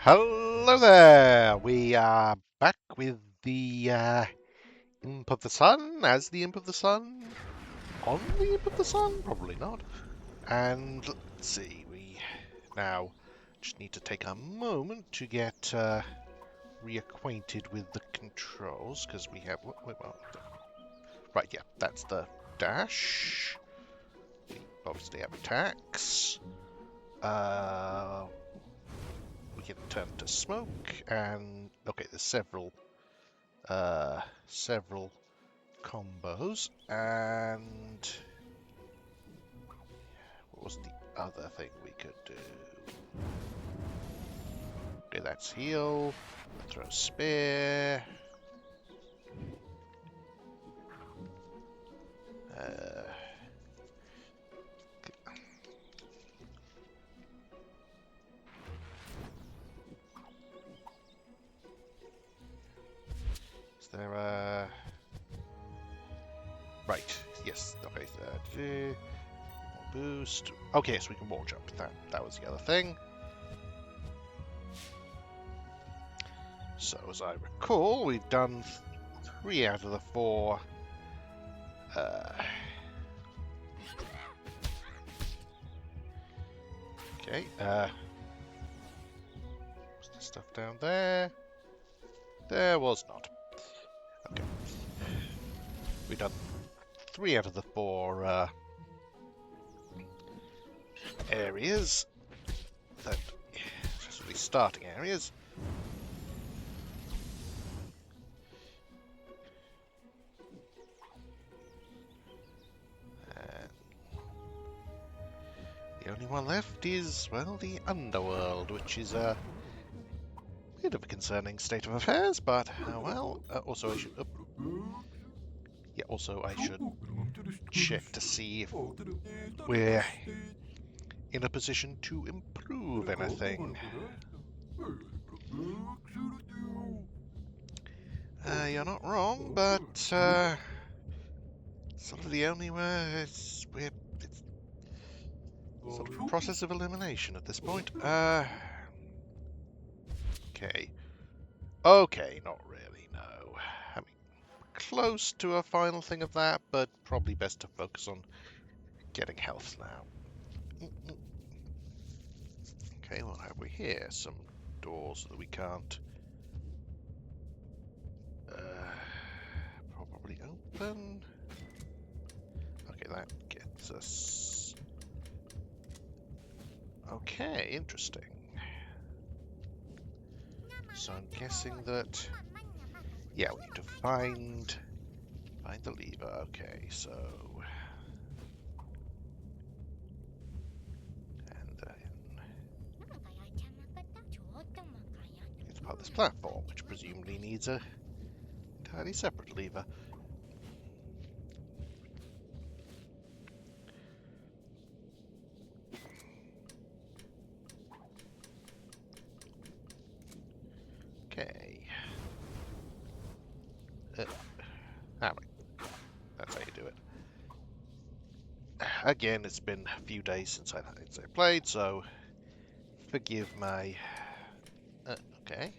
Hello there! We are back with the Imp of the Sun, as the Imp of the Sun, on the Imp of the Sun? Probably not. And let's see, we now just need to take a moment to get reacquainted with the controls, because we have... right, yeah, that's the dash. We obviously have attacks. We can turn to smoke, and okay, there's several combos, and what was the other thing we could do? Okay, that's heal, throw spear, uh, is there a... right, yes, okay, boost, okay, so we can wall jump, that was the other thing. So as I recall, we've done 3 out of the 4 okay, what's the stuff down there? There was not. Okay. We've done 3 out of the 4 areas. That just the starting areas. And the only one left is, well, the underworld, which is a bit of a concerning state of affairs, but well. Also, I should. Yeah, also I should check to see if we're in a position to improve anything. You're not wrong, but sort of the only way we're it's sort of process of elimination at this point. Okay. Okay, not really, no. I mean, close to a final thing of that, but probably best to focus on getting health now. Okay, what have we here? Some doors that we can't probably open. Okay, that gets us... okay, interesting. So I'm guessing that... yeah, we need to find the lever. Okay, so... and then... it's part of this platform, which presumably needs a entirely separate lever. Okay. Right. That's how you do it. Again, it's been a few days since I played, so forgive my... okay.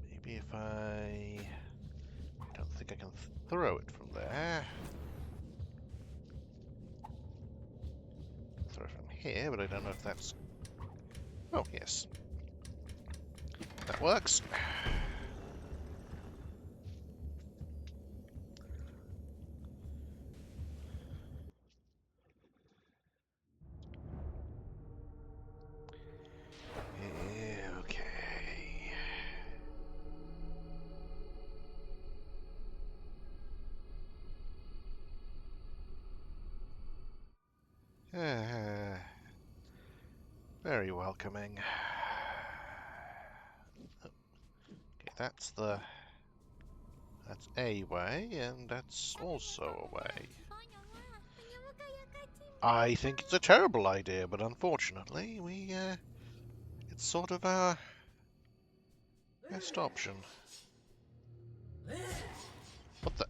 Maybe if I don't think I can throw it from there. Throw it from here, but I don't know if that's... oh, yes. That works. Yeah, okay. Very welcoming. Okay, that's a way, and that's also a way. I think it's a terrible idea, but unfortunately, it's sort of our best option. What the?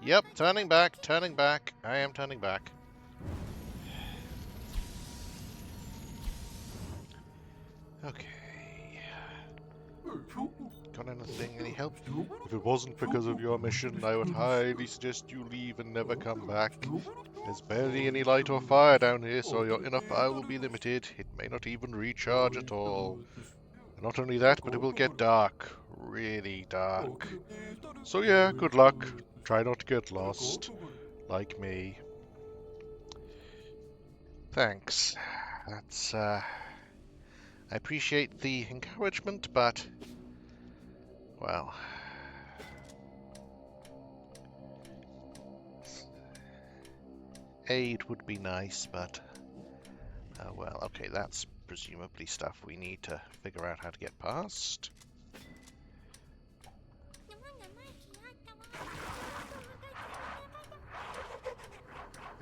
Yep, turning back, turning back. I am turning back. Okay. Got anything? Any help? If it wasn't because of your mission, I would highly suggest you leave and never come back. There's barely any light or fire down here, so your inner fire will be limited. It may not even recharge at all. And not only that, but it will get dark. Really dark. So yeah, good luck. Try not to get lost. Like me. Thanks. That's, I appreciate the encouragement, but... well... aid would be nice, but... well, okay, that's presumably stuff we need to figure out how to get past.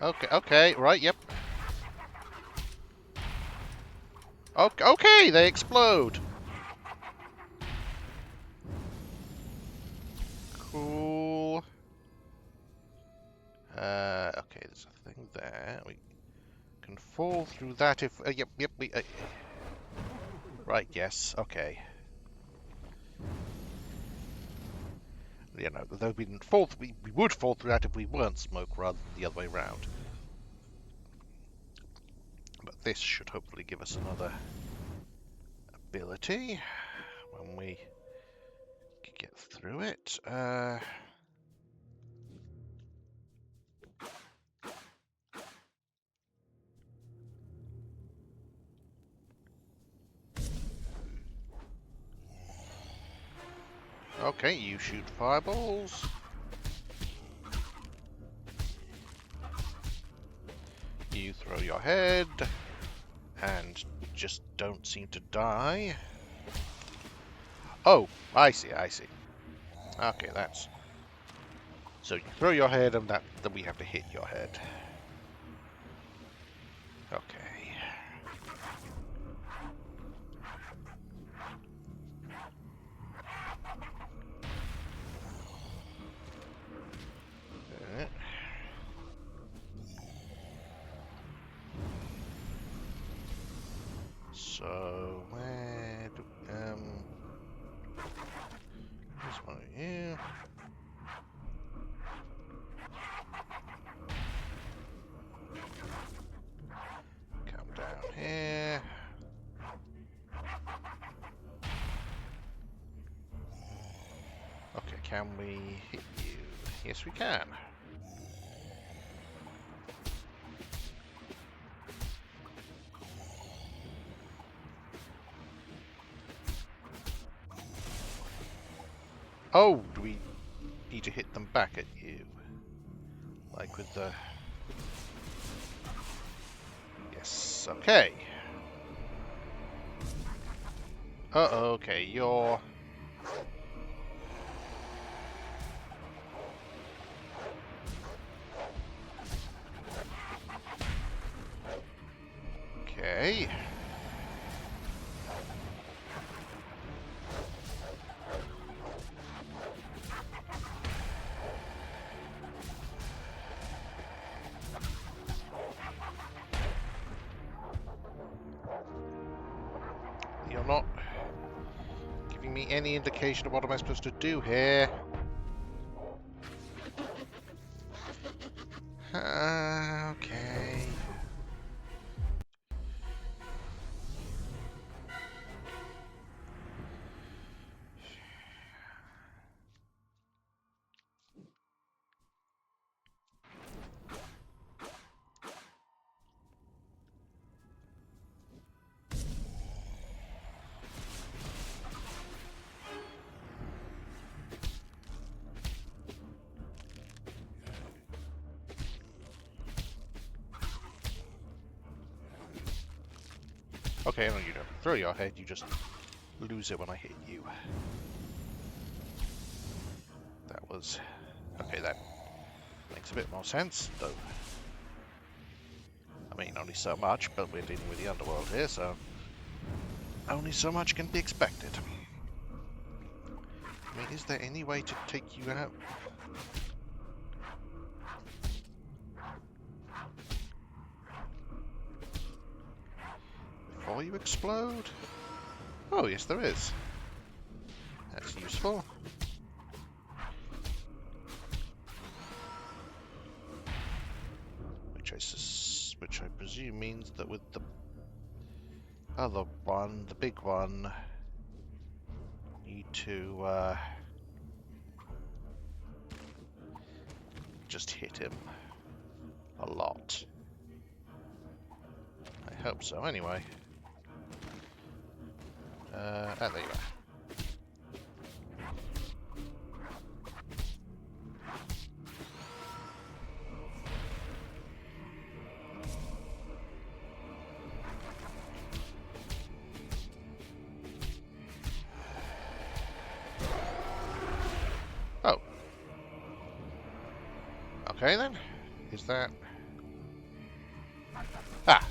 Okay, right, yep. Okay, they explode! Cool. Okay, there's a thing there. We can fall through that if... yep, we... right, yes, okay. You know, though we didn't fall... we would fall through that if we weren't smoke rather than the other way around. But this should hopefully give us another ability when we get through it. Okay, you shoot fireballs. You throw your head and just don't seem to die. Oh, I see. Okay, that's... so you throw your head and then we have to hit your head. Okay. So, where do... there's one of you. Come down here. Okay, can we hit you? Yes, we can. Oh, do we need to hit them back at you? Like with the... yes, okay. Uh-oh, okay, you're... okay. You're not giving me any indication of what am I supposed to do here. Okay. Okay, no, you don't throw your head, you just lose it when I hit you. That was... okay, that makes a bit more sense, though. I mean, only so much, but we're dealing with the underworld here, so only so much can be expected. I mean, is there any way to take you out? Before you explode? Oh, yes, there is. That's useful. Which I presume means that with the other one, the big one, need to just hit him a lot. I hope so, anyway. There you are. Oh. Okay then. Is that... Ah!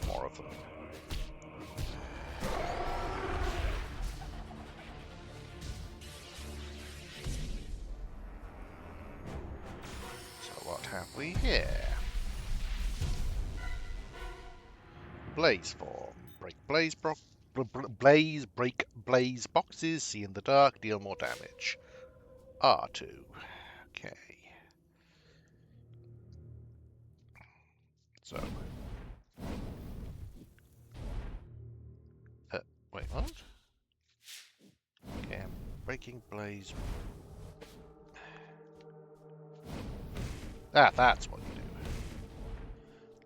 More of them. So what have we here? Blaze form. Break blaze break blaze boxes, see in the dark, deal more damage. R2. Okay. So. Wait, what? Okay, I'm breaking blaze. Ah, that's what you do.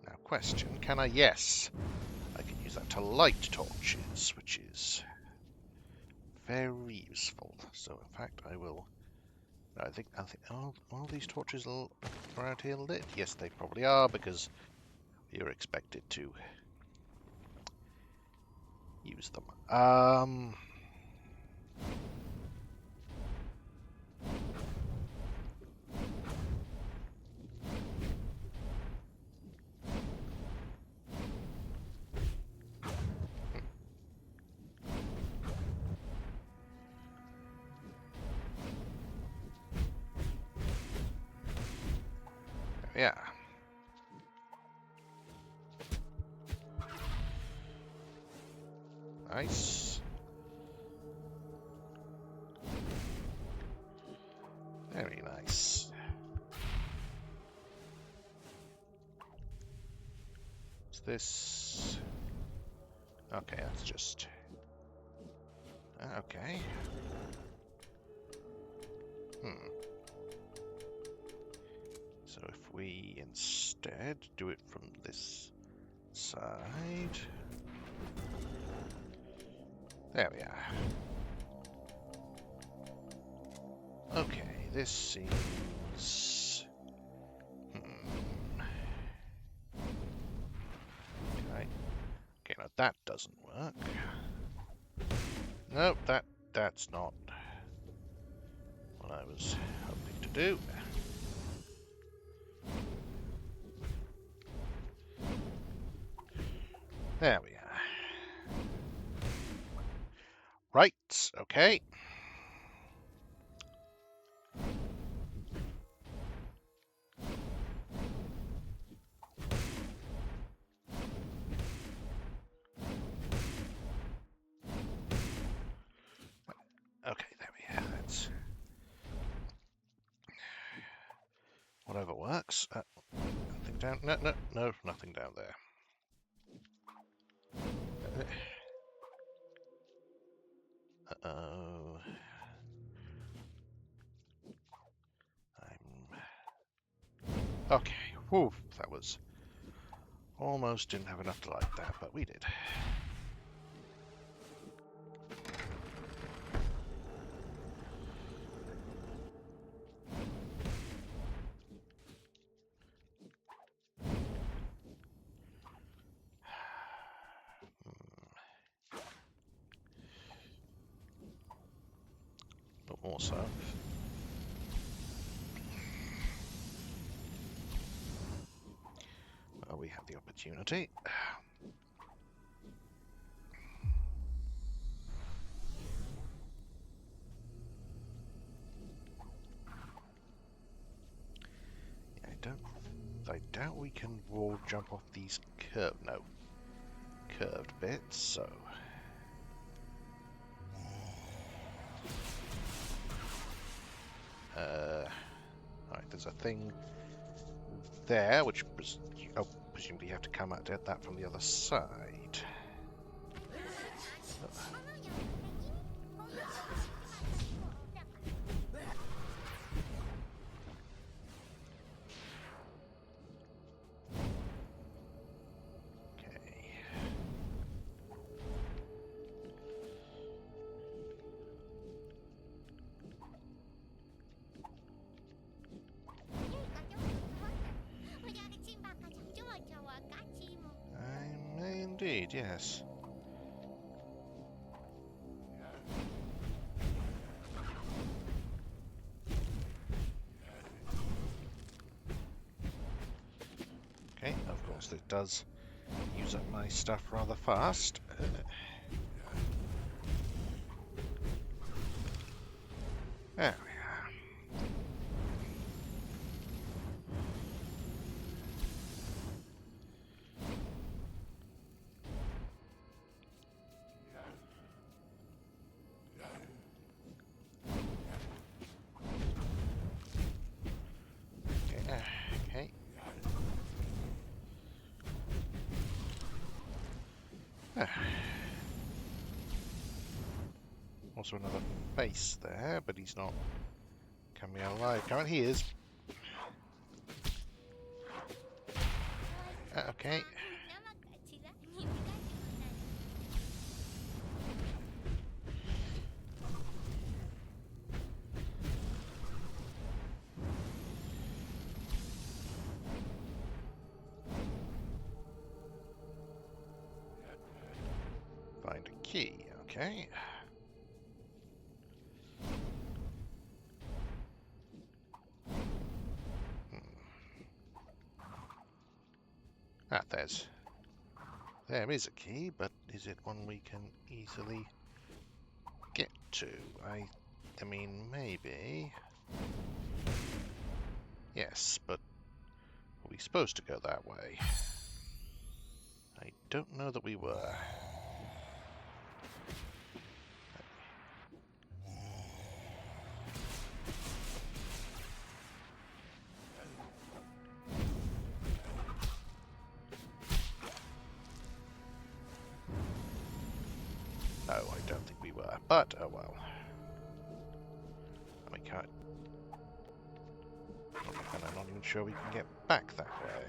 Now, question, can I? Yes. I can use that to light torches, which is very useful. So, in fact, I will... I think all these torches around here lit? Yes, they probably are, because you're expected to use them. Yeah. Nice. Very nice. What's this? Okay, that's just... Okay. So if we instead do it from this side... There we are. Okay, this seems... Okay, now that doesn't work. Nope, that's not what I was hoping to do. There we are. Right, okay. Okay, there we are. That's whatever works. Nothing down. No, nothing down there. Uh-oh. Okay. Whew, that was almost didn't have enough to light that, but we did. But more so. have the opportunity. I doubt we can wall jump off these curved bits, so... Alright, there's a thing there, which presumably you have to come at that from the other side. Indeed, yes. Okay, of course it does use up my stuff rather fast. There we are. Okay. Also another face there, but he's not coming out alive. Come on, he is. Okay. Find a key, okay. There is a key, but is it one we can easily get to? I mean, maybe. Yes, but are we supposed to go that way? I don't know that we were. No, I don't think we were, but oh well. I can't. And I'm not even sure we can get back that way.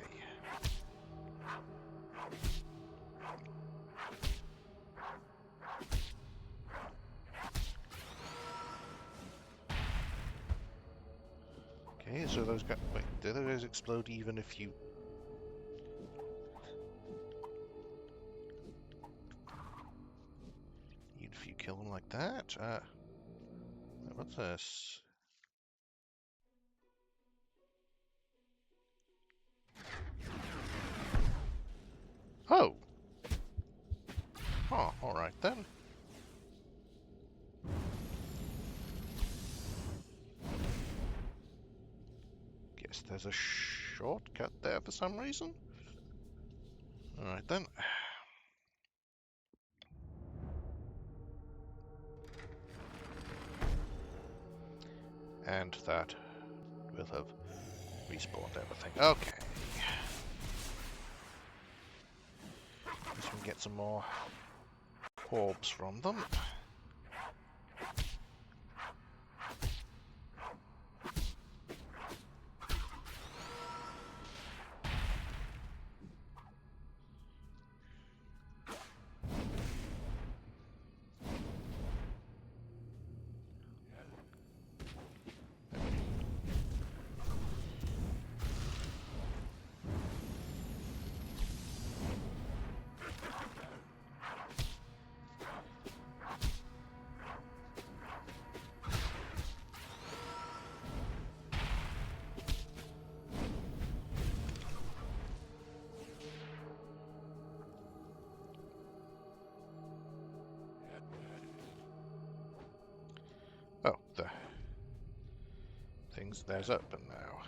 Okay, so those guys. Wait, do those explode even if you. Even if you kill them like that? What's this? Oh! Oh, alright then. Guess there's a shortcut there for some reason. Alright then. And that will have respawned everything. Okay. Guess we can get some more orbs from them. there's open now.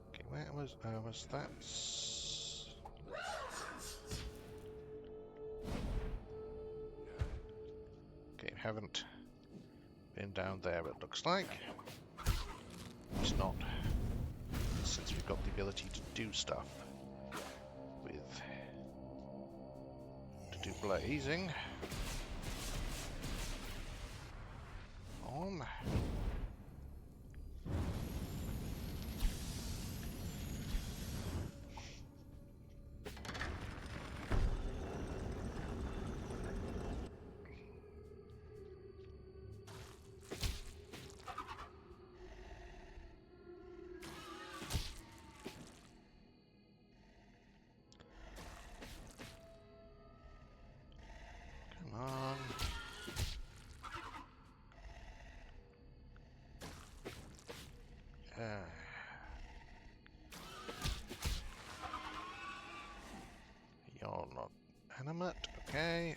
Okay, where was that? Okay, haven't been down there, it looks like. It's not, since we've got the ability to do stuff to do blazing. On. Come on. You're not animate, okay.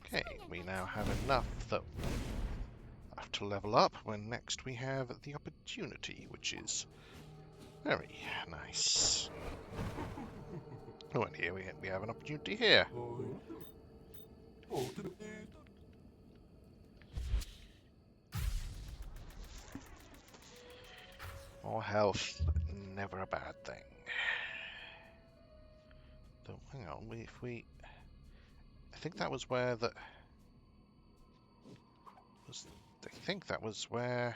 Okay, we now have enough that have to level up when next we have the opportunity, which is very nice. Oh, and here we have an opportunity here. More health, never a bad thing. So, hang on, I think that was where I think that was where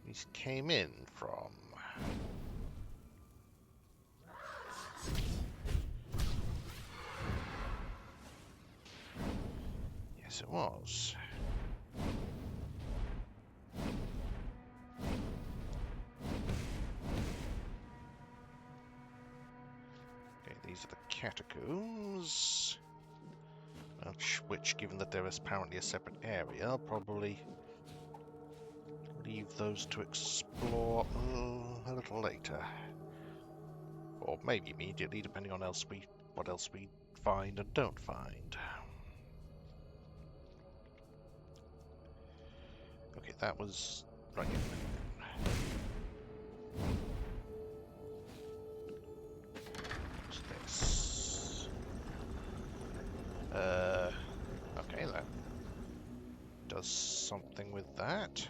we came in from. Yes, it was. Okay, these are the catacombs. Which, given that there is apparently a separate area, I'll probably leave those to explore a little later. Or maybe immediately, depending on what else we find and don't find. Okay, that was right. What's this? Okay, that does something with that.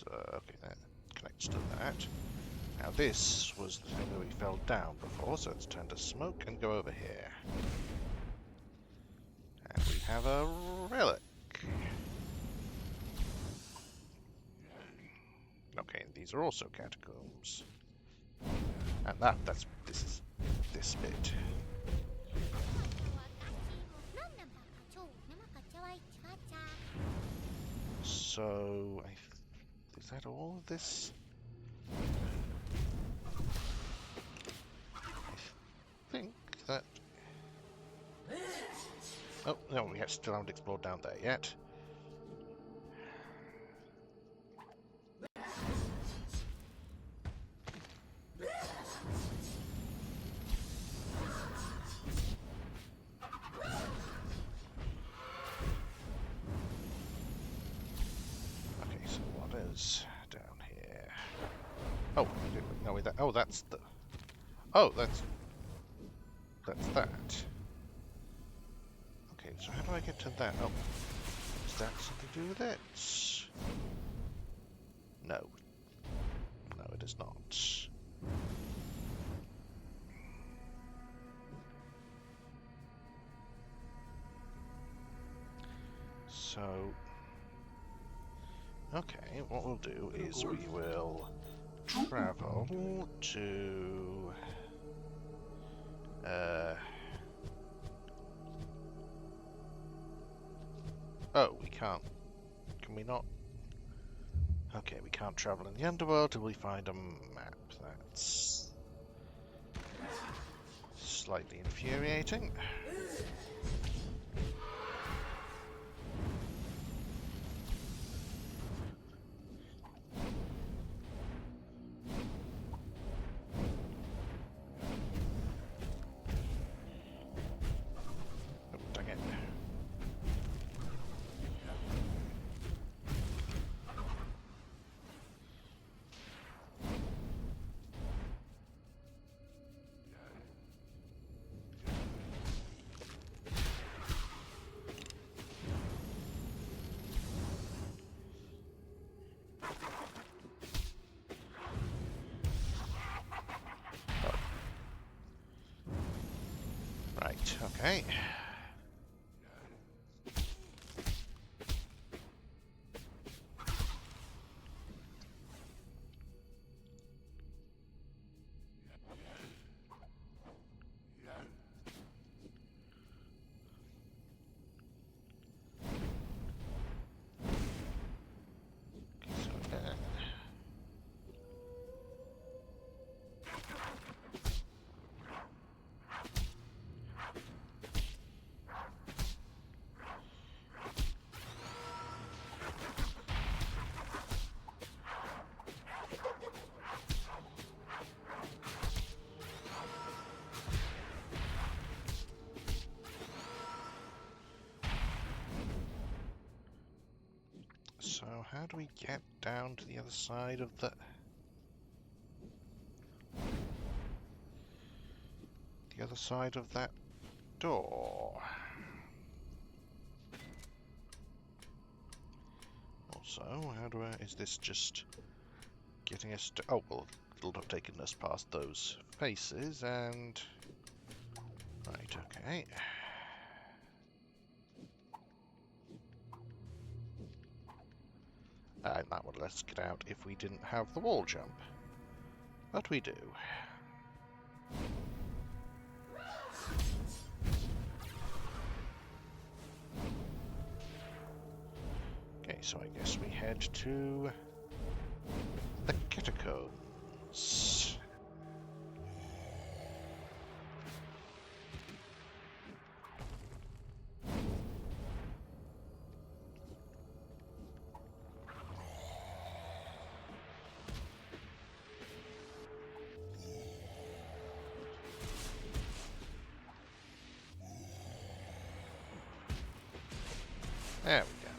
Okay, that connects to that. Now this was the thing where we fell down before, so let's turn to smoke and go over here. And we have a relic. Okay, these are also catacombs. And this is this bit. So, is that all of this? I think that... Oh, no, we still haven't explored down there yet. Okay, so what is down here? Oh, no, oh, that's the... Oh, that's that. Okay, so how do I get to that? Oh, is that something to do with it? No. No, it is not. So, okay, what we'll do is we will travel to oh, we can't. Can we not? Okay, we can't travel in the underworld till we find a map. That's slightly infuriating. Oh, dang it. Right, okay. So, so how do we get down to the other side of the other side of that door? Also, how do I... is this just getting us to... oh, well, it'll have taken us past those faces, and... right, okay. And that would let us get out if we didn't have the wall jump. But we do. Okay, so I guess we head to the catacombs. There we go.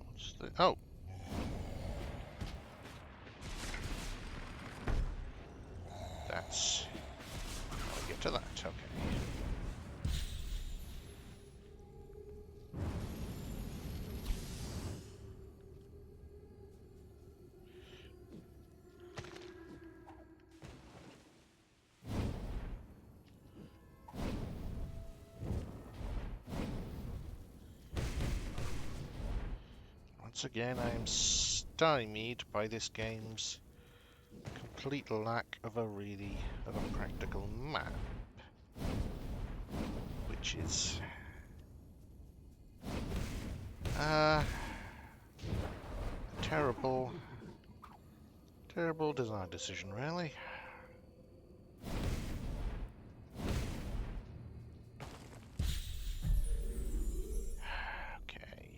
What's the... oh! That's... I'll get to that, okay. Once again, I am stymied by this game's complete lack of a practical map, which is terrible design decision, really. Okay.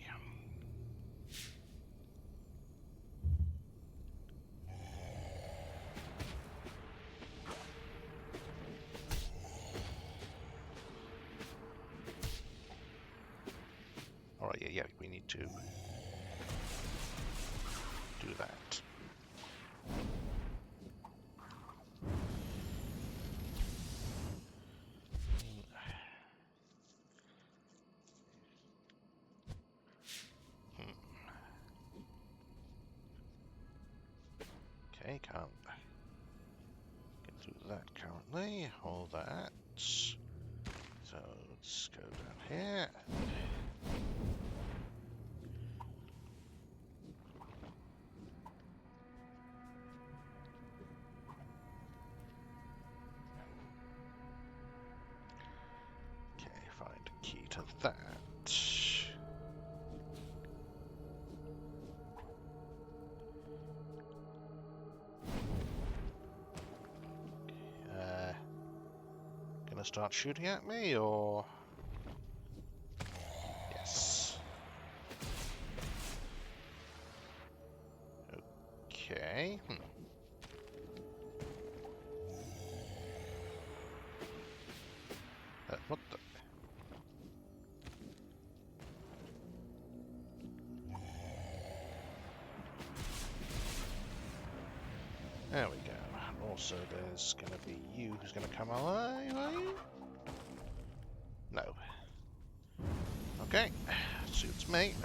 Alright, yeah, we need to do that. Okay, can't get through that currently. All that. So let's go down here. Okay, find a key to that. Gonna start shooting at me, or... Yes. Okay. What the... There we go. Also, there's gonna be you who's gonna come alive, are you? No. Okay. Suits me.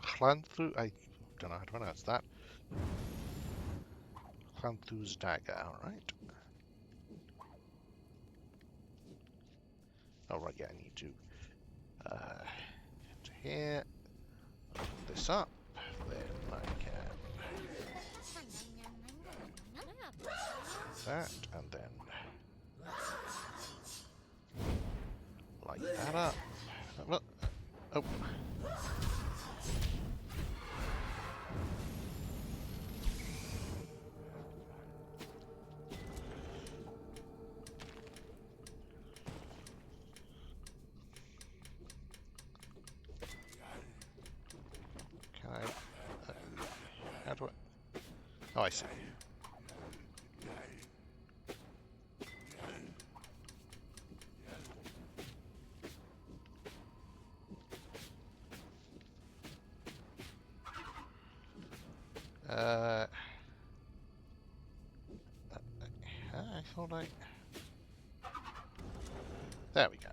Chlanthu, I don't know how to pronounce that. Chlanthu's dagger, alright. Oh, right, yeah, I need to get to here, open this up, then I can that, and then light that up. Oh. Can I... how do I... Oh, I see. I thought I... There we go.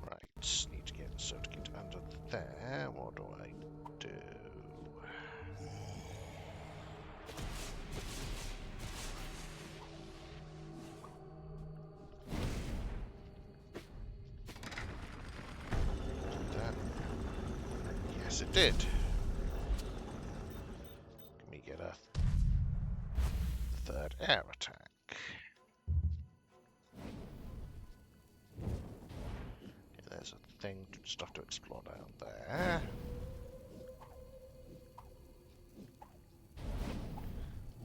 Right, need to get... So to get under there, what do I do? Yes, it did. Can we get a third air attack? Okay, there's a thing, stuff to explore down there.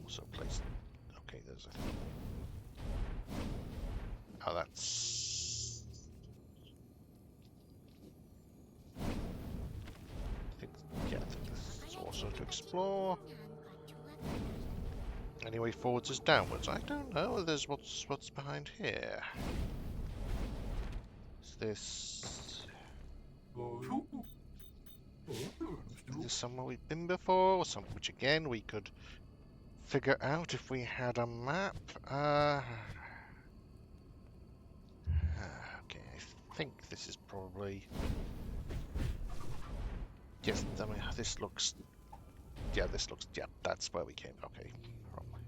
Also place... Okay, there's a... Oh, that's... I think there's also to explore. Any way forwards is downwards. I don't know. There's what's behind here. Is this... Is this somewhere we've been before? Or something which again we could figure out if we had a map. Okay, I think this is probably... Yes, I mean, this looks... Yeah, this looks... Yeah, that's where we came. Okay, wrong way.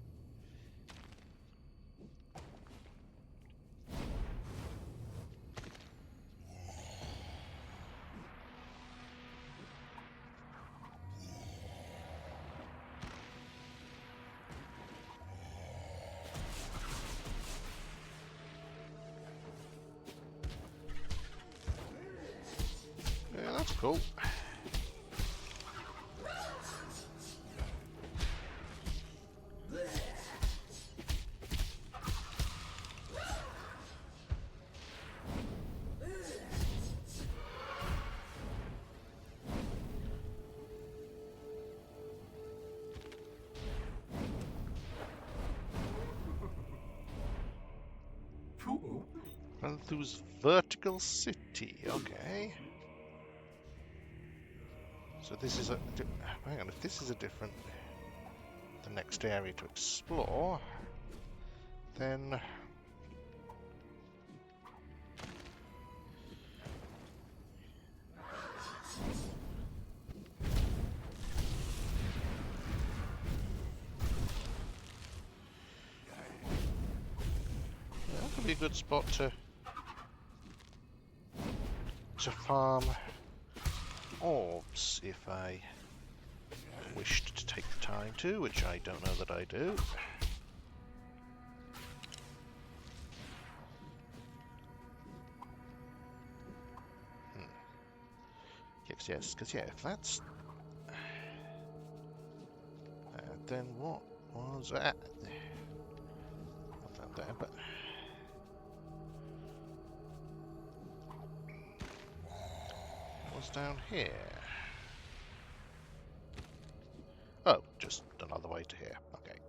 Yeah, that's cool. Enthus Vertical City, okay. So this is a... Hang on, if this is a different... the next area to explore, then... that could be a good spot to farm orbs if I wished to take the time to, which I don't know that I do. Yes, because yeah, if that's... then what was that? Not that there, but... what's down here? Oh, just another way to here. Okay.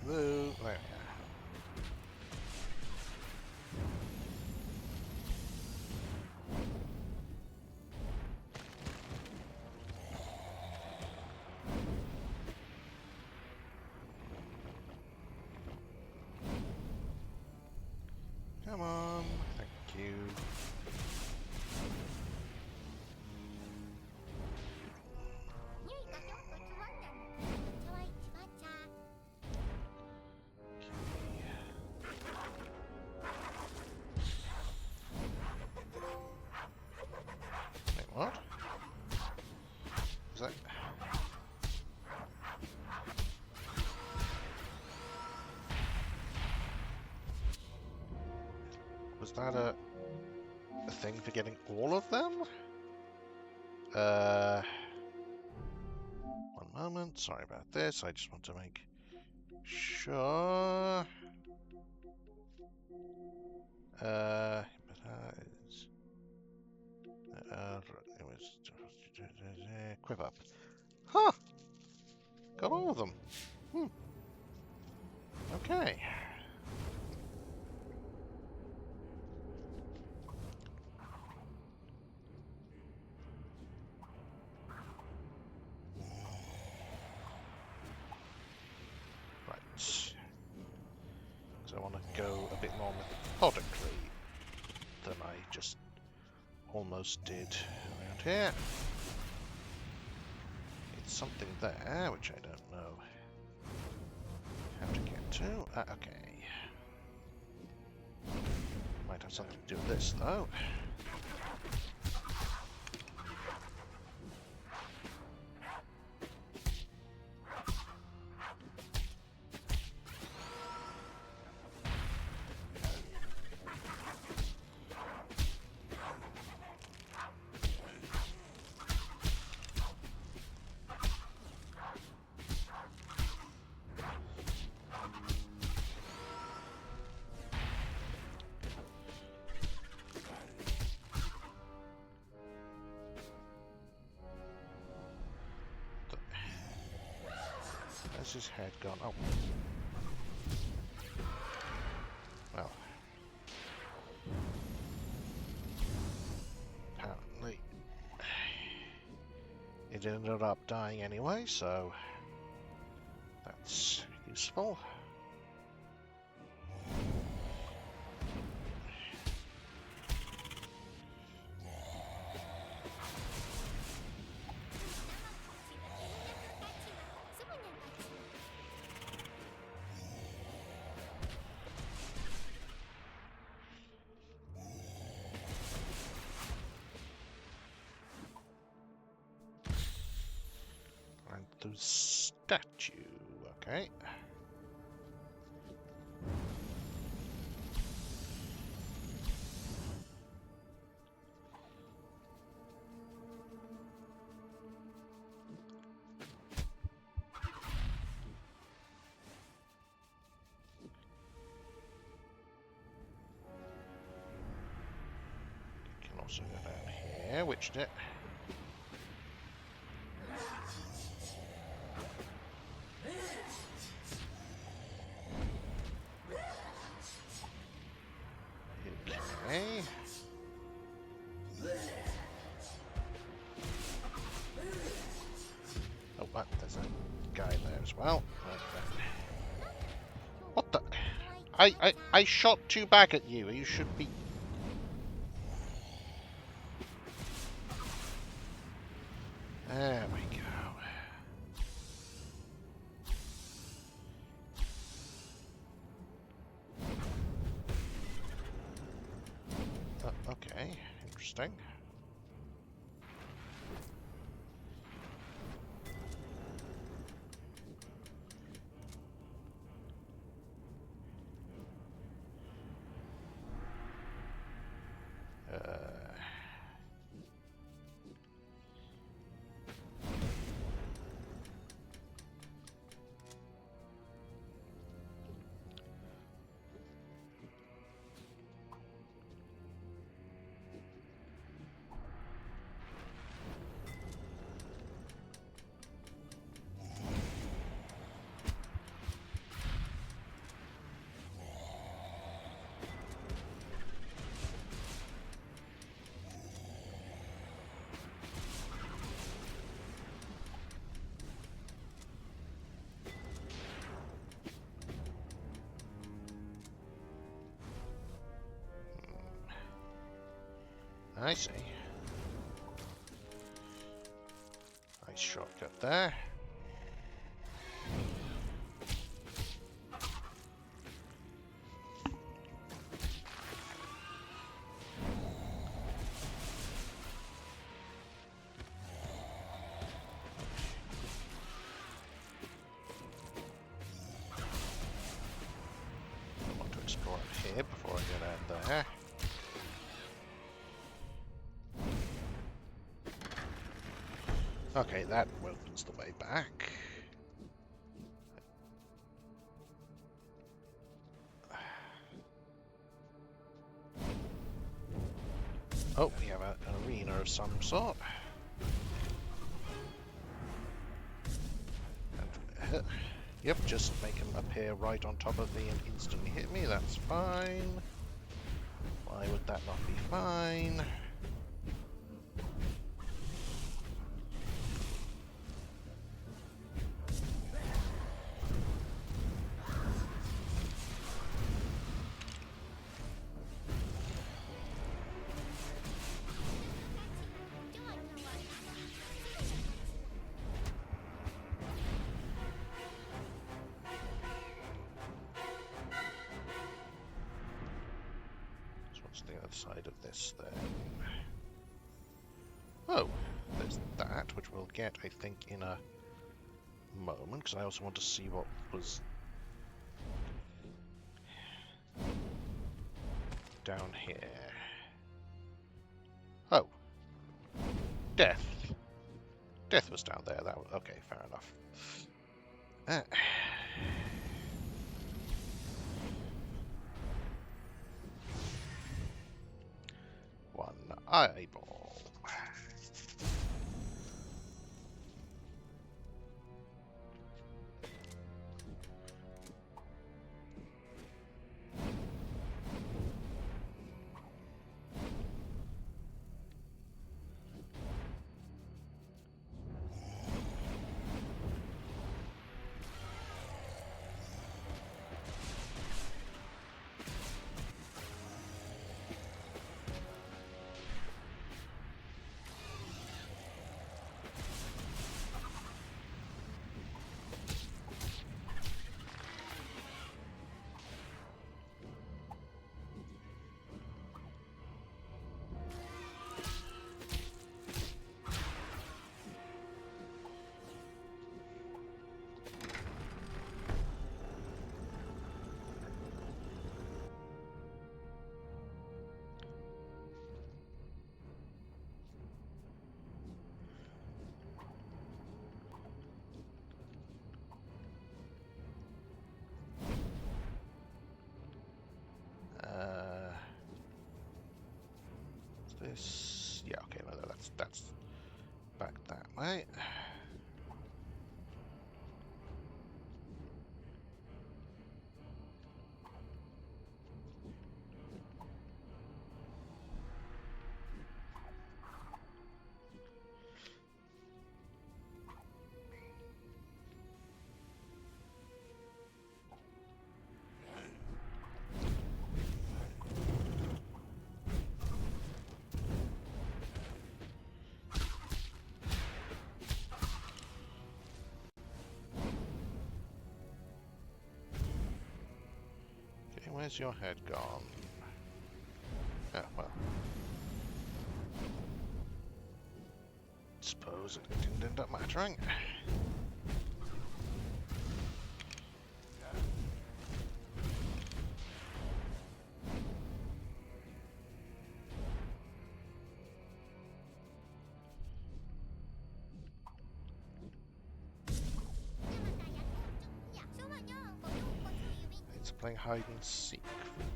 There we are. Come on, thank you. Wait, what? Is that... was that a thing for getting all of them? One moment, sorry about this, I just want to make sure. It was equip up. Huh! Got all of them. Okay. Right. So I want to go a bit more methodically than I just almost did around here. It's something there, which I don't know how to get to. Okay. Might have something to do with this, though. Where's his head gone? Oh. Well. Apparently it ended up dying anyway, so that's useful. The statue, okay. also go down here, which did. Okay. Oh, what? There's a guy there as well. What the? I shot two back at you. You should be. There we go. Okay, interesting. I see. Nice shortcut there. I want to explore it here before I get out there. Okay, that opens the way back. Oh, we have an arena of some sort. And, yep, just make him appear right on top of me and instantly hit me. That's fine. Why would that not be fine? The other side of this then. Oh, there's that, which we'll get, I think, in a moment, because I also want to see what was down here. Oh, death. Death was down there. That was, okay, fair enough. One eyeball. this? Yeah, okay, no, that's back that way. Okay, where's your head gone? Oh, well. Suppose it didn't end up mattering. It's playing hide and seek.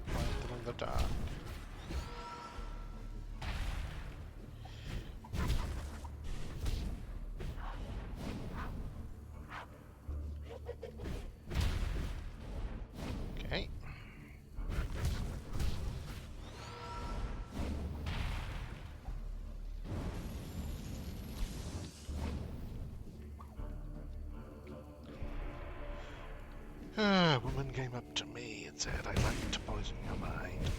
Find them in the dark. Okay. A woman came up to me and said, I'd like to poison your mind.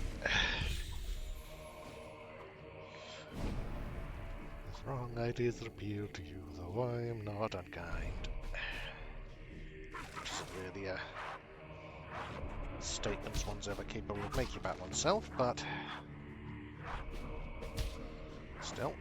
These wrong ideas that appeal to you, though I am not unkind. Which isn't really a statement one's ever capable of making about oneself, but still.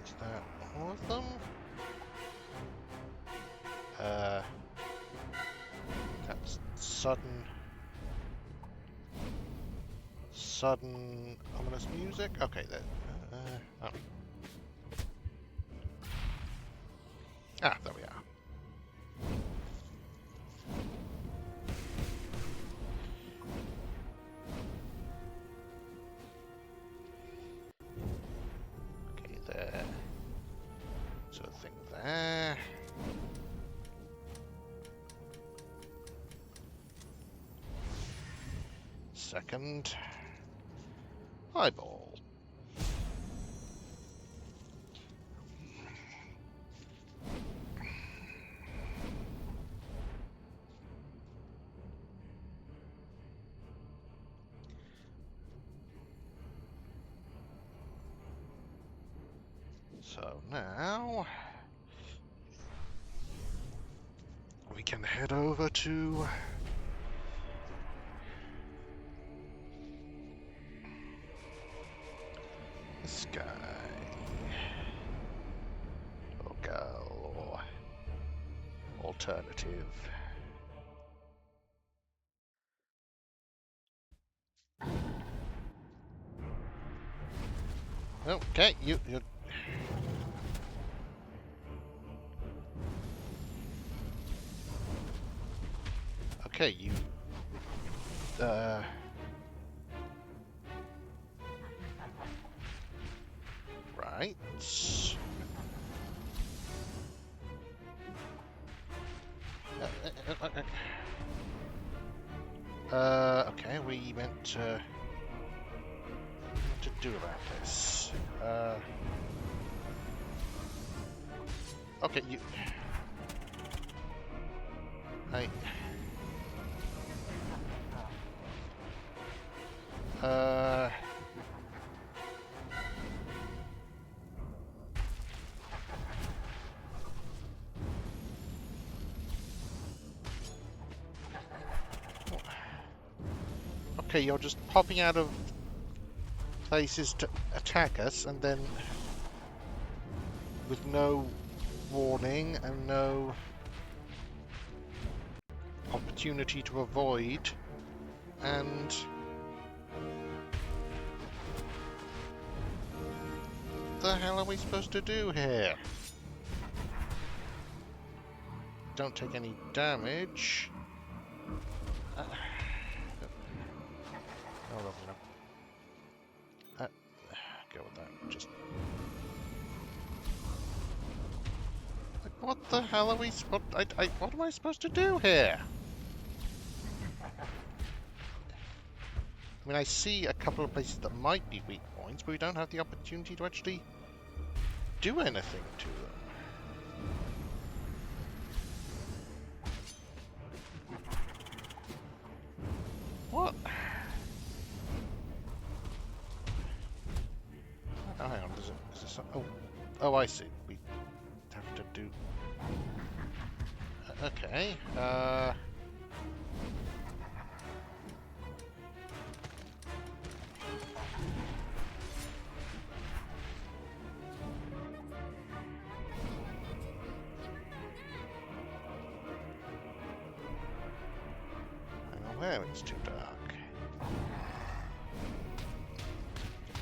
Is that all of them? That's sudden ominous music. Okay, then. Oh. Ah, there we are. Okay, there. Sort of thing there. Second. Eyeball. So now we can head over to this guy. Or girl, or alternative. Okay, you. Okay, you. Right. Okay, we meant to... What to do about this? Okay, you... I... Okay, you're just popping out of places to attack us, and then with no warning and no opportunity to avoid, and what the hell are we supposed to do here? Don't take any damage. Oh, lovely enough. Go with that. Just. Like, what the hell are we? What am I supposed to do here? I mean, I see a couple of places that might be weak points, but we don't have the opportunity to actually do anything to them. What? Oh, hang on. Is this? Oh, I see. We have to do. Okay. Hang on, where it's too dark.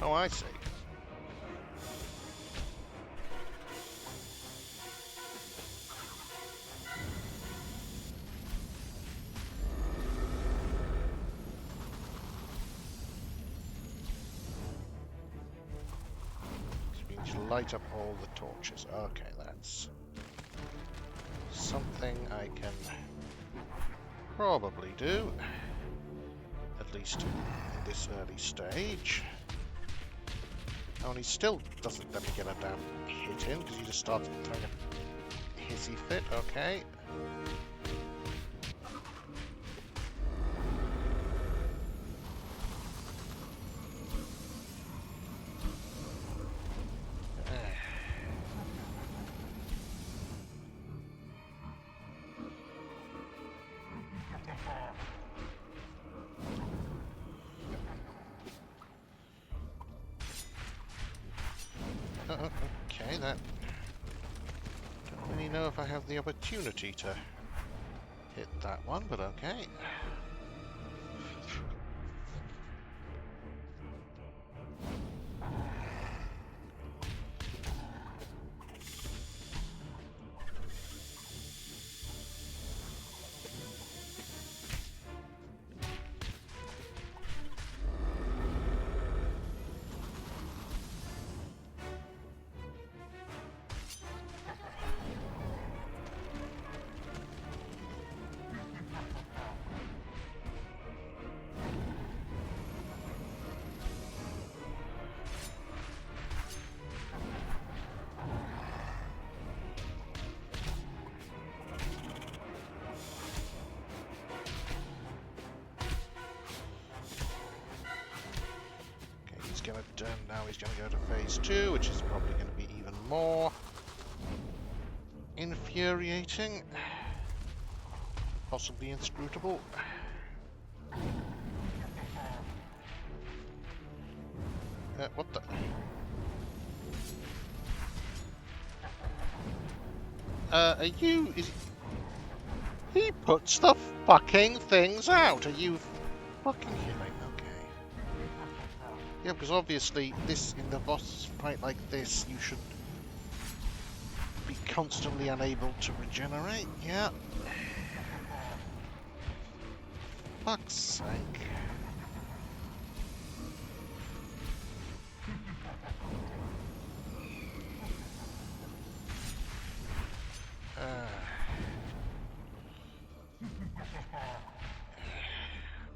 Oh, I see. Light up all the torches. Okay, that's something I can probably do, at least in this early stage. Oh, and he still doesn't let me get a damn hit in, because he just starts throwing a hissy fit. Okay. Okay, that... Don't really know if I have the opportunity to hit that one, but okay. Now he's going to go to phase 2, which is probably going to be even more infuriating, possibly inscrutable. What the? Are you? He puts the fucking things out. Are you fucking kidding? Yeah, because obviously this, in the boss fight like this, you should be constantly unable to regenerate, yeah. Fuck's sake.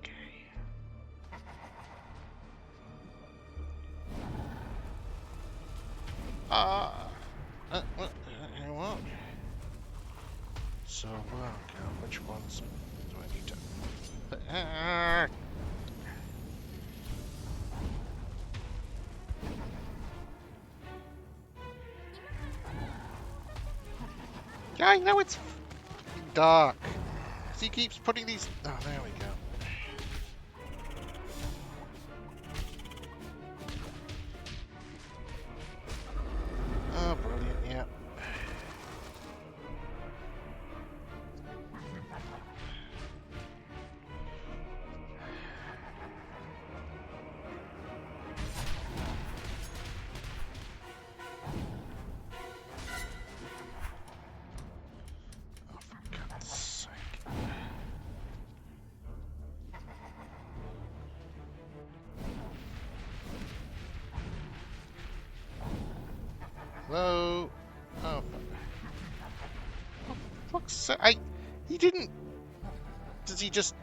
Okay. What? So, which ones do I need to... Yeah, I know it's dark. He keeps putting these... Oh, there we go. Oh, brilliant, yeah. Oh, for God's sake. Hello? Oh, for fuck's sake. He didn't... Does he just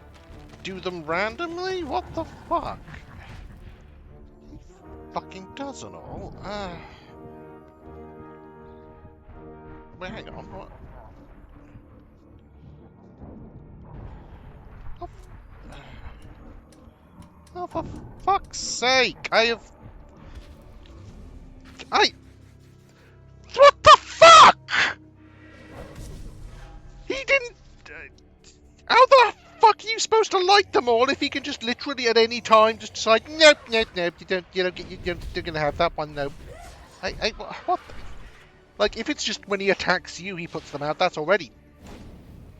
do them randomly? What the fuck? He fucking does and all. Wait, hang on. What? Oh, oh, for fuck's sake! What the fuck? He didn't... how the fuck are you supposed to light them all if he can just literally at any time just decide, nope, nope, nope, you don't, you're gonna have that one, nope. What? Like, if it's just when he attacks you, he puts them out, that's already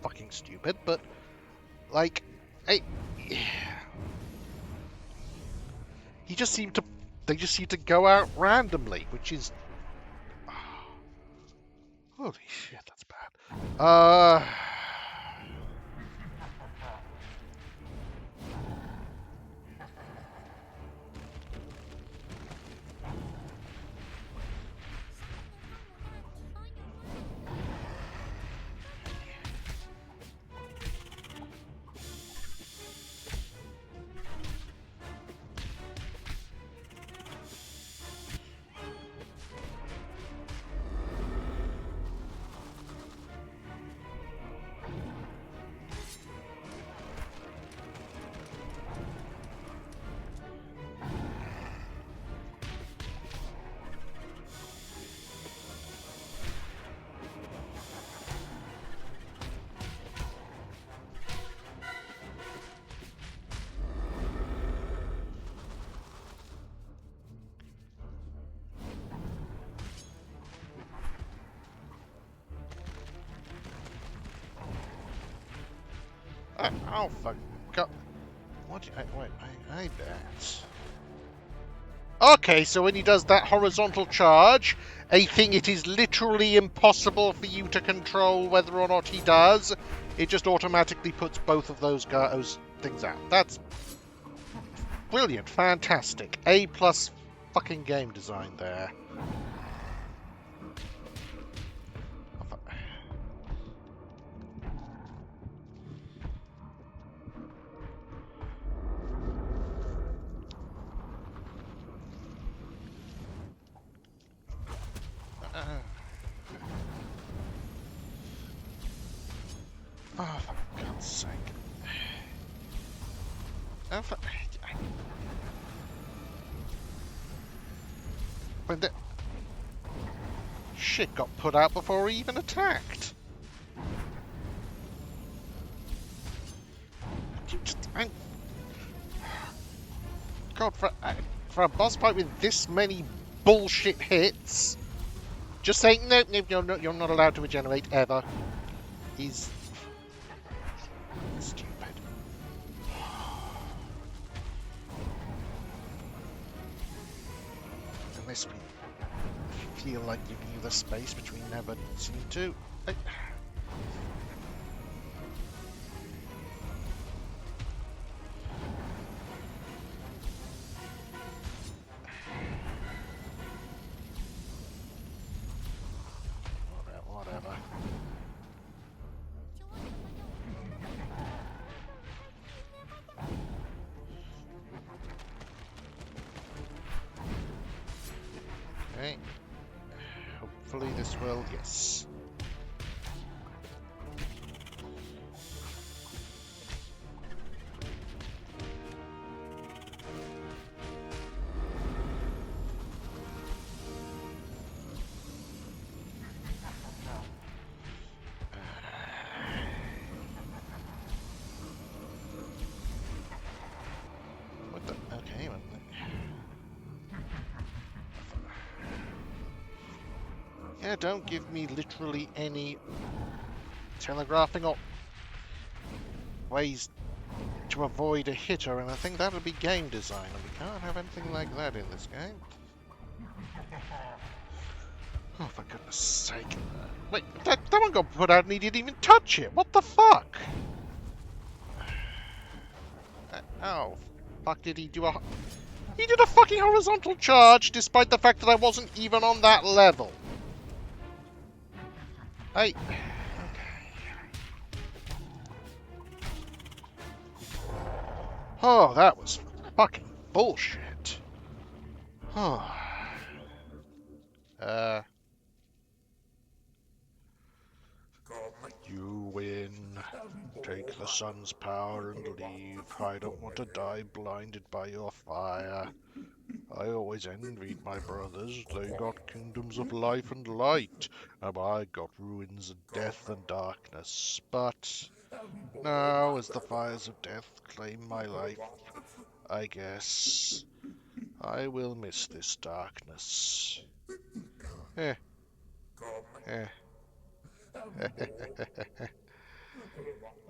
fucking stupid, but, like, he just seemed to, they just seem to go out randomly, which is, holy shit, that's bad. Oh, fuck. God. What? Wait, I bet. Okay, so when he does that horizontal charge, a thing it is literally impossible for you to control whether or not he does, it just automatically puts both of those things out. That's brilliant, fantastic. A+ fucking game design there. Oh, for God's sake. When the shit got put out before he even attacked. God, for a boss fight with this many bullshit hits, just saying nope, nope, you're not allowed to regenerate ever is stupid. Unless we feel like giving you the space between now but scene 2. Whatever. Okay. hopefully this will, yes. What the? Okay, well, yeah, don't give me literally any telegraphing or ways to avoid a hit or anything. That'll be game design, and we can't have anything like that in this game. Oh, for goodness sake. Wait, that one got put out and he didn't even touch it. What the fuck? Oh, fuck did he do a... He did a fucking horizontal charge despite the fact that I wasn't even on that level. Hey. Oh, that was fucking bullshit. Oh. You win. Take the sun's power and leave. I don't want to die blinded by your fire. I always envied my brothers. They got kingdoms of life and light, and I got ruins of death and darkness. But now, as the fires of death claim my life, I guess I will miss this darkness. Eh. Eh.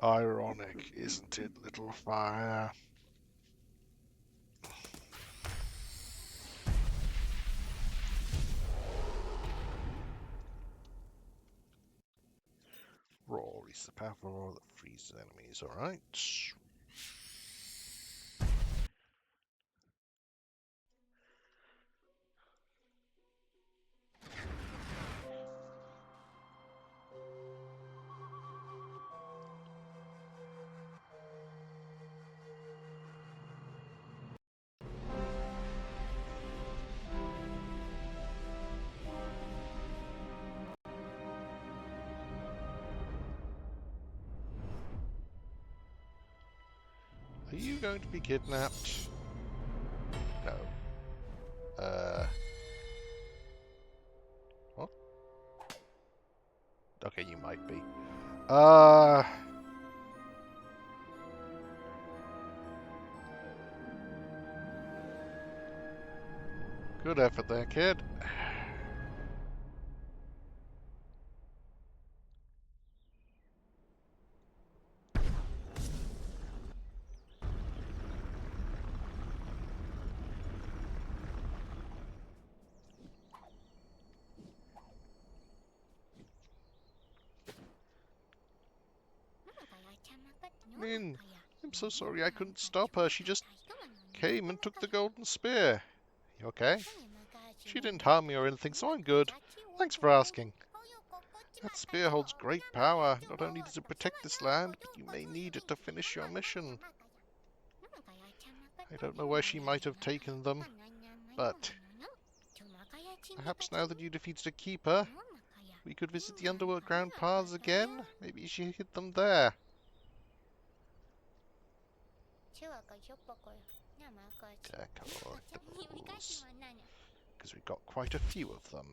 Ironic, isn't it, little fire? Roar is the powerful roar that freezes enemies, alright? Are you going to be kidnapped? No. What? Okay, you might be. Good effort there, kid. Min, I'm so sorry I couldn't stop her. She just came and took the golden spear. You okay? She didn't harm me or anything, so I'm good. Thanks for asking. That spear holds great power. Not only does it protect this land, but you may need it to finish your mission. I don't know where she might have taken them, but perhaps now that you defeated a keeper, we could visit the underground paths again? Maybe she hid them there. Because we've got quite a few of them.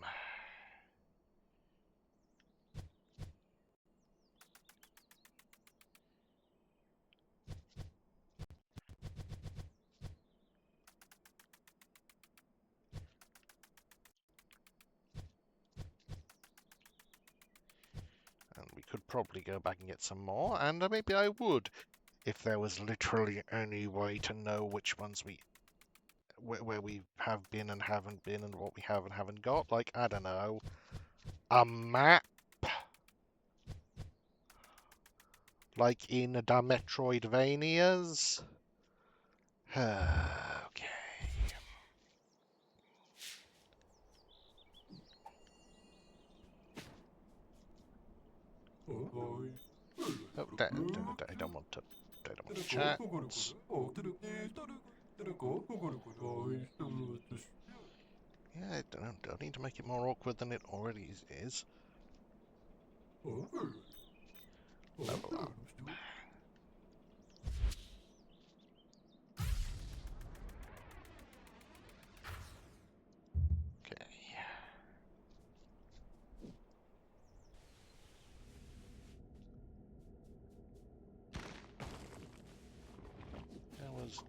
And we could probably go back and get some more, and maybe I would, if there was literally any way to know which ones where we have been and haven't been, and what we have and haven't got. Like, I don't know, a map? Like in the Metroidvanias? Okay. Oh, I don't want to chat. Yeah, I don't need to make it more awkward than it already is. Level up. Okay. That was...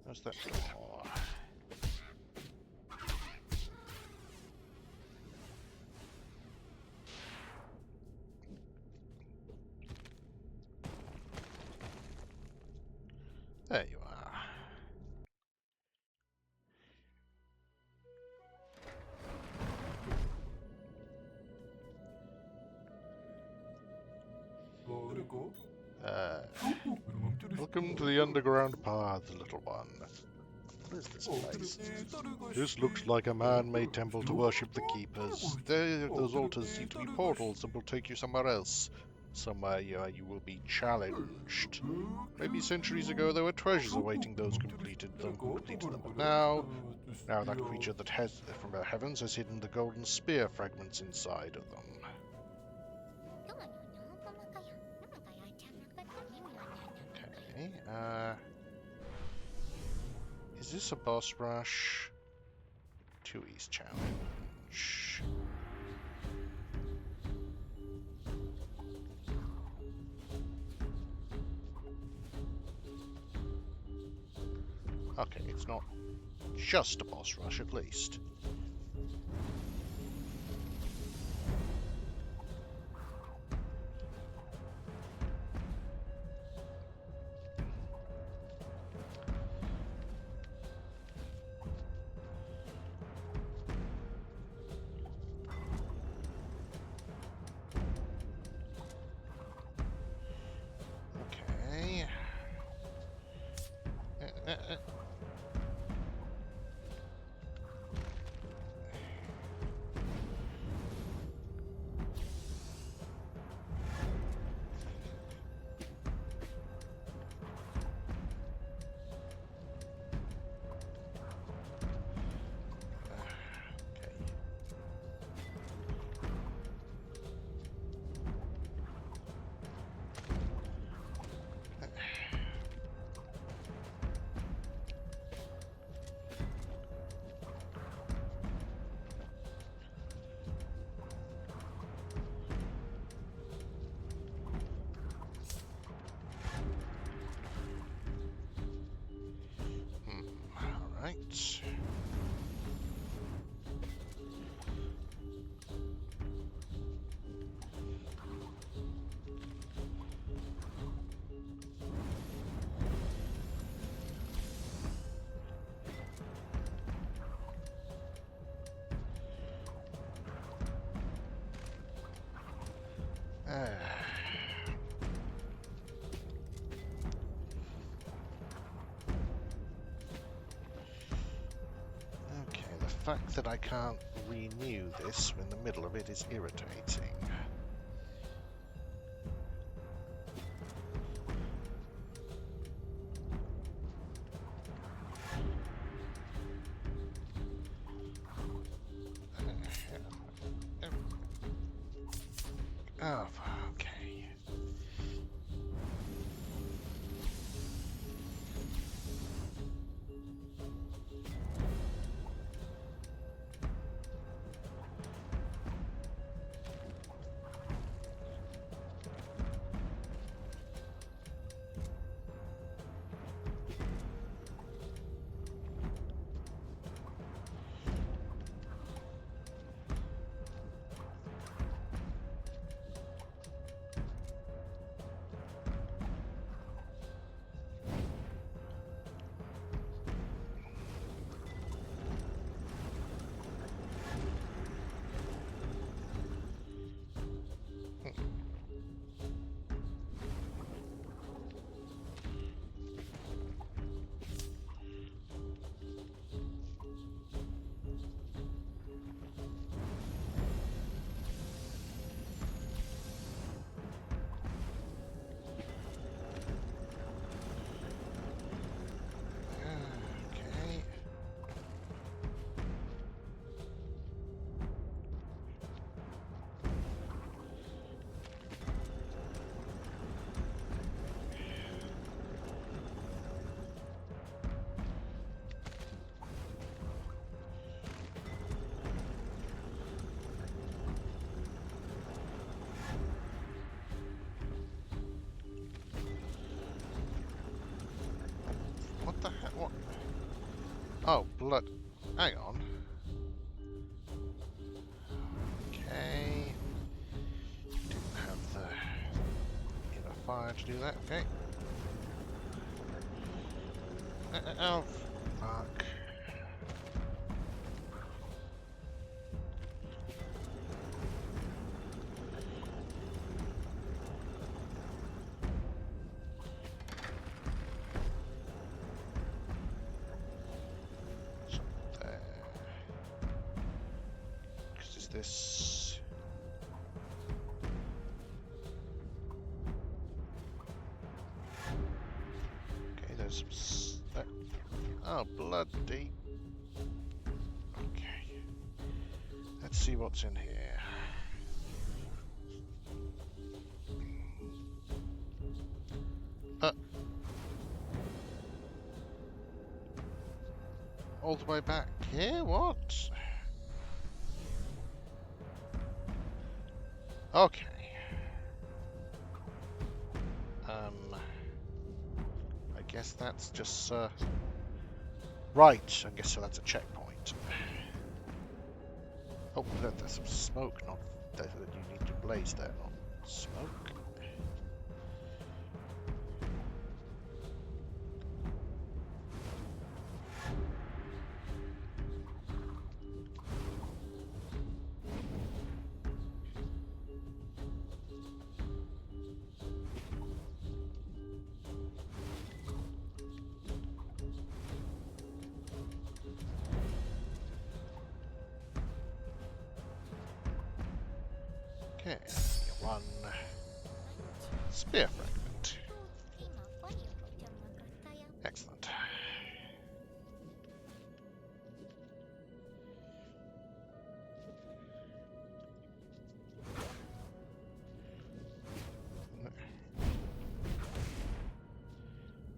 Where's that door? There you are. Welcome to the underground paths, little one. What is this place? This looks like a man-made temple to worship the keepers. Those altars seem to be portals that will take you somewhere else. Somewhere you will be challenged. Maybe centuries ago there were treasures awaiting those who completed them. But now that creature that has from the heavens has hidden the golden spear fragments inside of them. Okay, is this a boss rush? 2E's challenge. Okay, it's not just a boss rush at least. Okay. Alright. Okay, the fact that I can't renew this in the middle of it is irritating. Oh, okay. Oh, blood. Hang on. Okay. Didn't have the inner fire to do that. Okay. Oh, fuck. So there. 'Cause is this? Okay, there's some. Oh, bloody. Okay. Let's see what's in here. All the way back here? What? Okay. I guess that's just, right, I guess so that's a checkpoint. Oh, there's some smoke, not that you need to blaze there, not smoke. Okay, one spear fragment. Excellent.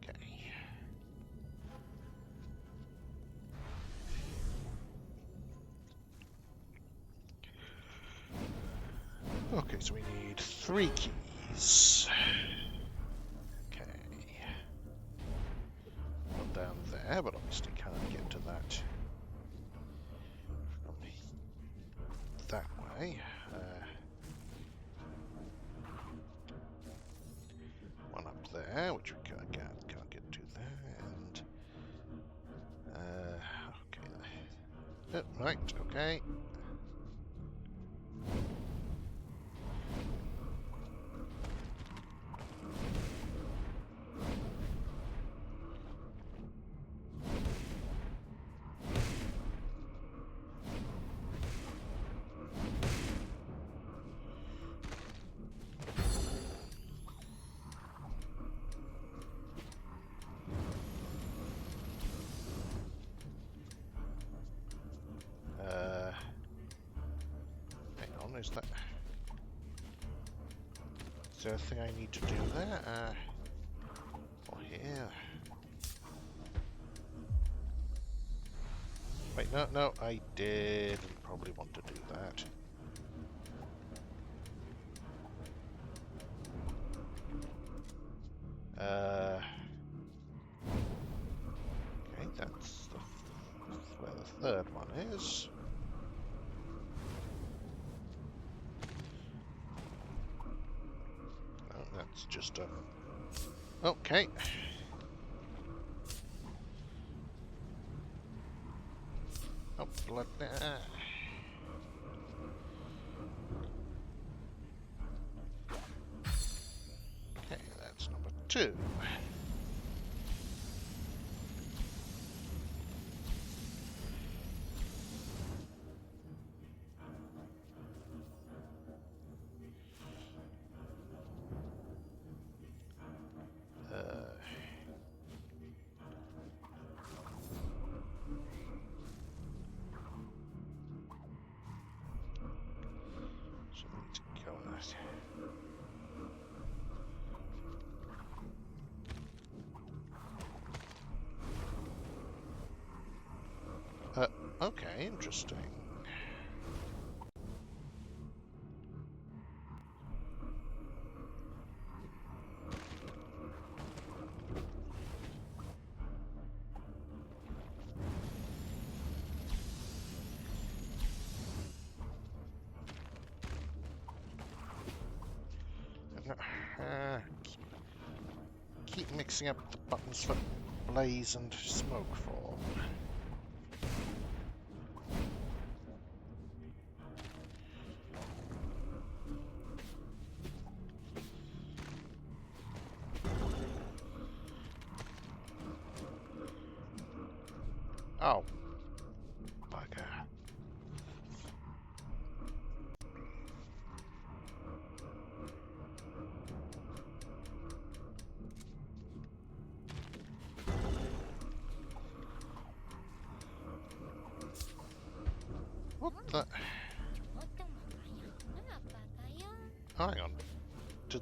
Okay. Okay, so we need 3 keys. Okay. One down there, but obviously can't get to that from that way. One up there, which we can't get to there, and okay. Right, okay. Hang on, is there a thing I need to do there? Or here? Wait, no, I didn't probably want to do that. Okay, that's where the third one is. No, that's just a... Okay. Oh, blood. Okay, that's number 2. So we need to go on that. Okay, interesting. keep mixing up the buttons for blaze and smoke form? Oh. Bugger. What the? Oh, hang on. Did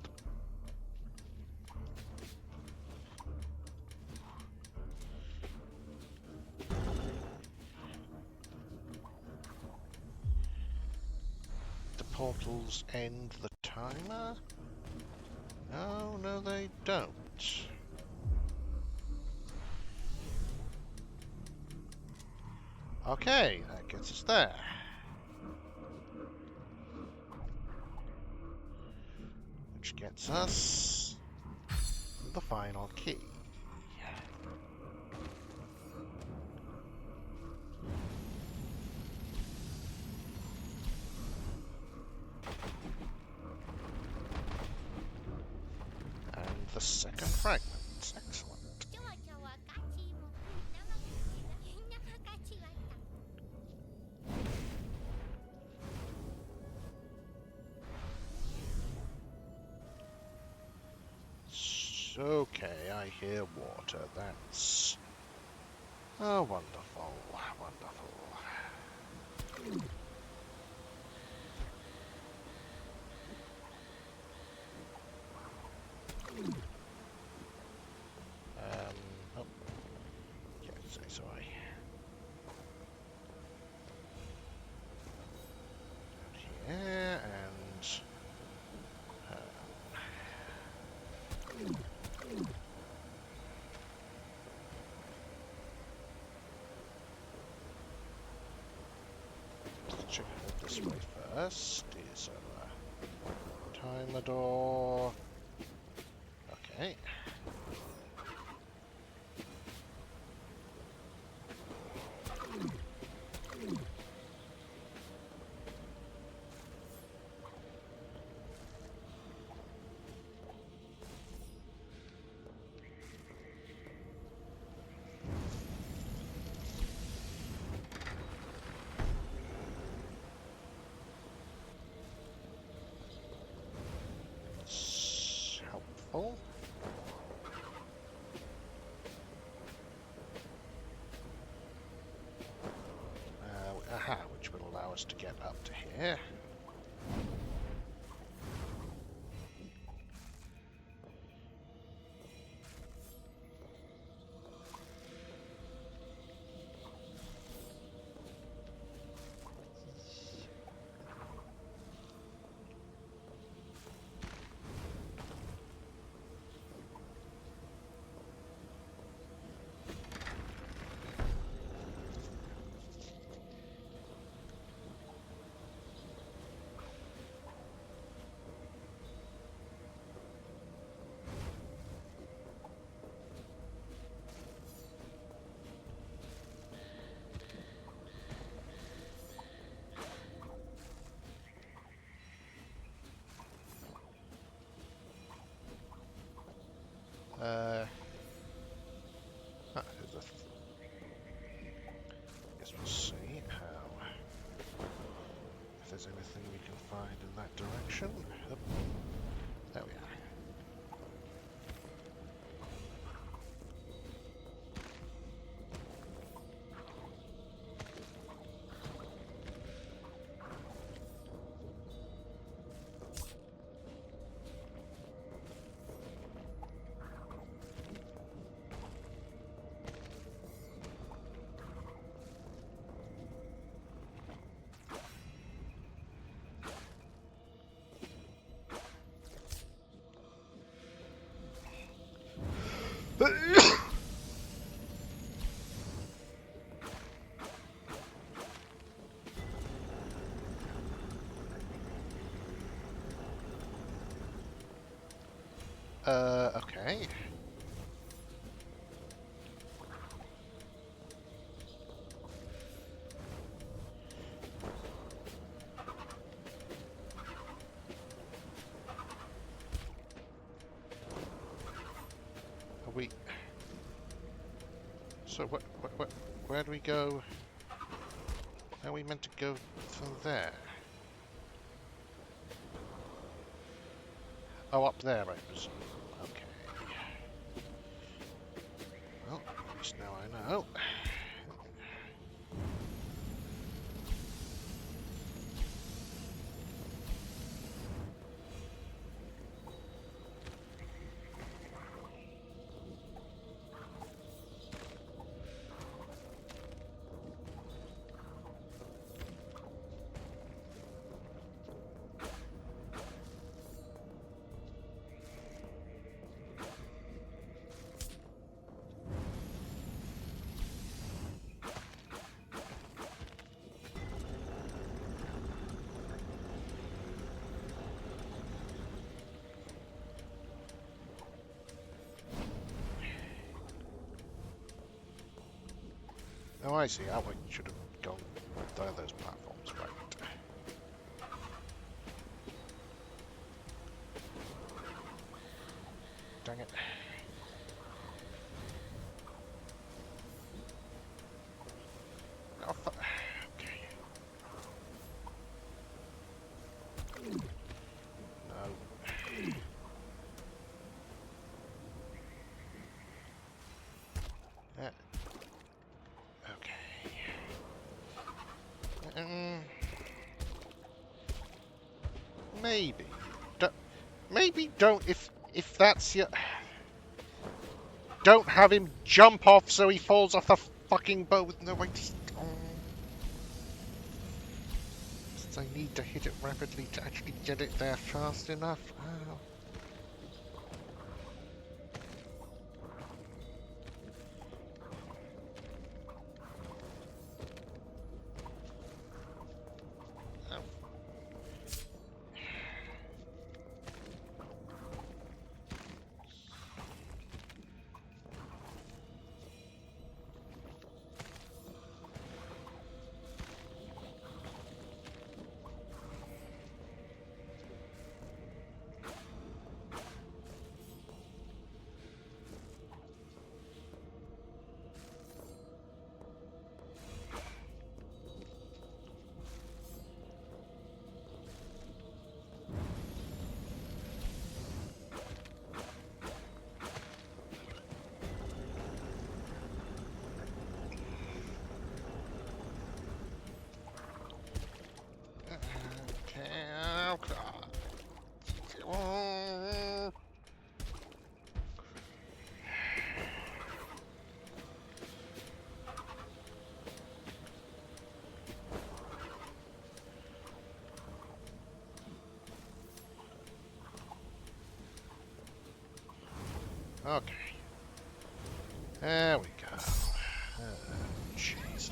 the portals end the timer? No, no they don't. Okay, that gets us there. Which gets us the final key. And the second fragment. Excellent. Okay, I hear water. That's... oh, wonderful, wonderful. Oh, can't say sorry. Down here, and... let's check it this way first. Is a timer door. Okay. It's helpful. Aha, which will allow us to get up to here. There's a... guess we'll see how... if there's anything we can find in that direction. Oop. There we are. Okay. we... So where do we go? Are we meant to go from there? Oh, up there, I presume. Okay. Well, at least now I know. Oh, I see. I should have gone down those platforms, right? Dang it. Oh, okay. No. Yeah. Okay. Maybe. Maybe don't, if that's your... Don't have him jump off so he falls off the fucking boat with no way to... Since I need to hit it rapidly to actually get it there fast enough. Oh. Okay. There we go. Oh, jeez.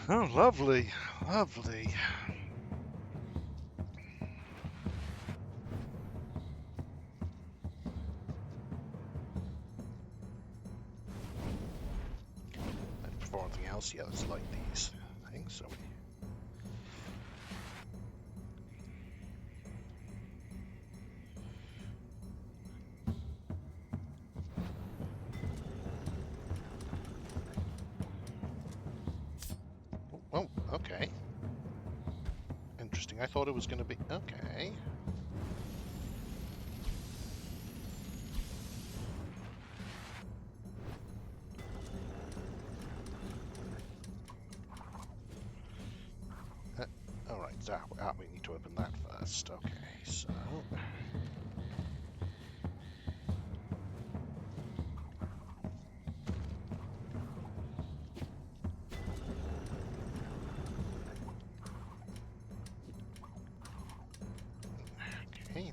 Oh, lovely. Lovely. And before anything else, yeah, it's like these things, so oh, okay. Interesting. I thought it was going to be... Okay. Alright, so we need to open that first. Okay, so... Okay,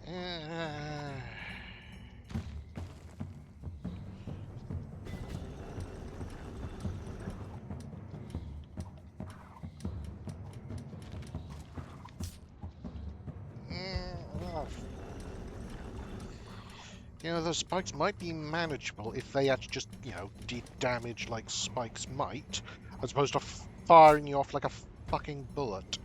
Uh, You know, those spikes might be manageable if they actually just, you know, did damage like spikes might, as opposed to firing you off like a fucking bullet.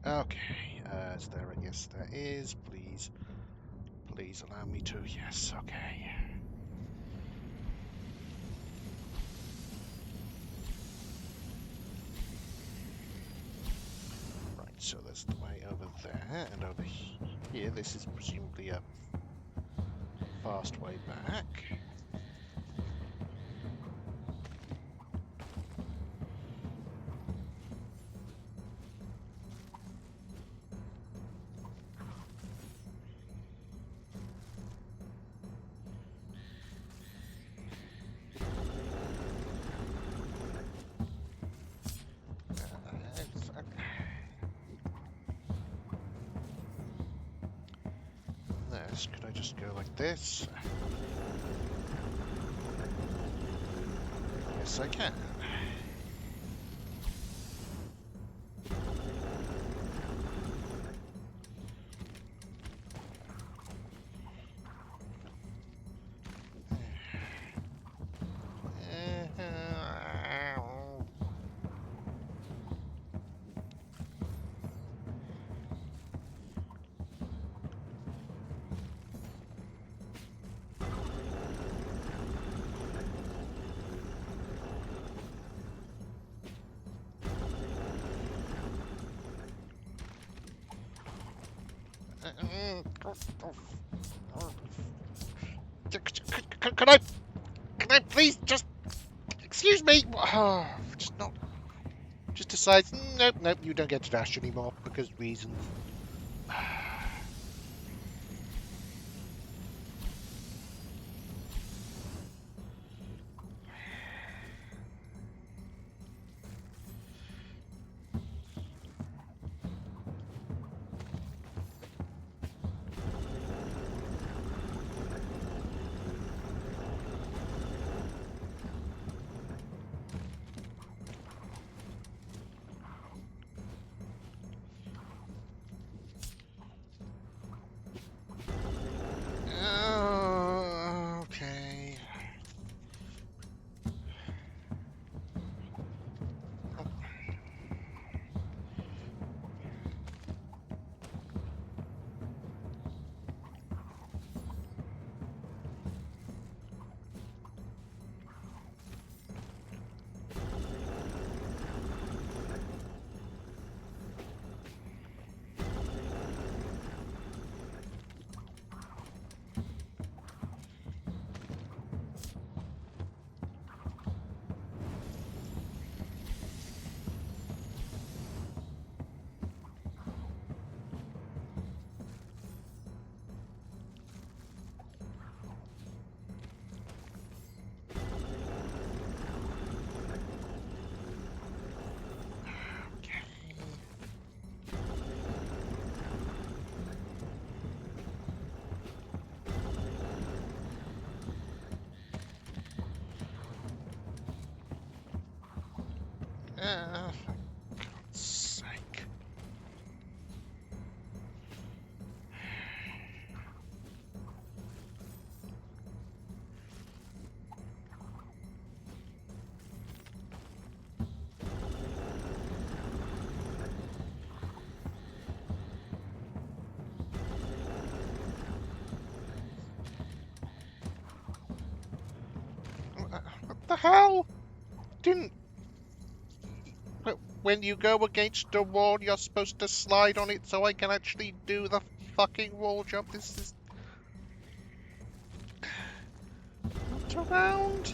Okay, is there a... Yes, there is. Please, please allow me to. Yes, okay. Right, so there's the way over there, and over here, this is presumably a fast way back. This, could I just go like this? Yes, I can. Can I? Can I please just? Excuse me. Just not. Just decides. Nope, nope. You don't get to dash anymore because reasons. Okay. For God's sake. What the hell? Didn't. When you go against a wall, you're supposed to slide on it so I can actually do the fucking wall jump. This is. Not around.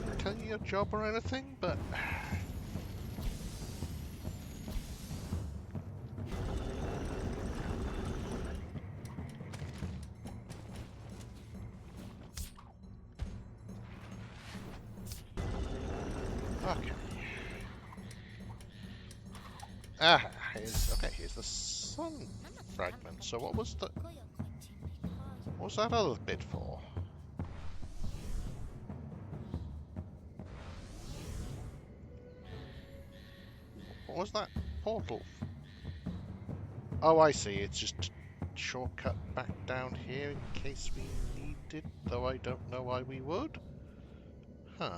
Don't tell you your job or anything, but. Okay. Ah, here's the sun fragment. So what was that other bit for? What was that portal? Oh, I see. It's just a shortcut back down here in case we need it, though I don't know why we would. Huh.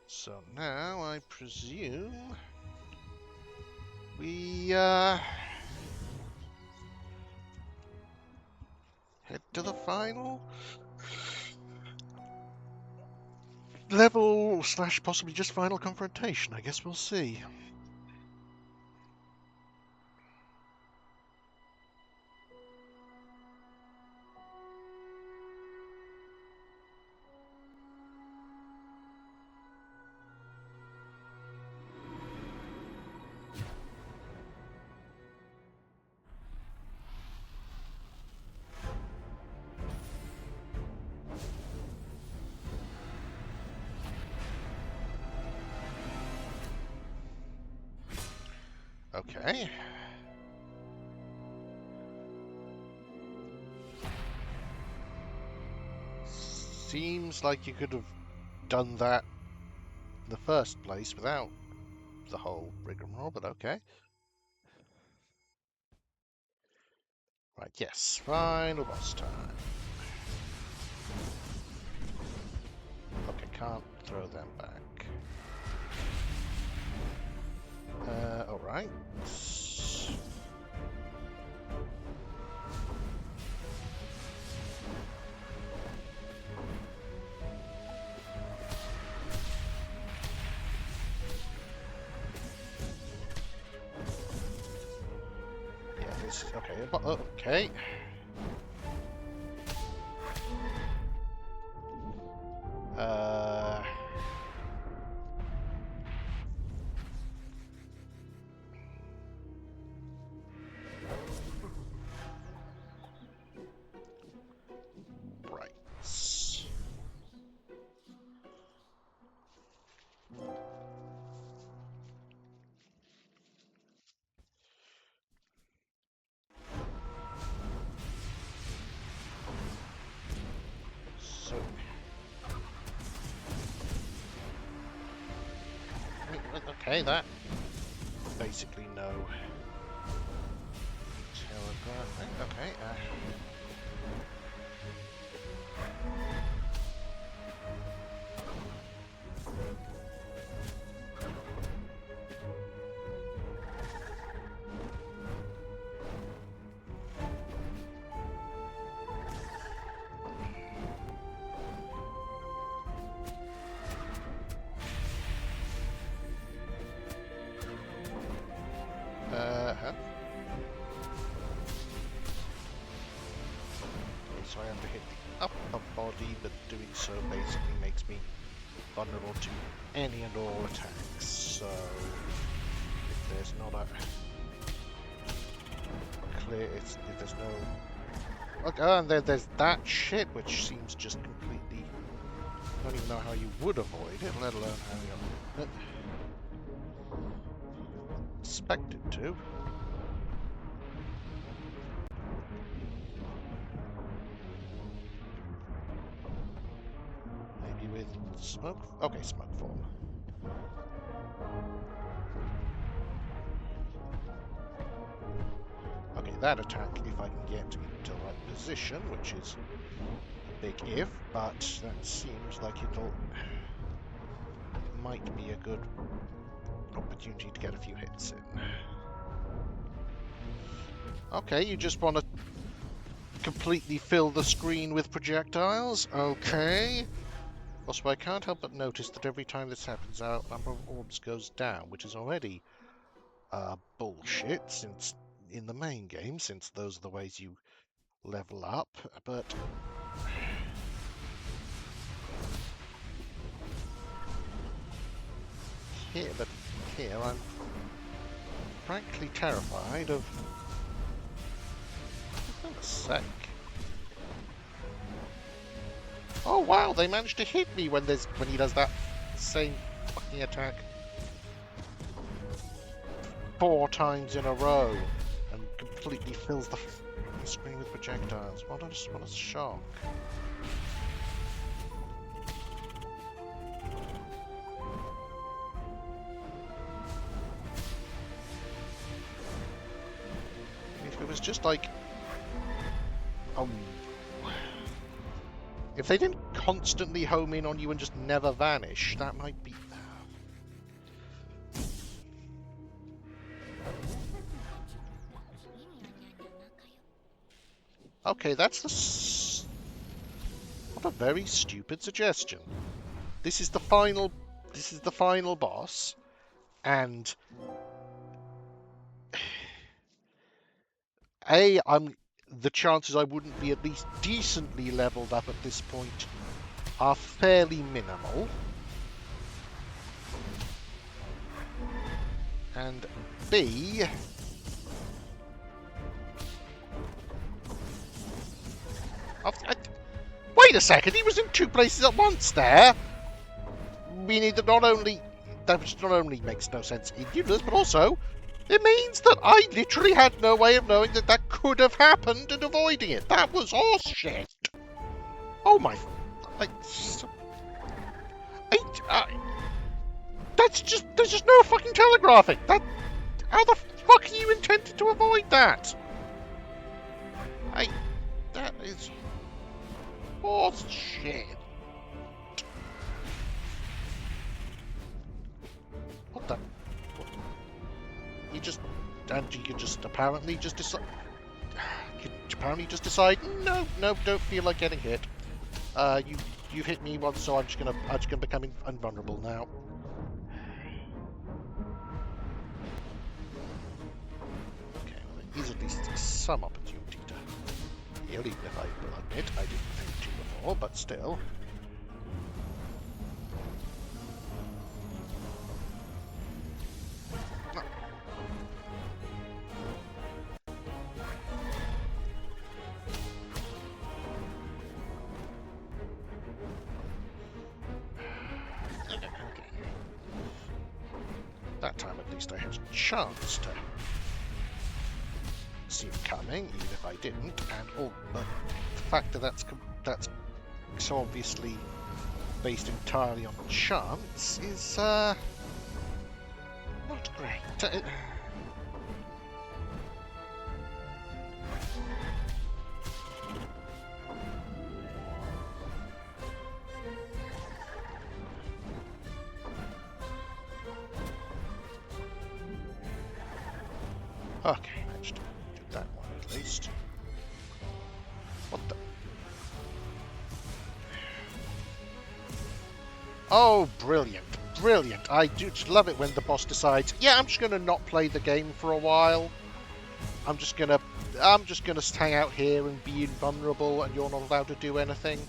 So now I presume we head to the final level slash possibly just final confrontation. I guess we'll see. Okay. Seems like you could have done that in the first place without the whole rigmarole, but okay. Right, yes, final boss time. Okay, can't throw them back. Alright. Yeah, this is okay. Okay. Uh. Right. So. Okay, that. Basically, no. Telegraphing. Okay. Huh? Okay, so I have to hit the upper body, but doing so basically makes me vulnerable to any and all attacks. So if there's not a clear, if there's no, okay, and there's that shit, which seems just completely. I don't even know how you would avoid it, let alone how you expected to. Maybe with smoke. Okay, smoke form. Okay, that attack, if I can get into the right position, which is a big if, but that seems like it might be a good opportunity to get a few hits in. Okay, you just want to completely fill the screen with projectiles? Okay. Also, I can't help but notice that every time this happens, our number of orbs goes down, which is already bullshit since in the main game, since those are the ways you level up, but here I'm frankly terrified of. For goodness sake. Oh wow, they managed to hit me when he does that same fucking attack 4 times in a row and completely fills the screen with projectiles. What a shock. If it was just like if they didn't constantly home in on you and just never vanish, that might be. Okay, what a very stupid suggestion. This is the final boss, and the chances I wouldn't be at least decently leveled up at this point are fairly minimal. And B, wait a second, he was in 2 places at once there. Meaning that not only makes no sense in universe, but also it means that I literally had no way of knowing that could have happened and avoiding it. That was horse shit. Oh my! There's just no fucking telegraphing. How the fuck are you intended to avoid that? That is horse shit. What the? You can just apparently just decide. No, don't feel like getting hit. You've hit me once, so I'm just gonna become invulnerable now. Okay, well, there is at least some opportunity to heal, even if I will admit I didn't think to before, but still. That time at least I had a chance to see it coming, even if I didn't, and but the fact that that's so obviously based entirely on chance is not great. Okay, managed to do that one at least. What the? Oh, brilliant. Brilliant. I do just love it when the boss decides, yeah, I'm just going to not play the game for a while. I'm just going to hang out here and be invulnerable and you're not allowed to do anything.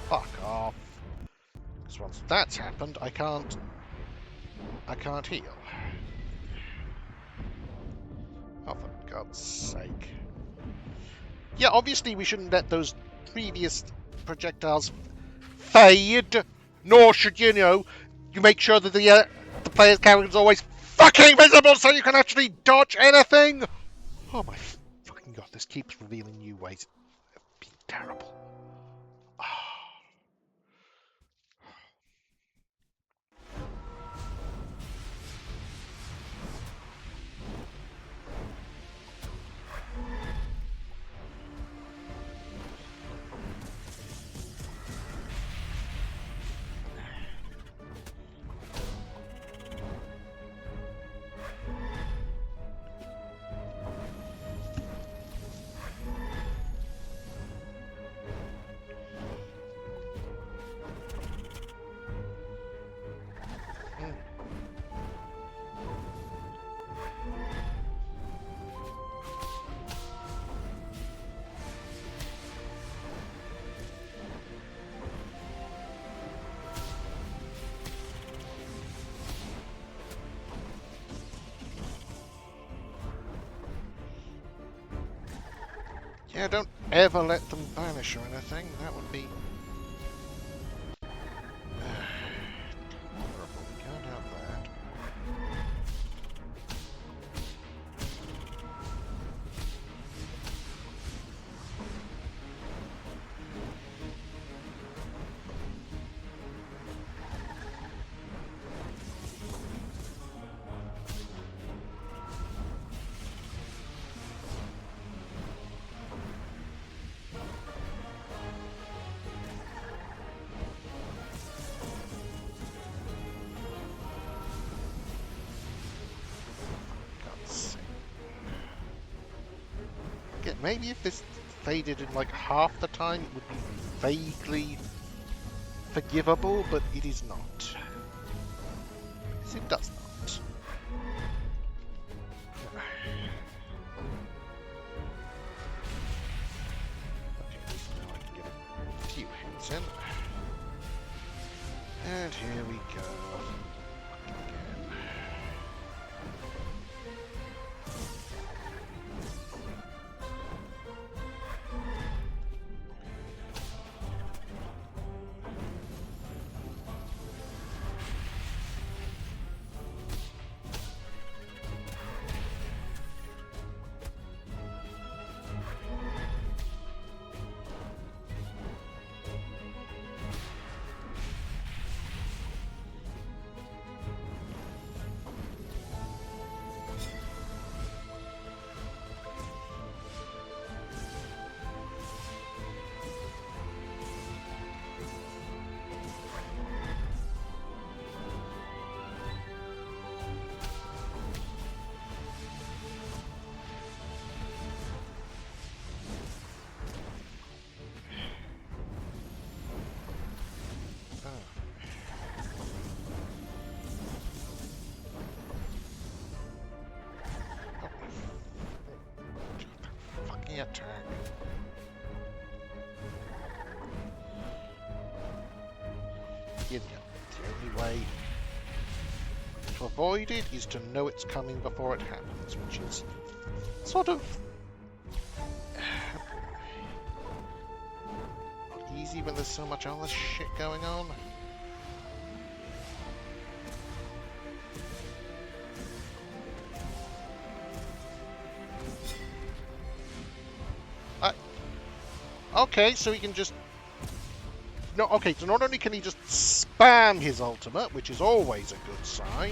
Fuck off. Because once that's happened, I can't heal. Oh, for God's sake. Yeah, obviously we shouldn't let those previous projectiles fade, nor should you make sure that the player's character is always fucking visible so you can actually dodge anything. Oh my fucking God, this keeps revealing new ways of being terrible. Yeah, don't ever let them vanish or anything. That would be horrible. We can't have that. God's sake. Yeah, maybe if this faded in like half the time, it would be vaguely forgivable, but it is not. Yes, it does not. Okay, at least now I can get a few hits in. And here we go. Again. Fucking attack. You know, the only way to avoid it is to know it's coming before it happens, which is sort of not easy when there's so much other shit going on. Okay, so he can just... No, okay, so not only can he just spam his ultimate, which is always a good sign,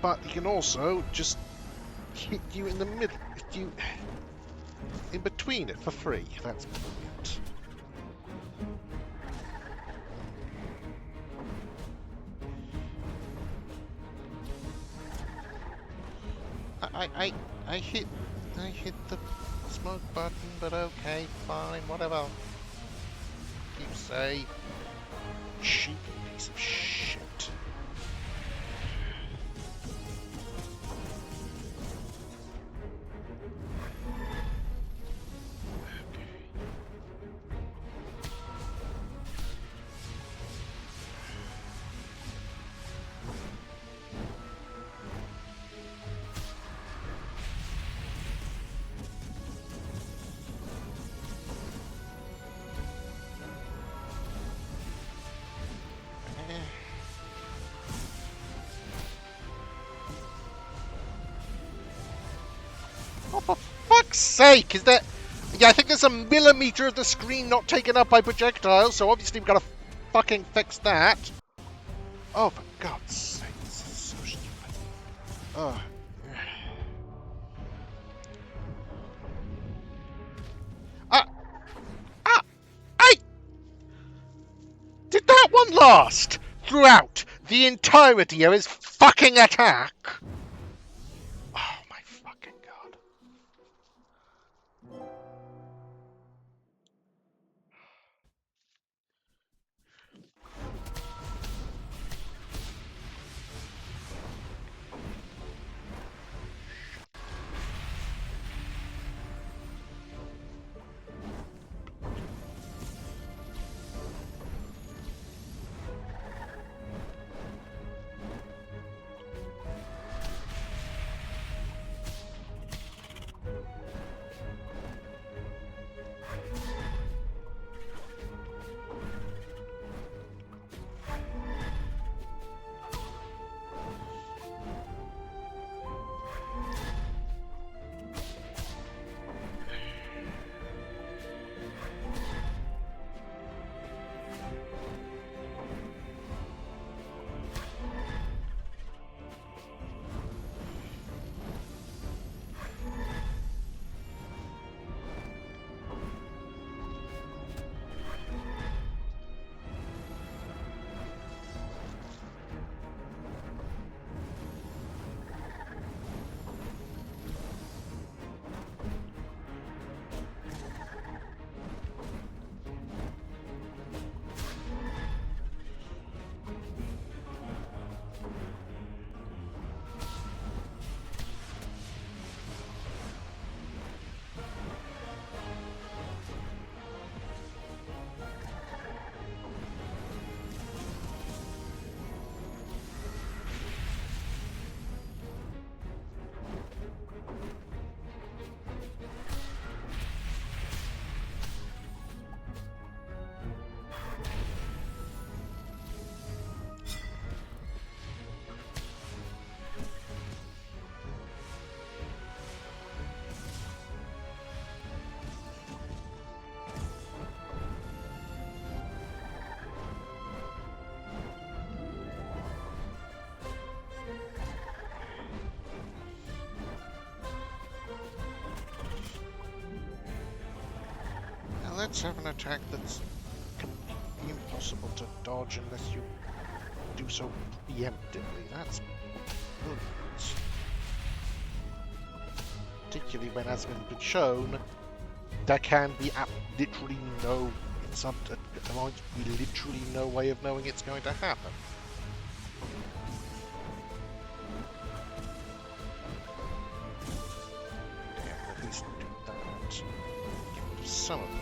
but he can also just hit you in the middle, hit you in between it for free. That's brilliant. I hit the smoke button, but okay, fine, whatever. You say, cheap piece of shit. Oh, for fuck's sake, is that... Yeah, I think there's a millimeter of the screen not taken up by projectiles, so obviously we've got to fucking fix that. Oh, for God's sake, this is so stupid. Oh. Did that one last throughout the entirety of his fucking attack? Oh my fucking God. let's have an attack that's completely impossible to dodge unless you do so preemptively. That's brilliant. Particularly when, as has been shown, there can be literally no, there might be literally no way of knowing it's going to happen. Yeah, at least do that. Get rid of some of those.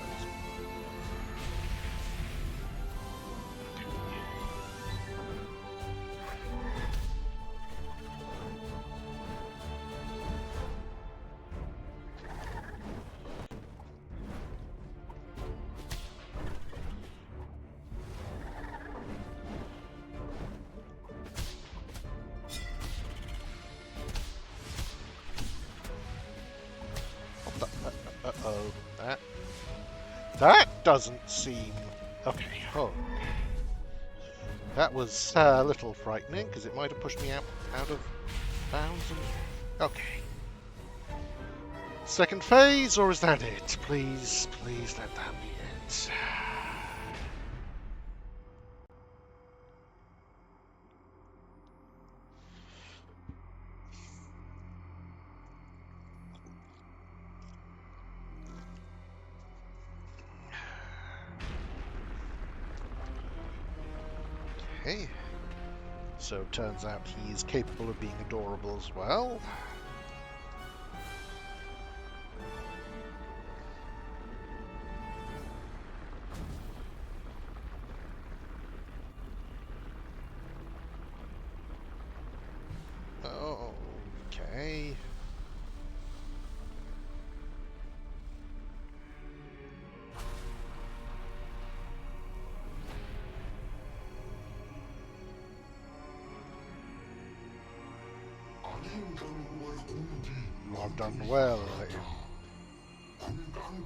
Uh-oh. That doesn't seem... Okay, oh. That was a little frightening, because it might have pushed me out of bounds and... Okay. Second phase, or is that it? Please, please let that be it. Okay. So it turns out he is capable of being adorable as well. Oh, okay. You have done well.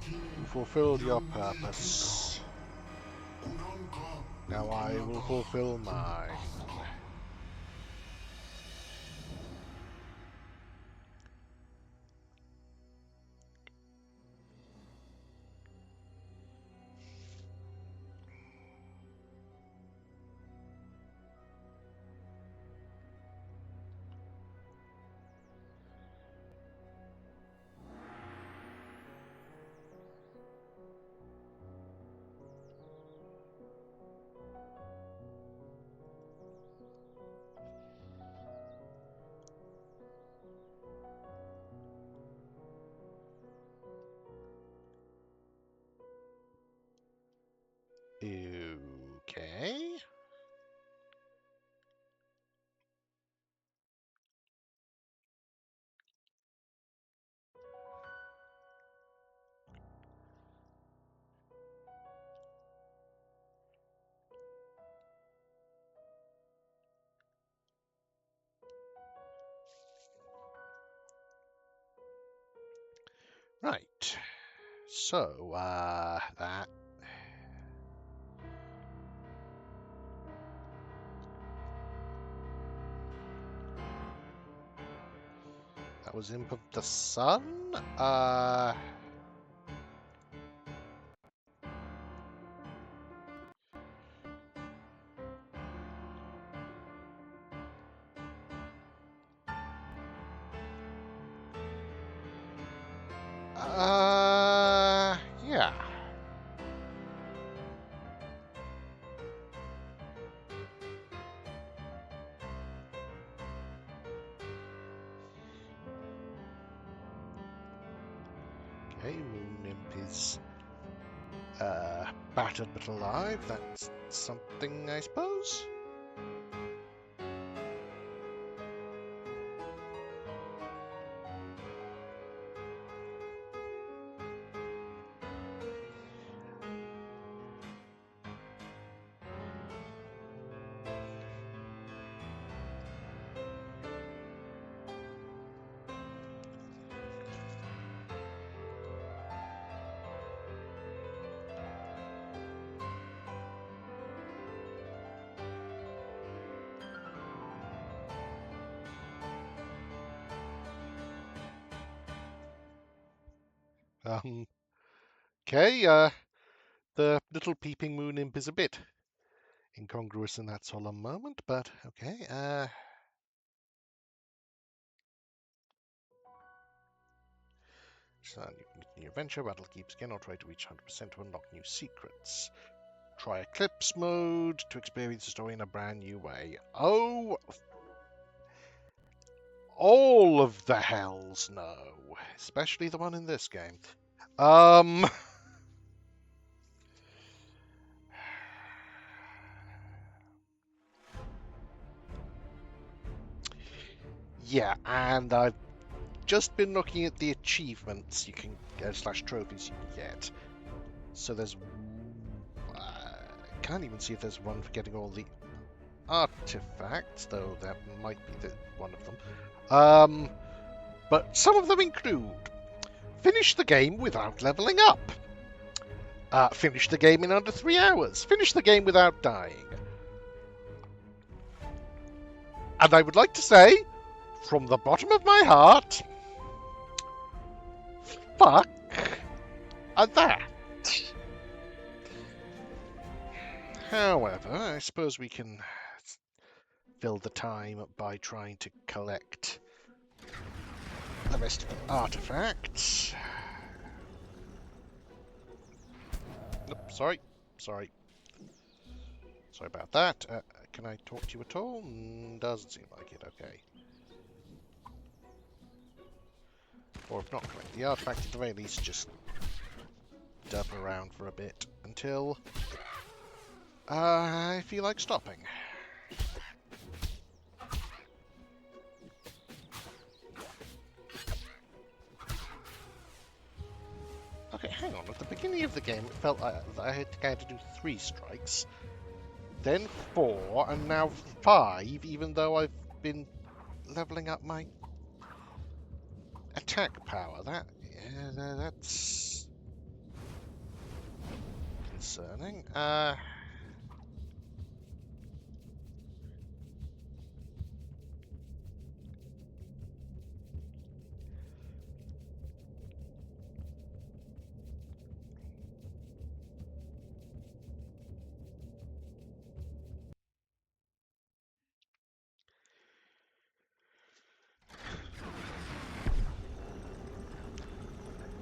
You fulfilled your purpose. Now I will fulfill mine. Okay. Right. So, that was Imp of the Sun. Yeah. Okay, Moon Imp is battered but alive. That's something, I suppose. Um, okay, The little peeping moon imp is a bit incongruous in that solemn moment, but okay. So you can continue your adventure, battle keeps again, or try to reach 100% to unlock new secrets. Try Eclipse mode to experience the story in a brand new way. Oh, all of the hells no, especially the one in this game. Yeah, and I've just been looking at the achievements you can slash trophies you can get. So there's can't even see if there's one for getting all the artifacts, though that might be one of them. But some of them include finish the game without leveling up, finish the game in under 3 hours, finish the game without dying. And I would like to say, from the bottom of my heart, fuck that. However, I suppose we can fill the time by trying to collect the rest of the artifacts. Nope, sorry about that. Can I talk to you at all? Doesn't seem like it. Okay. Or if not collect the artifact, at the very least just derp around for a bit until I feel like stopping. Okay, hang on. At the beginning of the game, it felt like I had to do 3 strikes, then 4, and now 5, even though I've been leveling up my attack power. That's concerning.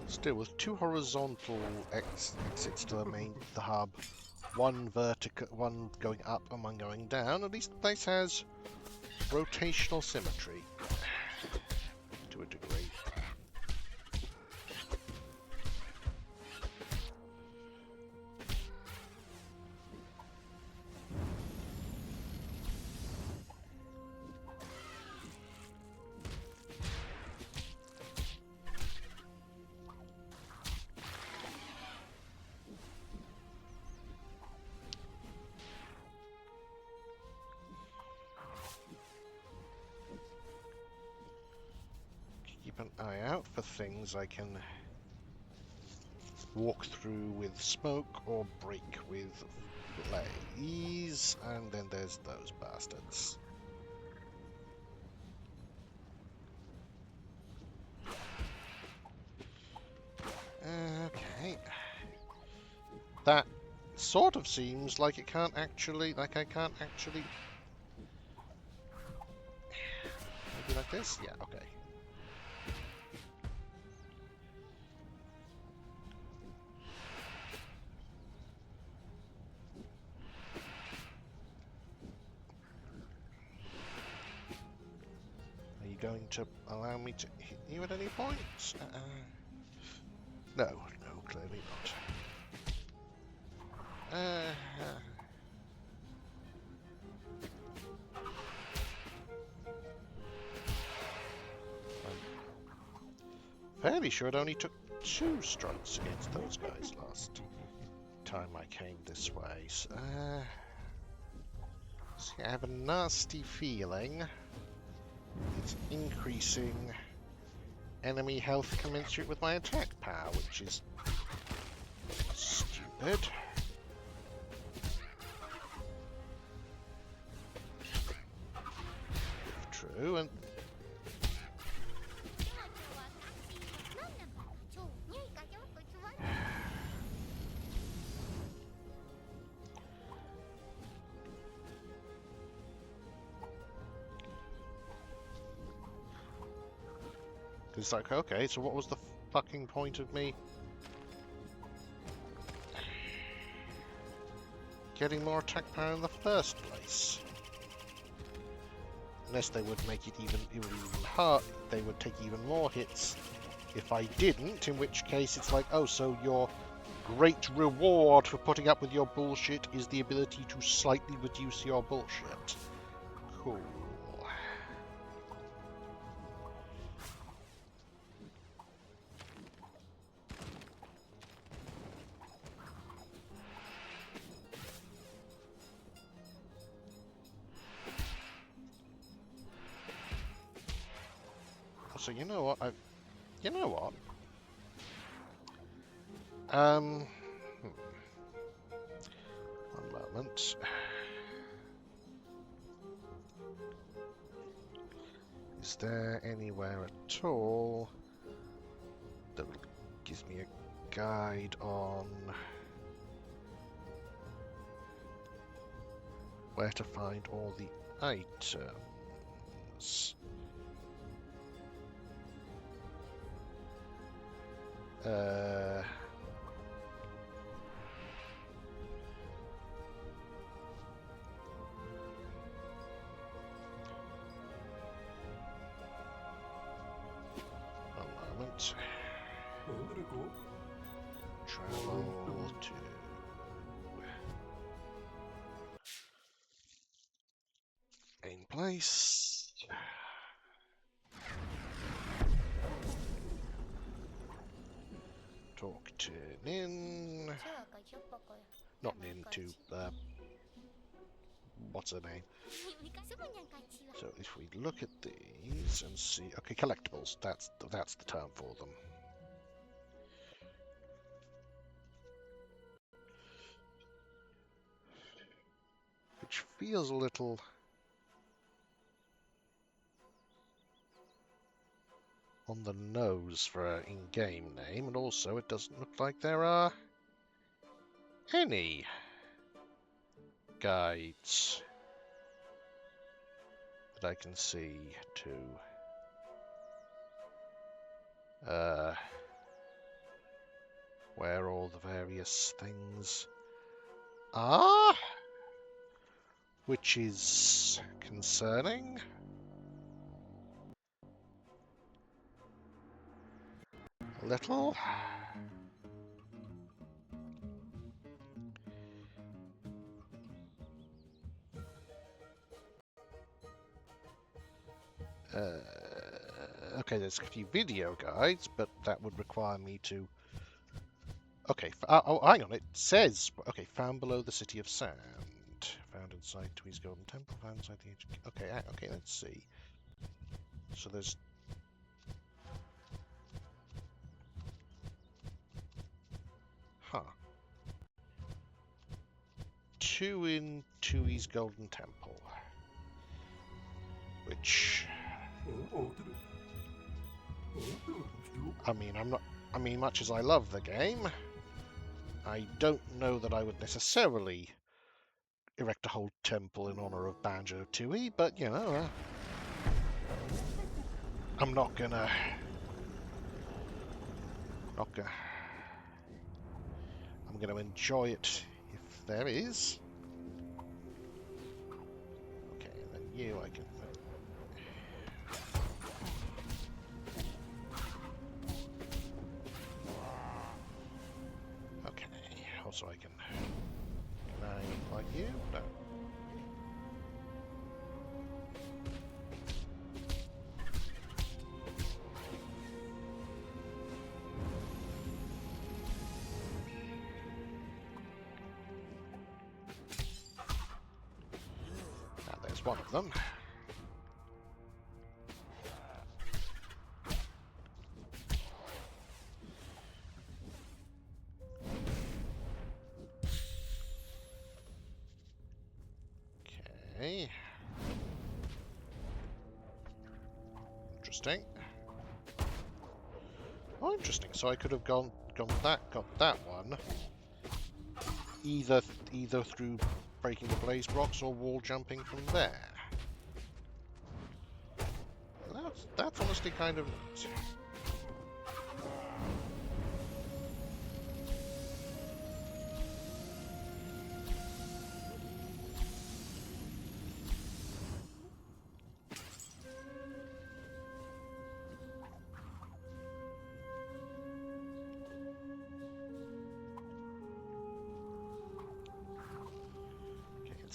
Still, with 2 horizontal exits to the hub, 1 vertical, 1 going up and 1 going down, at least the place has rotational symmetry to a degree. Keep an eye out for things I can walk through with smoke or break with blaze, and then there's those bastards. Okay. That sort of seems like it can't actually, like I can't actually... Maybe like this? Yeah, okay. Are you going to allow me to hit you at any point? No, clearly not. I'm fairly sure it only took 2 strikes against those guys last time I came this way. So, see, I have a nasty feeling it's increasing enemy health commensurate with my attack power, which is stupid. True, and It's like, okay, so what was the fucking point of me getting more attack power in the first place? Unless they would make it even hard, they would take even more hits if I didn't, in which case it's like, oh, so your great reward for putting up with your bullshit is the ability to slightly reduce your bullshit. Cool. So you know what? You know what? One moment. Is there anywhere at all that gives me a guide on where to find all the items? One moment. Travel to main place. Talk to Nin. Not Nin, to what's her name? So if we look at these and see, okay, collectibles. That's the term for them. Which feels a little on the nose for an in-game name, and also it doesn't look like there are any guides that I can see to where all the various things are, which is concerning. A little. Okay, there's a few video guides, but that would require me to... Okay, oh, hang on, it says... Okay, found below the City of Sand. Found inside Tui's Golden Temple, found inside the... Okay, okay, let's see. So there's... Huh. 2 in Tui's Golden Temple. Which... I mean, much as I love the game, I don't know that I would necessarily erect a whole temple in honor of Banjo-Tooie, but, you know, I'm not gonna I'm gonna enjoy it if there is. Okay, and then you, I can... Okay, also I can... Can I like you? No. One of them. Okay. Interesting. Oh, interesting. So I could have got that one. Either through breaking the blaze blocks or wall jumping from there. That's honestly kind of neat.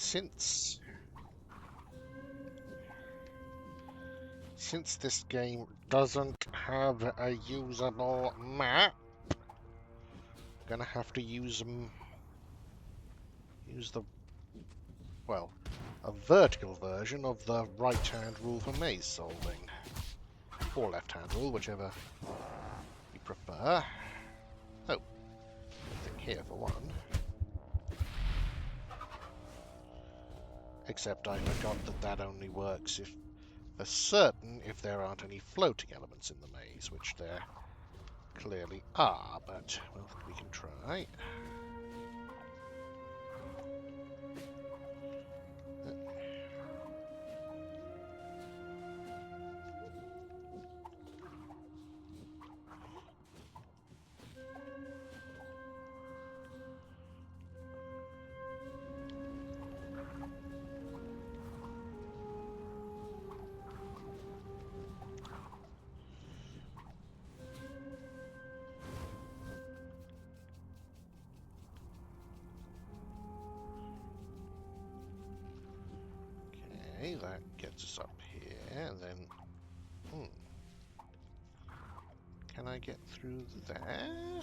Since this game doesn't have a usable map, I'm gonna have to use the, well, a vertical version of the right-hand rule for maze solving. Or left-hand rule, whichever you prefer. Oh, nothing here for one. Except I forgot that only works if, for certain, if there aren't any floating elements in the maze, which there clearly are, but, well, we can try. Okay, that gets us up here, and then... Can I get through there?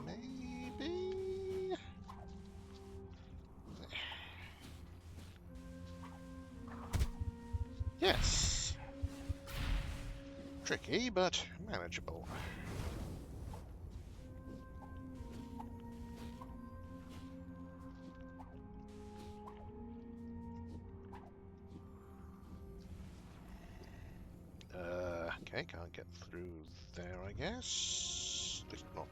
Maybe? Yes! Tricky, but manageable. Okay, can't get through there, I guess. At least not.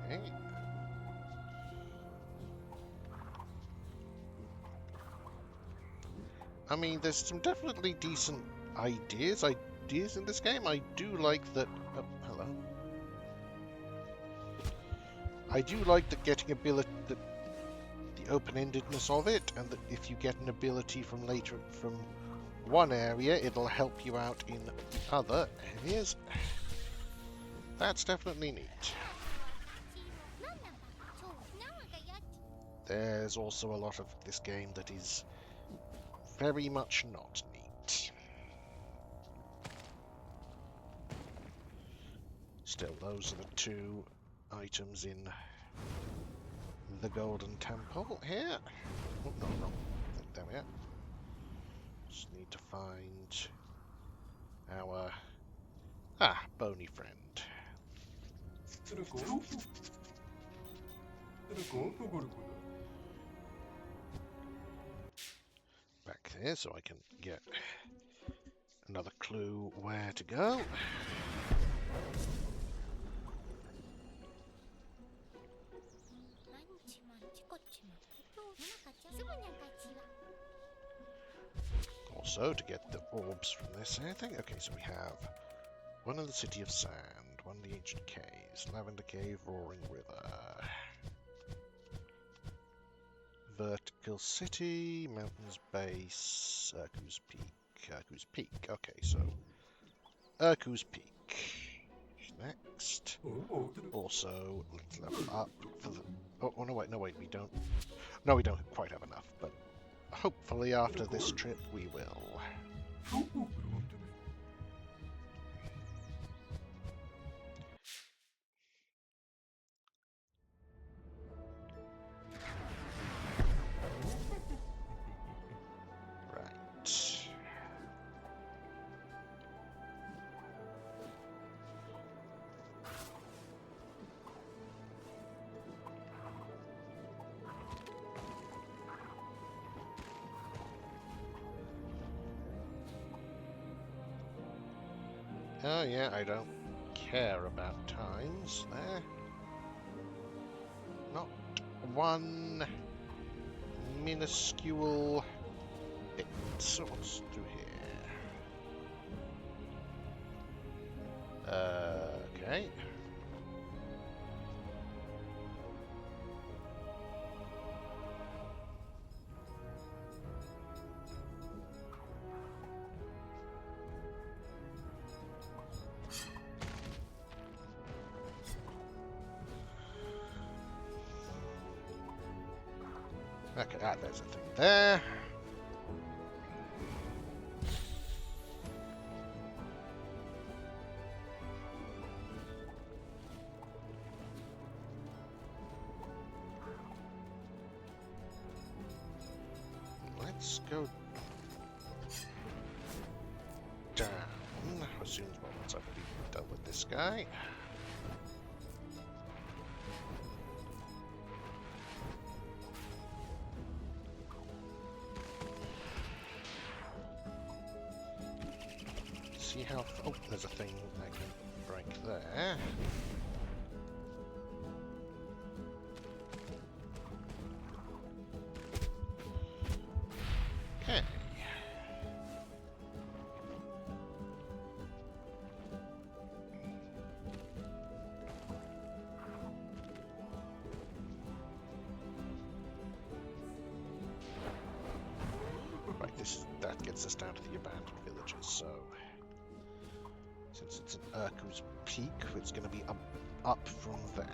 Okay. I mean, there's some definitely decent ideas in this game. I do like that... Oh, hello. I do like the getting ability... the open-endedness of it, and that if you get an ability from one area, it'll help you out in the other areas. That's definitely neat. There's also a lot of this game that is very much not neat. Still, those are the two items in the Golden Temple here. Oh, no, wrong. There we are. Just need to find our bony friend. Back there, so I can get another clue where to go. Also, to get the orbs from this thing. Okay, so we have one in the City of Sand, one in the Ancient Caves, Lavender Cave, Roaring River, Vertical City, Mountains Base, Urku's Peak. Urku's Peak. Okay, so Urku's Peak. Next. Also, let's level up for the... Oh, no, wait, we don't... No, we don't quite have enough, but hopefully after this trip we will. Oh yeah, I don't care about times there. Not one minuscule bit. So what's through here? Okay. Okay, there's a thing there. Let's go down as soon as once I've been done with this guy. See how... Oh, there's a thing I can break there. Okay. Right, that gets us down to the abandoned villages, so... Since it's an Urku's Peak, it's going to be up from there.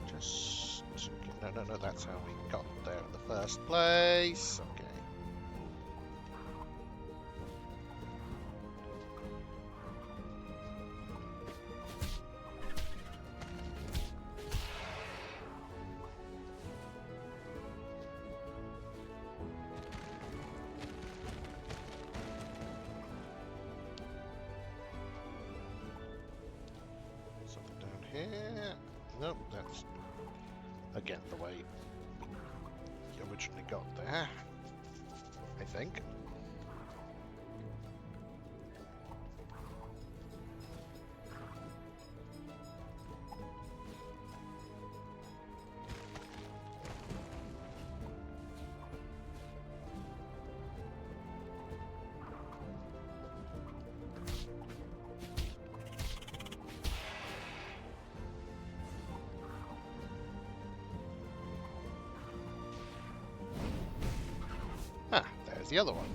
Just... No, that's how we got there in the first place. Okay. Something down here. Nope, that's again the way we originally got there, I think. There's the other one.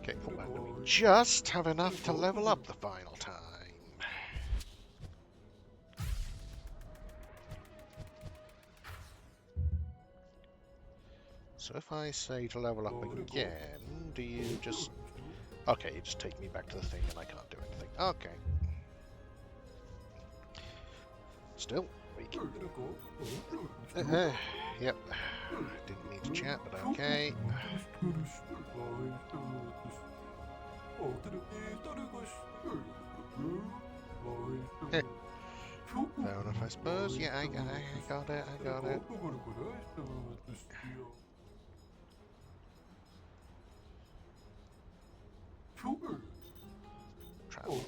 Okay, oh, and we just have enough to level up the final time. So if I say to level up again, do you just... Okay, you just take me back to the thing and I can't do anything. Okay. Still, we can... Yep. Didn't mean to chat, but okay. Fair enough, I suppose. Yeah, I got it. Travel.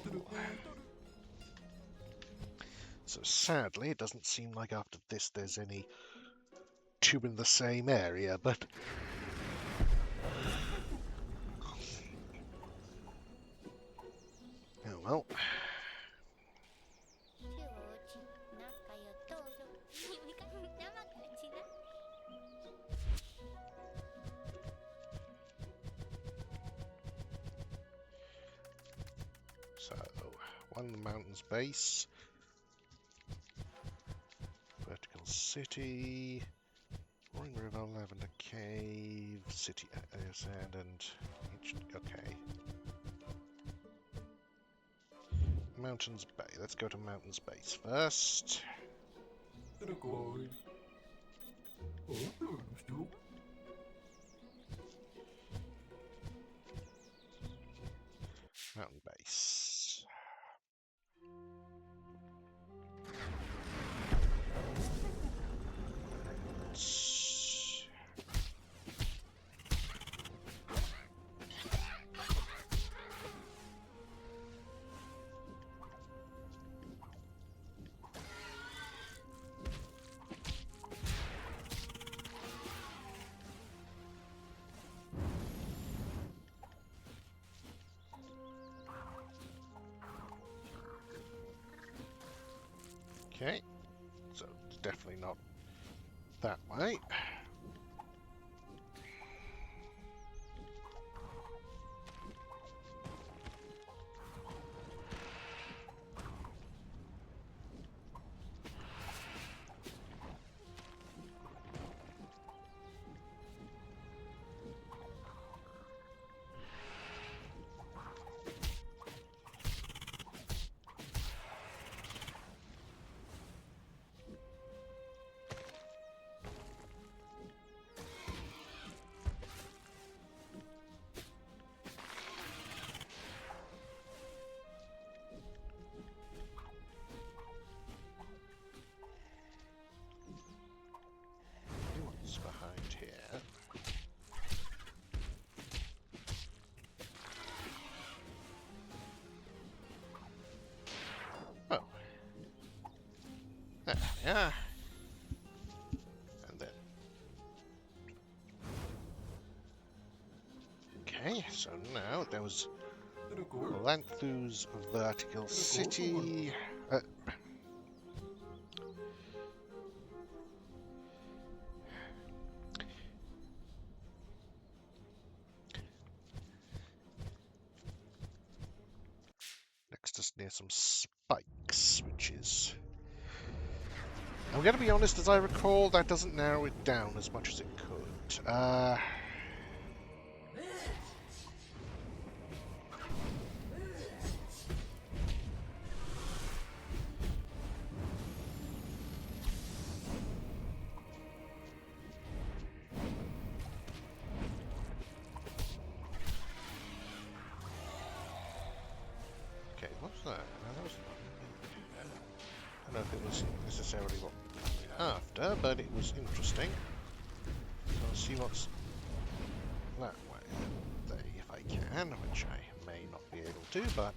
So sadly, it doesn't seem like after this there's any two in the same area, but... Oh well. So, one mountain's base, Vertical City, Roaring River, Lavender Cave, City Sand, and okay. Mountains Bay. Let's go to Mountains Base first. Mountain base. Okay, so it's definitely not that way. What's behind here? Oh. There we are. And then. Okay, so now there was Lanthu's Vertical City. Next is near some spikes, which is... I'm going to be honest, as I recall, that doesn't narrow it down as much as it could. Okay, what's that? No, that was not... I don't know if it was necessarily what I'm after, but it was interesting. So I'll see what's that way if I can, which I may not be able to, but...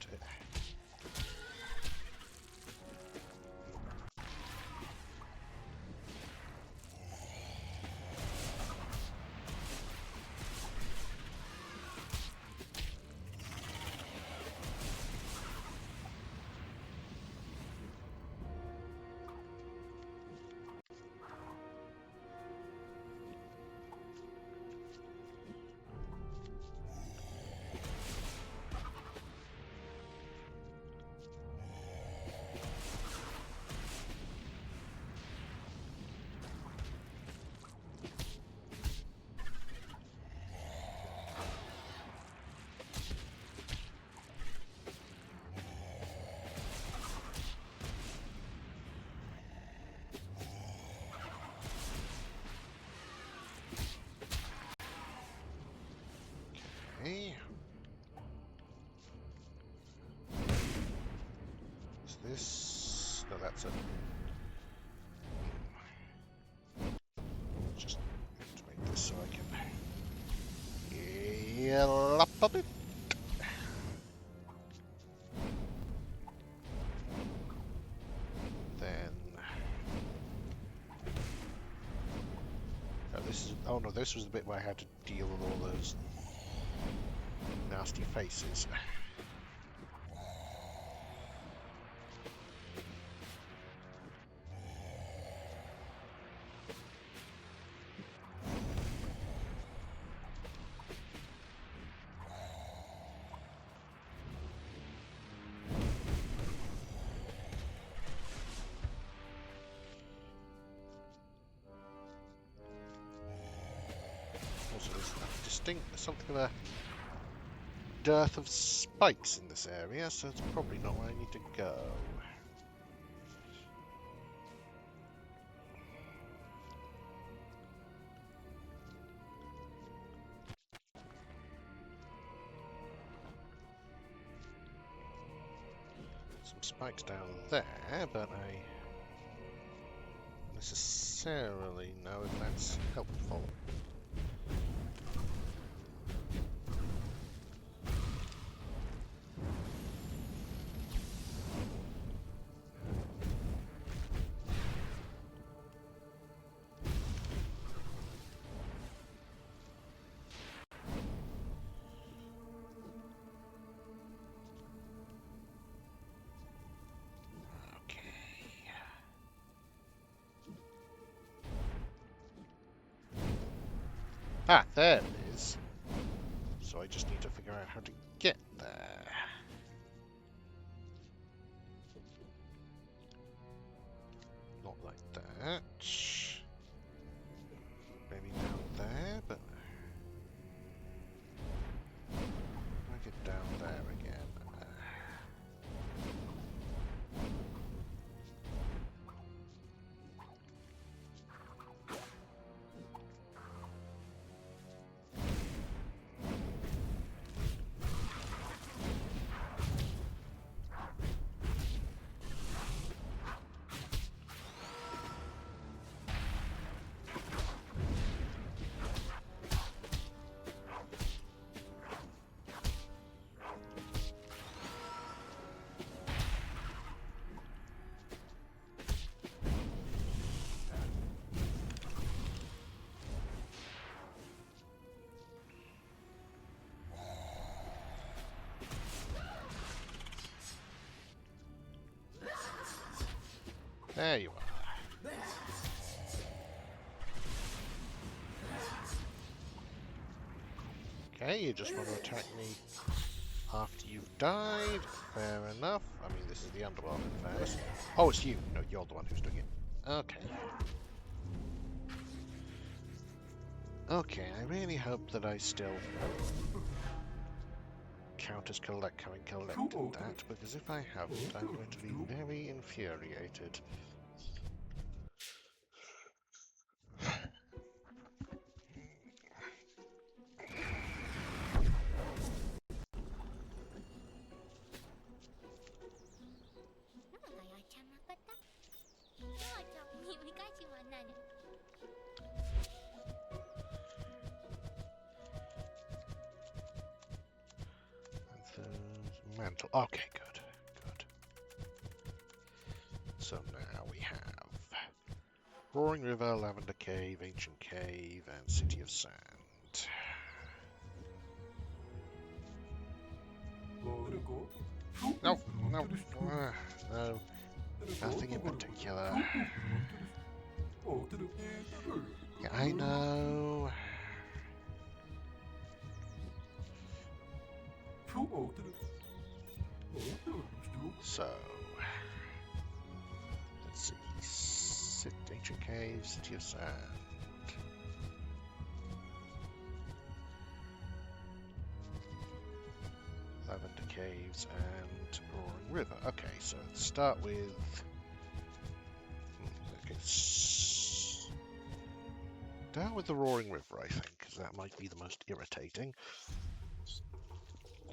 Okay. Is this... No, that's a... Just have to make this so I can heal up a bit. Then... Oh, this is... Oh no, this was the bit where I had to deal with all those nasty faces. Also, there's something of a dearth of spikes in this area, so it's probably not where I need to go. some spikes down there, but I don't necessarily know if that's helpful. Ah, there it is. So I just need to figure out how to get there. Not like that. Maybe down there, but I get down there again. There you are. Okay, you just want to attack me after you've died. Fair enough. I mean, this is the underworld at first. Oh, it's you. No, you're the one who's doing it. Okay. Okay, I really hope that I still count as collected that, because if I haven't, I'm going to be very infuriated. Mantle. Okay, good. Good. So now we have Roaring River, Lavender Cave, Ancient Cave, and City of Sand. No, no, no, nothing in particular. Yeah, I know. So, let's see. Ancient Cave, City of Sand. Lavender Caves and Roaring River. Okay, so let's start with. Okay, start with the Roaring River, I think, because that might be the most irritating.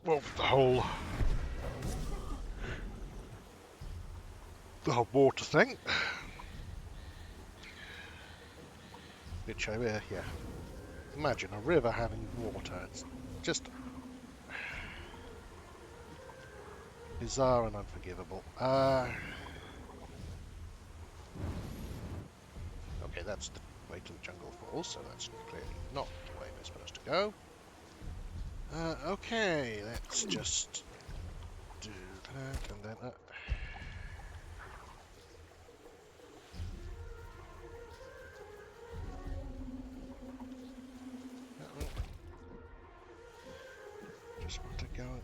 Well, the whole water thing, which I yeah. Imagine a river having water. It's just bizarre and unforgivable. Okay, that's the way to the Jungle Falls, so that's clearly not the way we're supposed to go. Okay, let's just do that and then.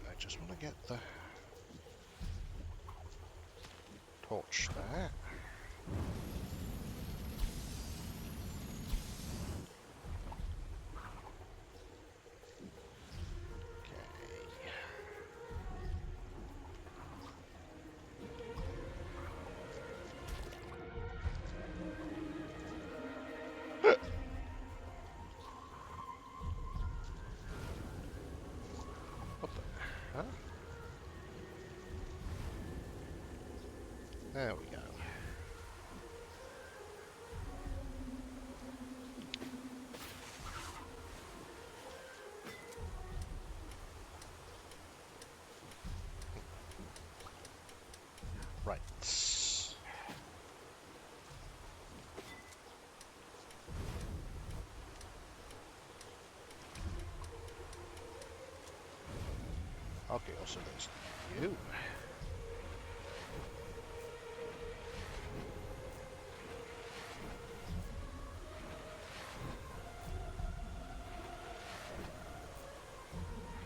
I just want to get the torch there. What the? Huh? There we go. Right. Okay, also there's you.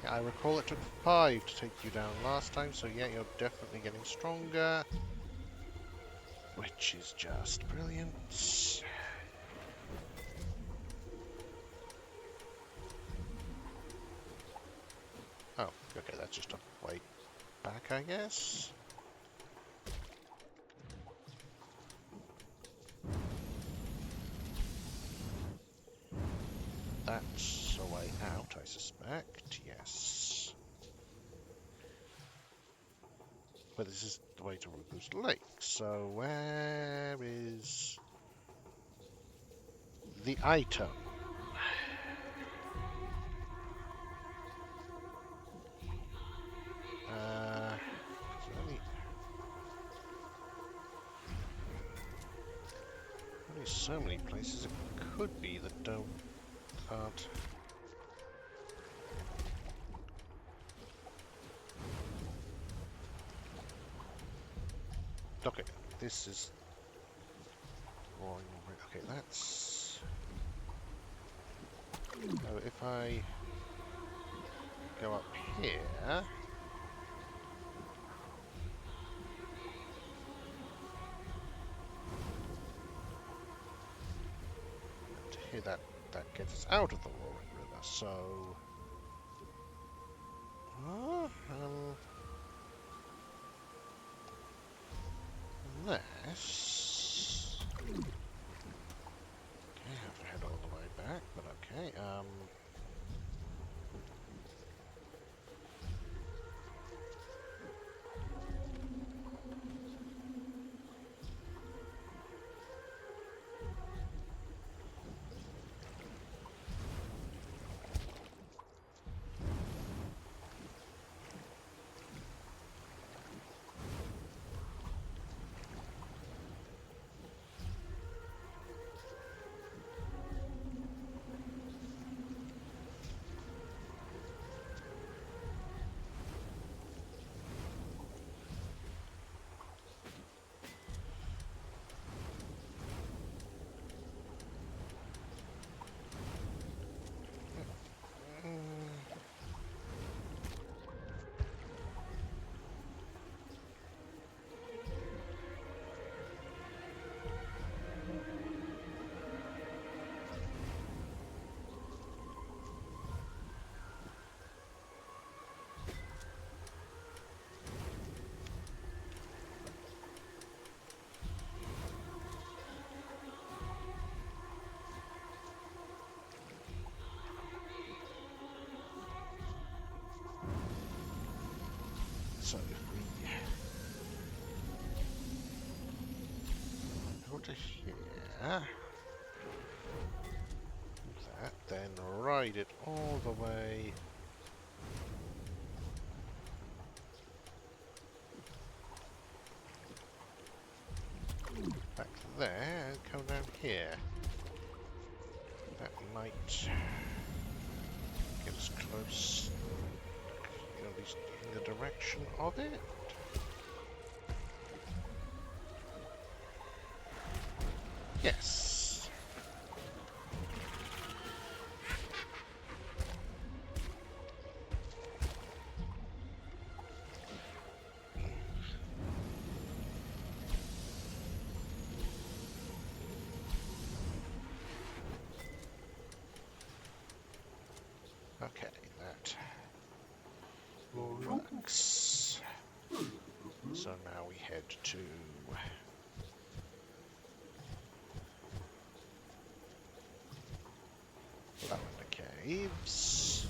I recall it took 5 to take you down last time, so yeah, you're definitely getting stronger. Which is just brilliant. Oh, okay, that's just a way back, I guess. That's a way out, I suspect, yes. But this is the way to Ruku's Lake, so where is the item? There's only so many places it could be that can't. Okay, this is okay, that's. So if I go up here. Here, that gets us out of the Roaring River, so. Unless. Okay, I have to head all the way back, but okay, so if we go to here, that, then ride it all the way. Back there and come down here. That might get us close, at least in the direction of it. Yes. Okay, that works. So now we head to Lavender Caves.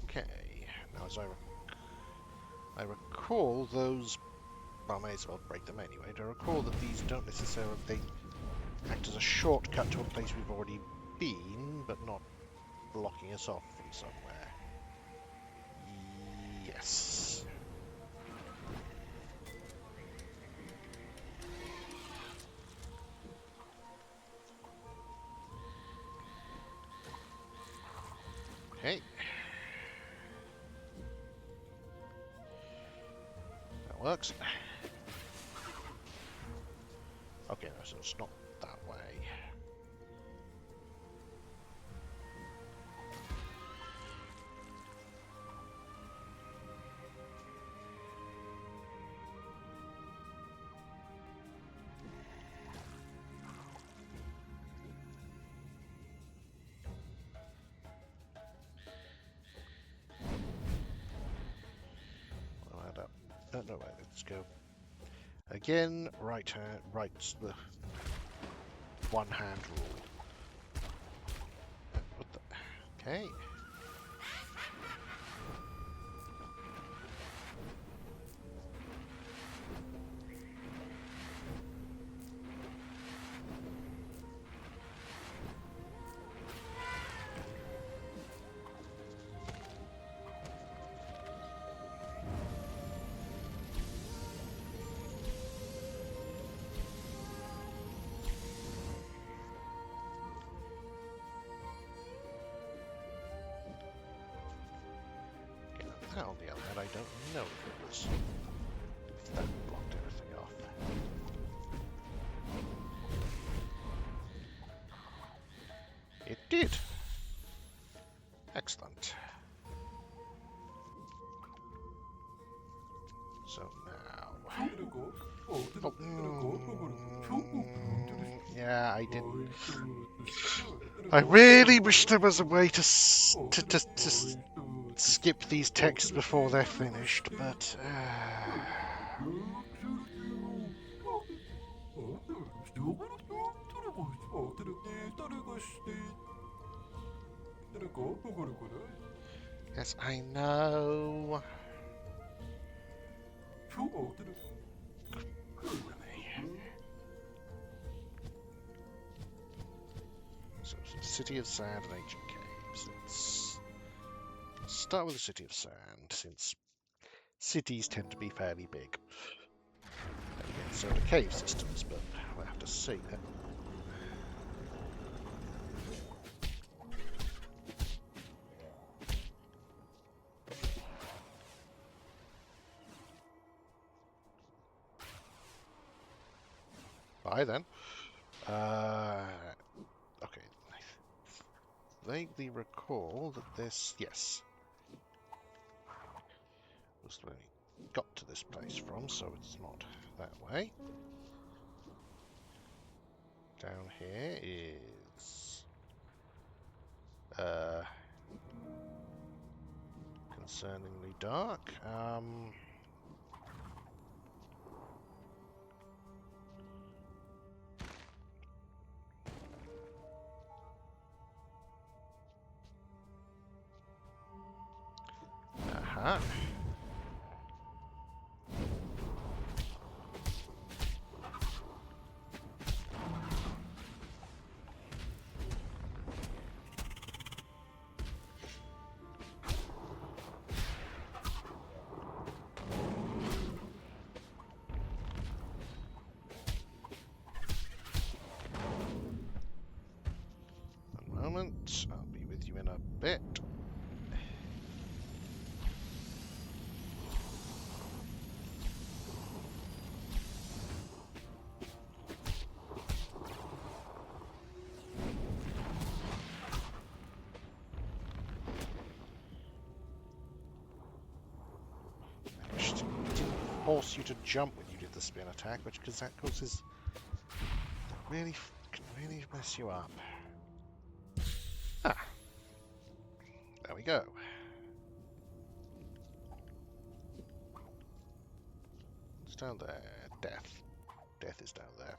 Okay, now as I recall those... Well, I may as well break them anyway. I recall that these don't necessarily... They act as a shortcut to a place we've already been, but not blocking us off from somewhere. Yes. Okay. That works. Okay, no, so it's not that way. No, right, let's go. Again, right's the one hand rule. What the? Okay. That, on the other hand, I don't know if it was. If that blocked everything off. It did. Excellent. So now. Yeah, I didn't. I really wish there was a way to skip these texts before they're finished, but yes, I know. So, City of Sand and Ancient Caves. Let's start with the City of Sand, since cities tend to be fairly big. And again, so do cave systems, but we'll have to see that. Bye then. Okay. I vaguely recall that this, yes, was where we got to this place from, so it's not that way. Down here is concerningly dark. Aha. One moment, I'll be with you in a bit. Force you to jump when you did the spin attack, because that causes can really mess you up. Ah, there we go. It's down there. Death. Death is down there.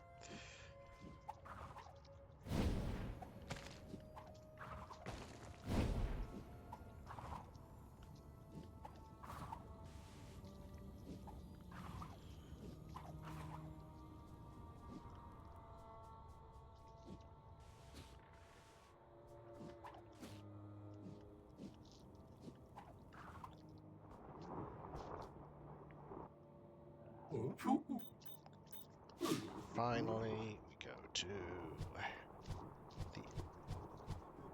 Finally, we go to the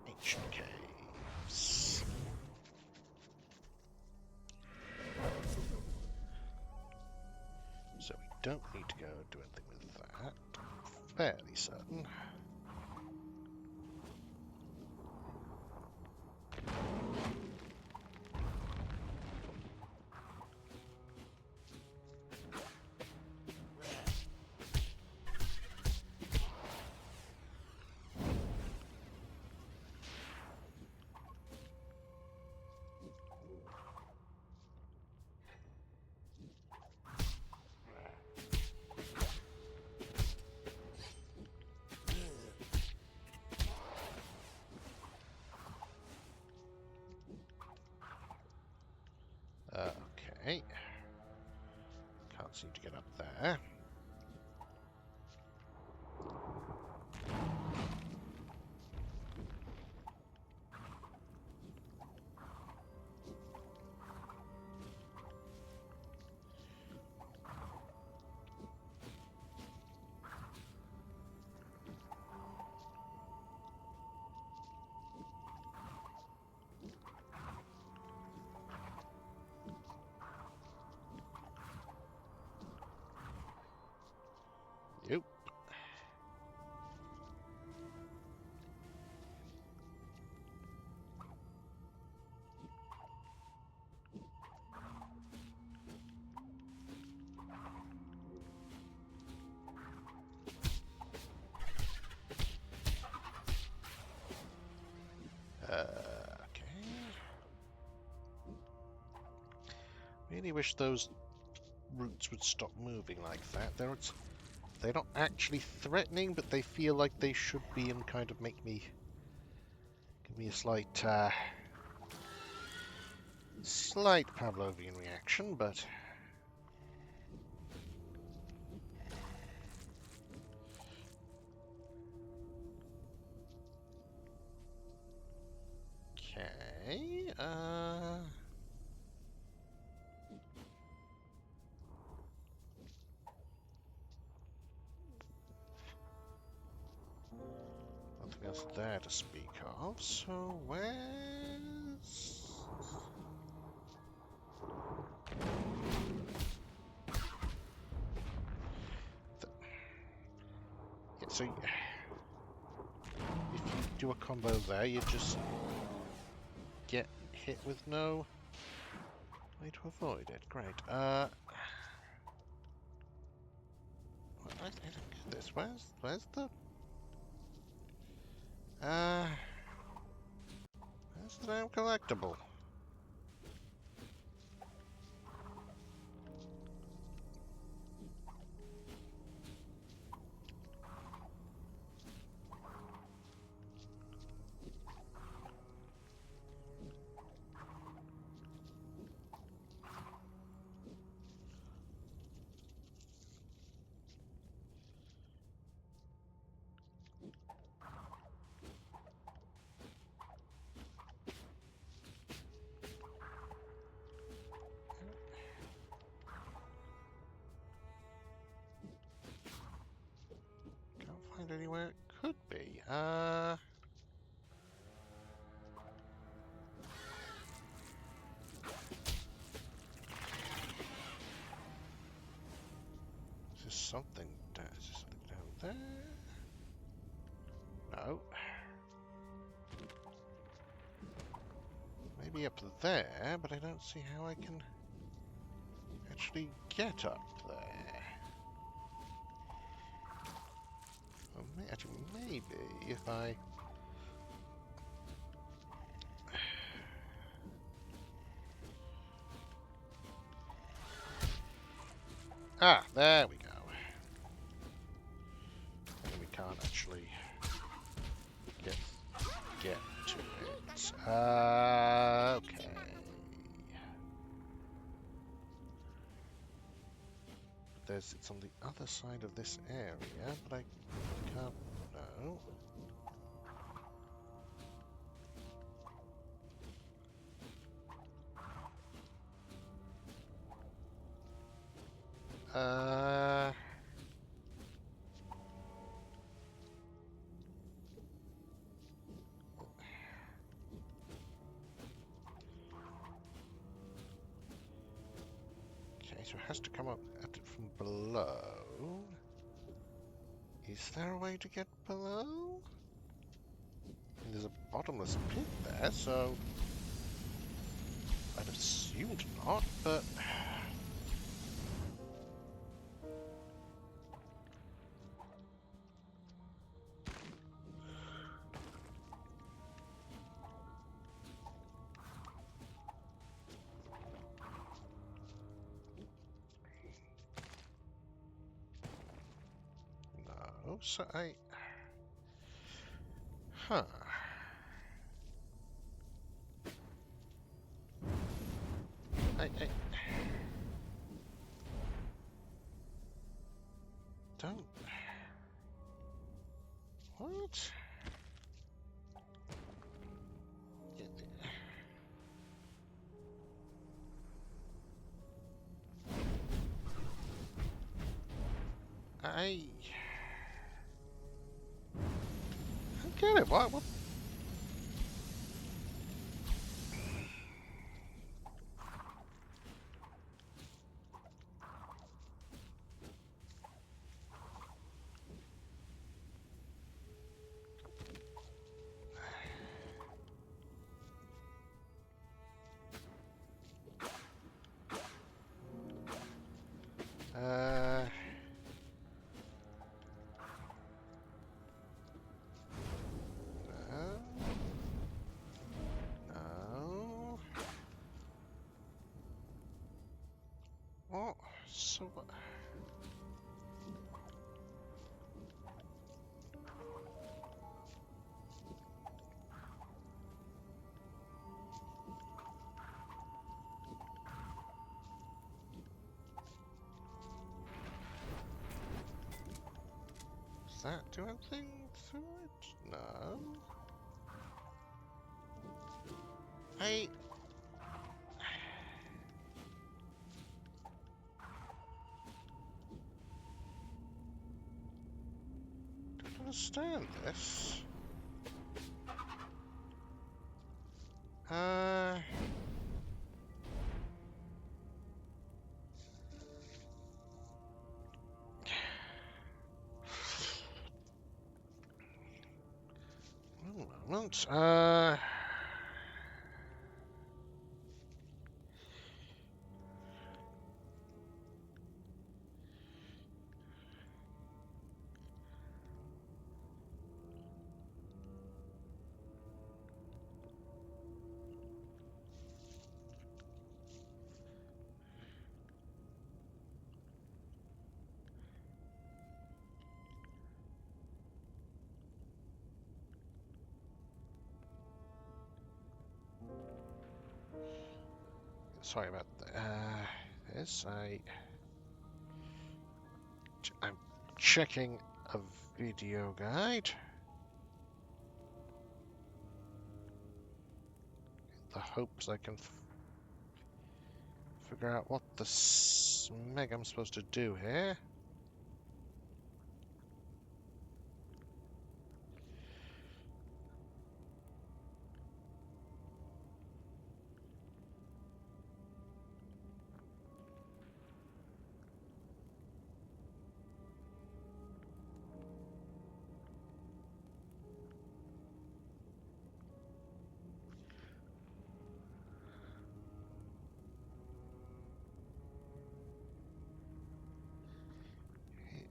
ancient caves. So we don't need to go do anything with that. Fairly certain. Okay. Can't seem to get up there. Yep. Okay. Really wish those roots would stop moving like that. They're not actually threatening, but they feel like they should be and kind of give me a slight Pavlovian reaction, but okay. Nothing else there to speak of. So where's yeah, so if you do a combo there, you just get hit with no way to avoid it. Great. I don't get this. Where's the damn collectible? Can't find anywhere it could be. Is there something down there? No. Maybe up there, but I don't see how I can actually get up there. Well, actually, maybe if I... Ah, there we go. And we can't actually get to it. Okay. It's on the other side of this area, but I can't... No. Uh... Okay, so it has to come up at it from below. Is there a way to get below? And there's a bottomless pit there, so I'd assumed not, but no. So huh. I don't. What? I don't get it. What? Uh. No. No. What? So what? Does that do anything through it? No. I don't understand this. Uh. One moment. Sorry about this. I'm checking a video guide. In the hopes I can figure out what the smeg I'm supposed to do here.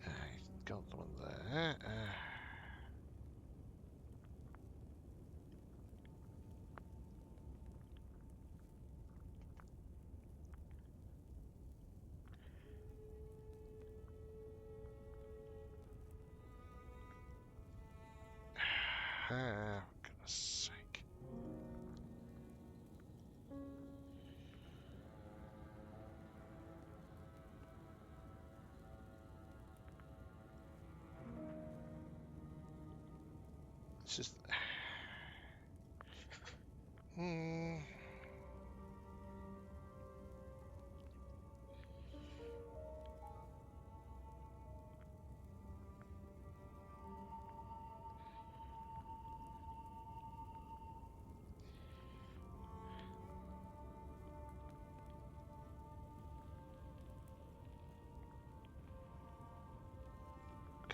I got the one there. For goodness sake. This is. Hmm.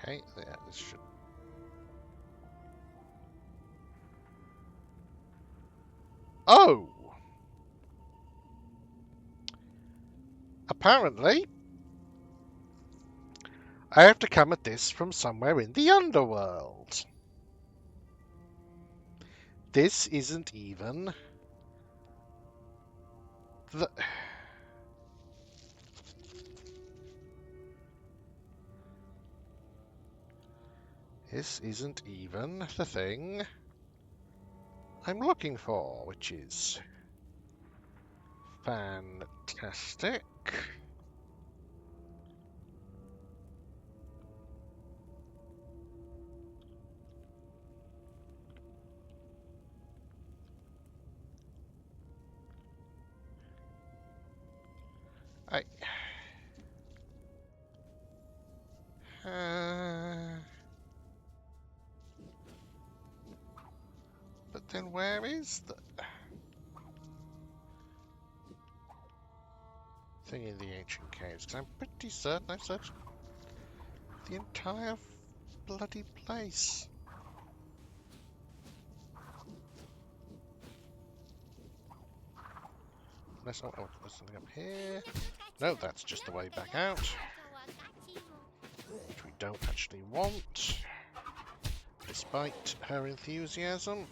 Okay, yeah, this should... Oh! Apparently, I have to come at this from somewhere in the underworld. This isn't even the... This isn't even the thing I'm looking for, which is fantastic. I... but then where is the thing in the ancient caves? 'Cause I'm pretty certain I've searched the entire bloody place. Unless, oh, there's something up here. No, that's just the way back out. Which we don't actually want. Despite her enthusiasm.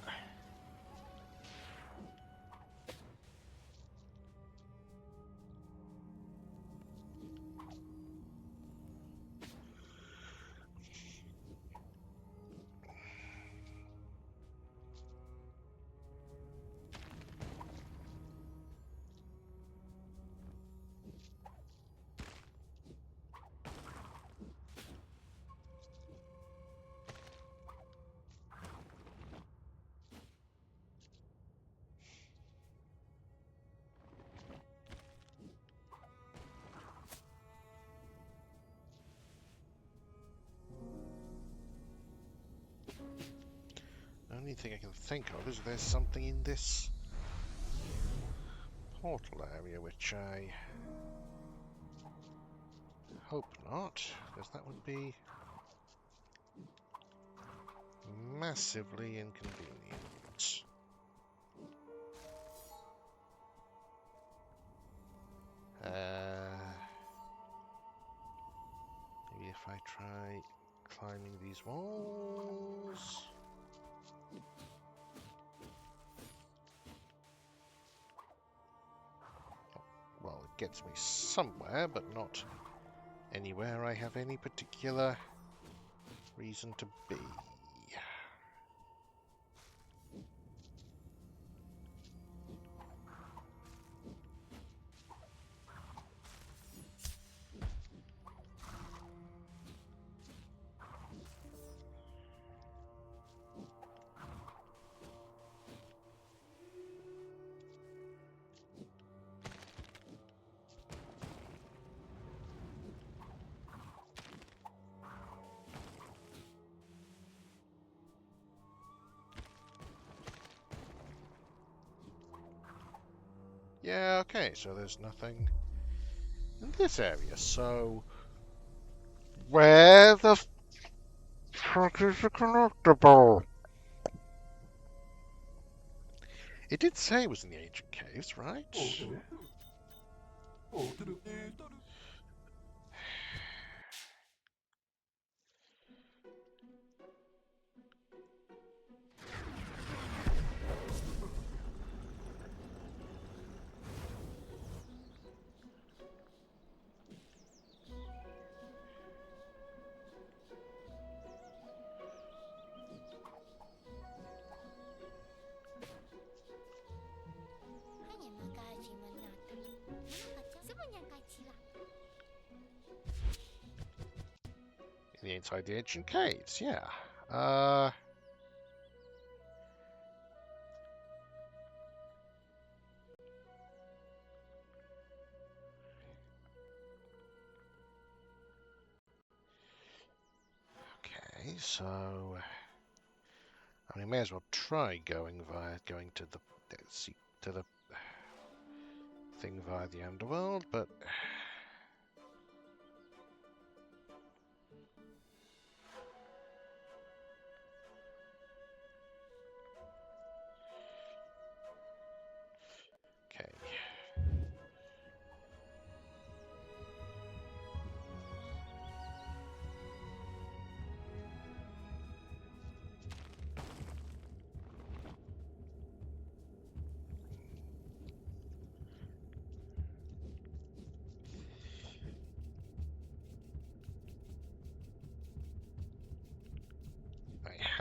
The only thing I can think of is there's something in this portal area, which I hope not, because that would be massively inconvenient. Maybe if I try climbing these walls. Well, it gets me somewhere, but not anywhere I have any particular reason to be. Yeah, okay, so there's nothing in this area, so where the fuck is the collectible? It did say it was in the ancient caves, right? Inside the ancient caves, yeah. Okay, so I mean, may as well try going to the thing via the underworld, but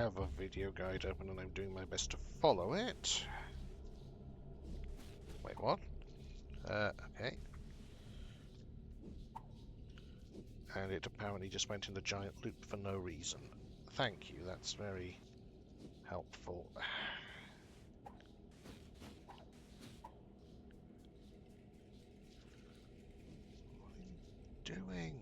have a video guide open and I'm doing my best to follow it. Wait, what? Okay. And it apparently just went in the giant loop for no reason. Thank you, that's very helpful. What are you doing?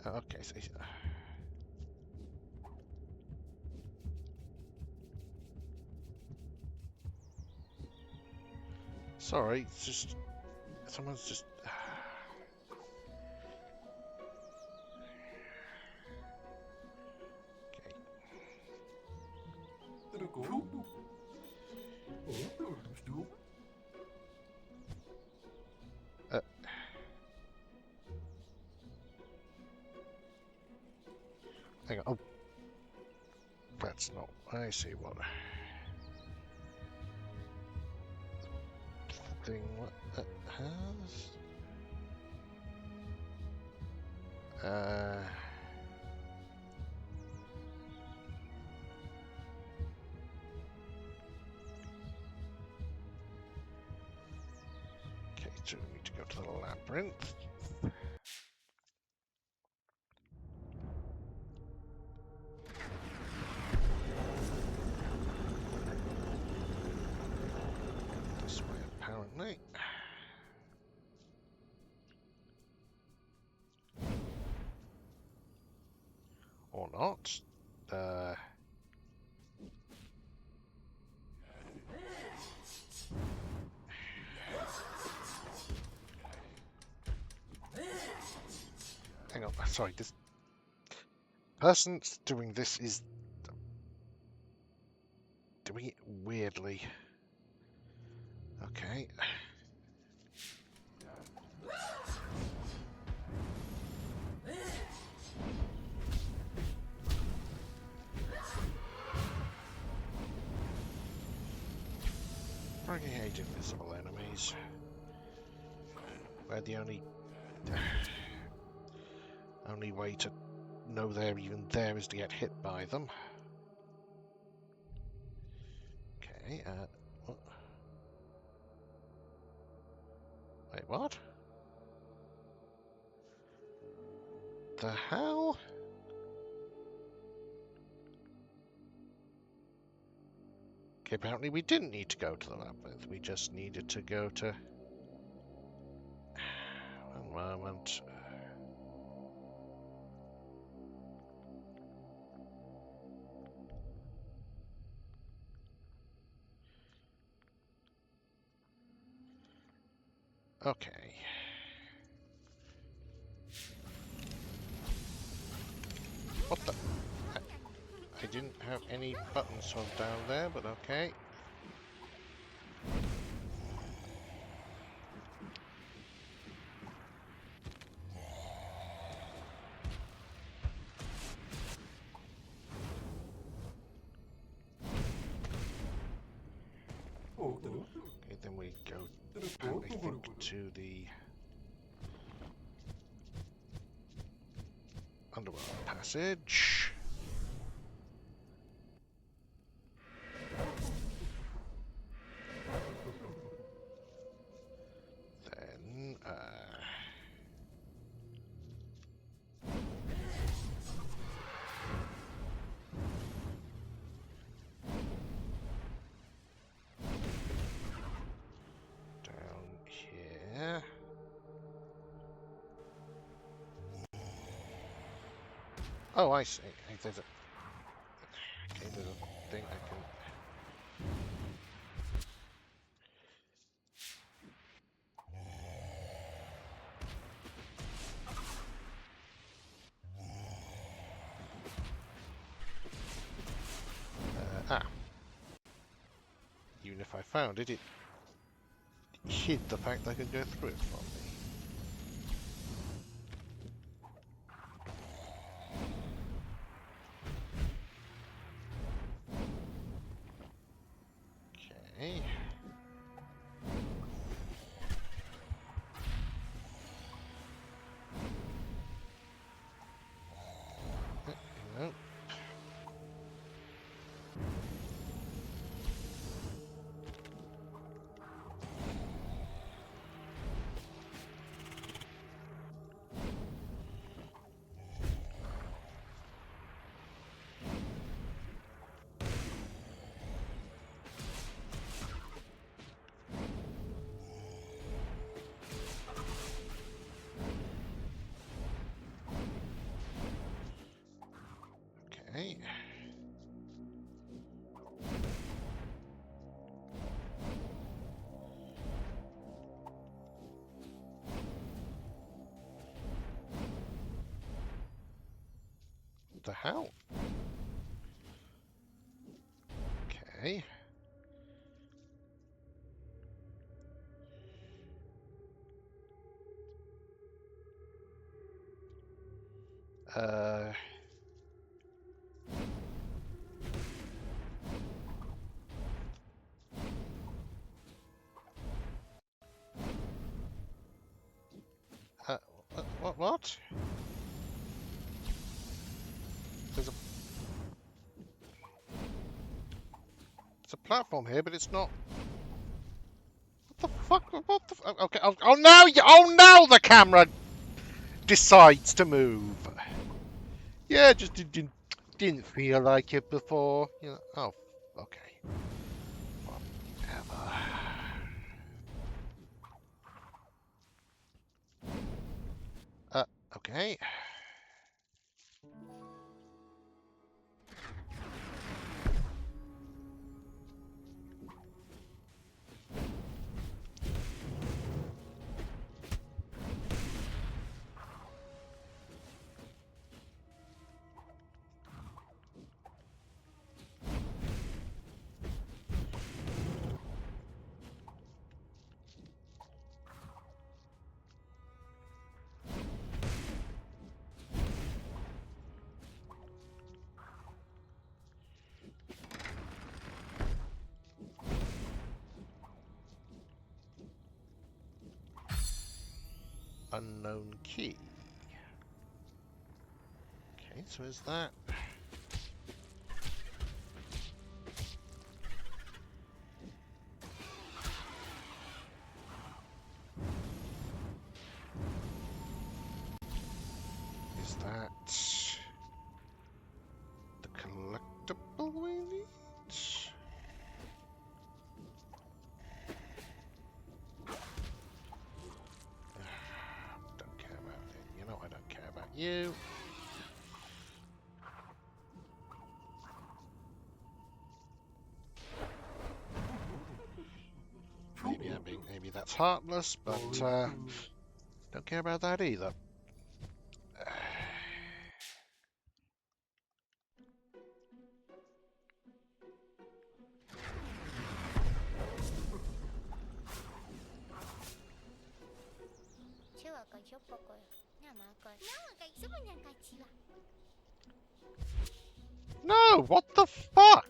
Okay, so... Sorry, it's just... Someone's just... Hang on. Oh, that's not. I see what thing. What that has? Okay, so we need to go to the labyrinth. This way, apparently. Or not. Hang on, sorry, this person doing this is doing it weirdly. Okay. I hate invisible enemies. They're the only way to know they're even there is to get hit by them. Okay, what? Wait, what? The hell? Okay, apparently we didn't need to go to the labyrinth. We just needed to go to... One moment. Okay. What the... I didn't have any buttons from down there, but okay. Okay, then we go, I think, to the underworld passage. Then, down here. Oh, I see. Hey, there's a... Okay, there's a thing I can... Even if I found it, it hid the fact I could go through it from me. Okay. No. Okay. What the hell? Okay. Uh. What? There's a platform here, but it's not. What the fuck? What the? Okay. Oh now! Oh now! The camera decides to move. Yeah, just didn't feel like it before. You know. Oh, okay. Whatever. Okay. Unknown key. Okay, so is that? Is that the collectible we need? Don't care about it. You know I don't care about you. Maybe that's heartless, but don't care about that either. No, what the fuck?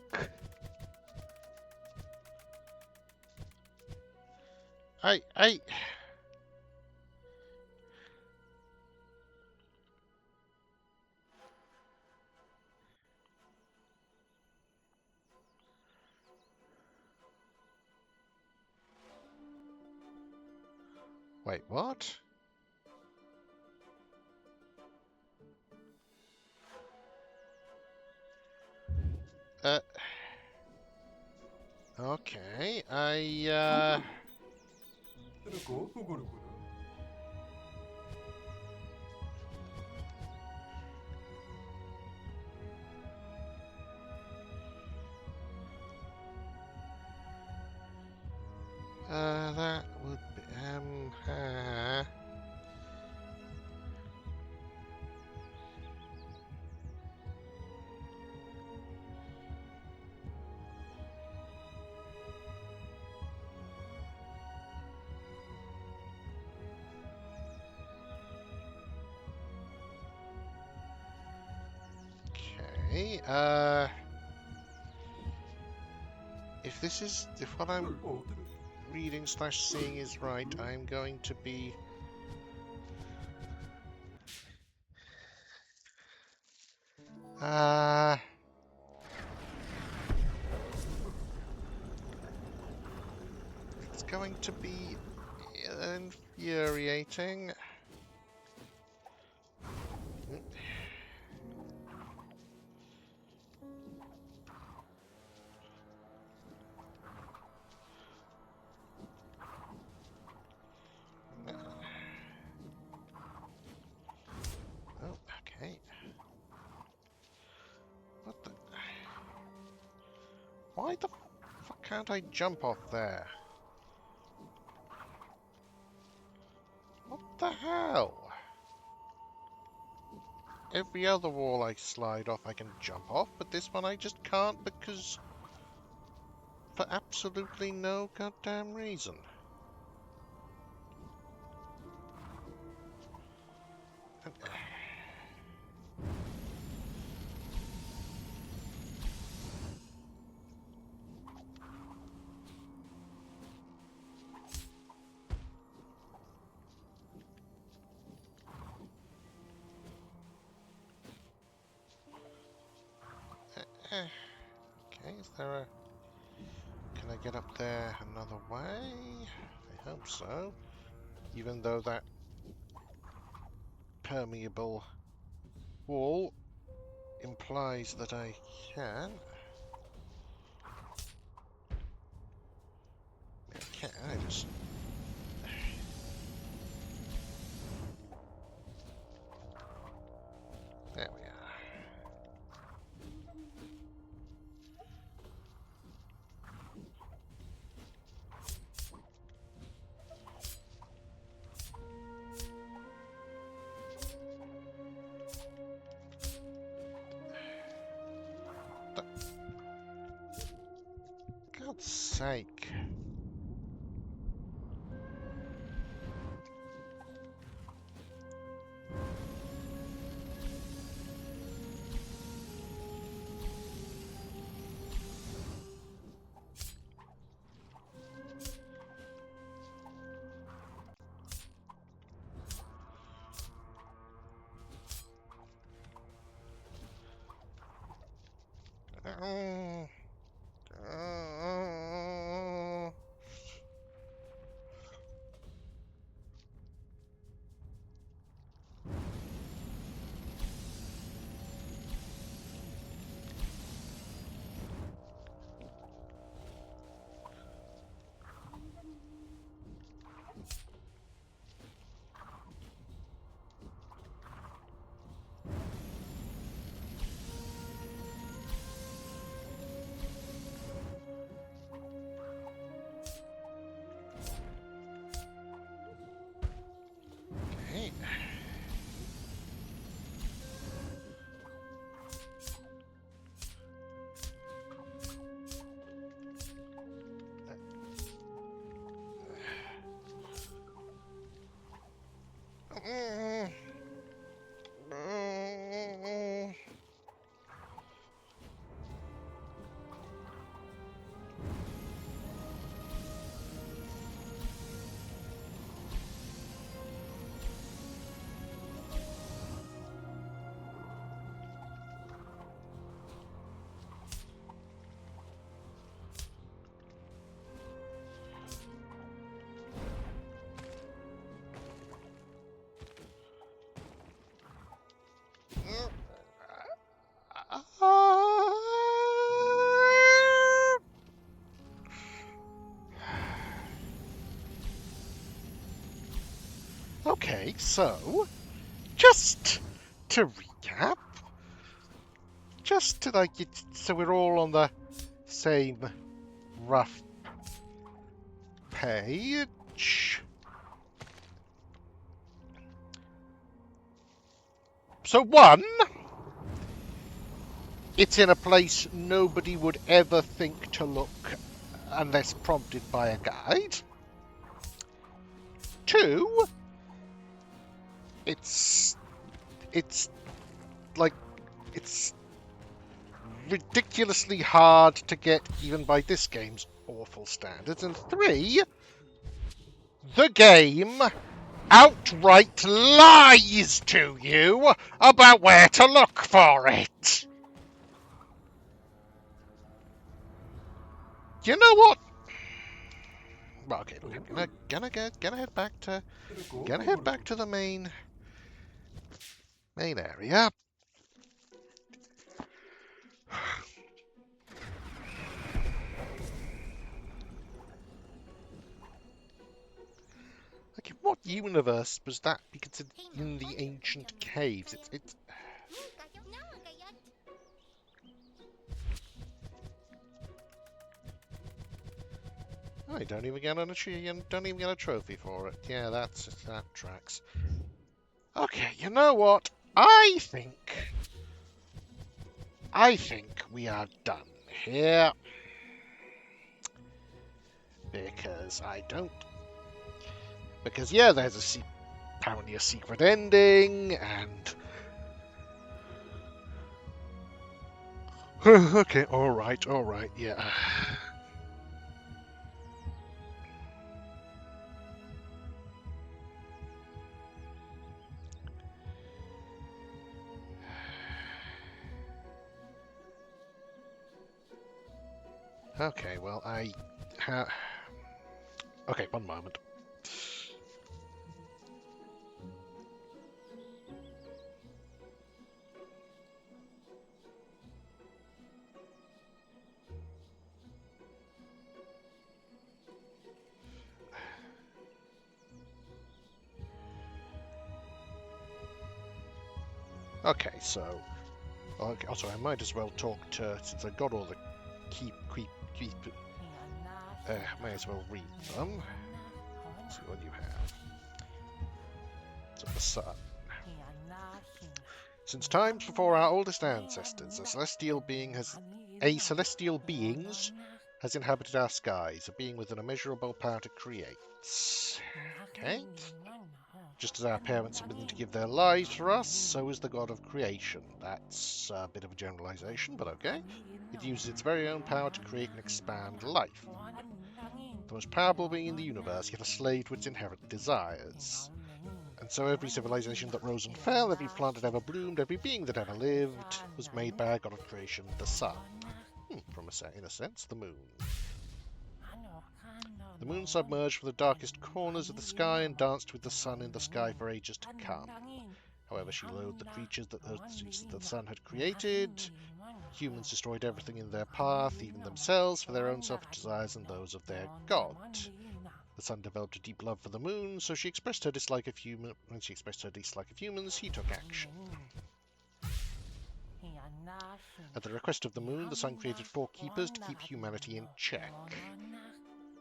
I. Wait, what? Okay, that would be, okay, if what I'm reading / seeing is right, I'm going to be it's going to be infuriating. Oh, okay. What the? Why the fuck can't I jump off there? What the hell? Every other wall I slide off I can jump off, but this one I just can't because... for absolutely no goddamn reason. Okay, is there a... Can I get up there another way? I hope so. Even though that permeable wall implies that I can. I can, I just... There we are. God's sake. Okay. Okay, so just to recap, just to like it, so we're all on the same rough page. So one, it's in a place nobody would ever think to look unless prompted by a guide. Two, it's like, it's ridiculously hard to get even by this game's awful standards. And 3, the game outright lies to you about where to look for it. You know what? Well, okay, look, I'm gonna head back to the main area. Like, in what universe was that? Because it's in the ancient caves. It's. Oh, you don't even get don't even get a trophy for it. Yeah, that tracks. Okay, you know what? I think we are done here. Because yeah, there's apparently a secret ending, and okay, all right, yeah. Okay, well, okay, one moment. Okay, so okay, also I might as well talk to, since I got all the keep may as well read them. Let's see what you have. So the sun. Since times before our oldest ancestors, a celestial beings has inhabited our skies, a being with an immeasurable power to create. Okay. Just as our parents are willing to give their lives for us, so is the god of creation. That's a bit of a generalization, but okay. It uses its very own power to create and expand life. The most powerful being in the universe, yet a slave to its inherent desires. And so every civilization that rose and fell, every plant that ever bloomed, every being that ever lived, was made by our god of creation, the sun. In a sense, the moon. The moon submerged from the darkest corners of the sky and danced with the sun in the sky for ages to come. However, she loathed the creatures that the sun had created. Humans destroyed everything in their path, even themselves, for their own selfish desires and those of their god. The sun developed a deep love for the moon, so she expressed her dislike of humans. When she expressed her dislike of humans, he took action. At the request of the moon, the sun created 4 keepers to keep humanity in check.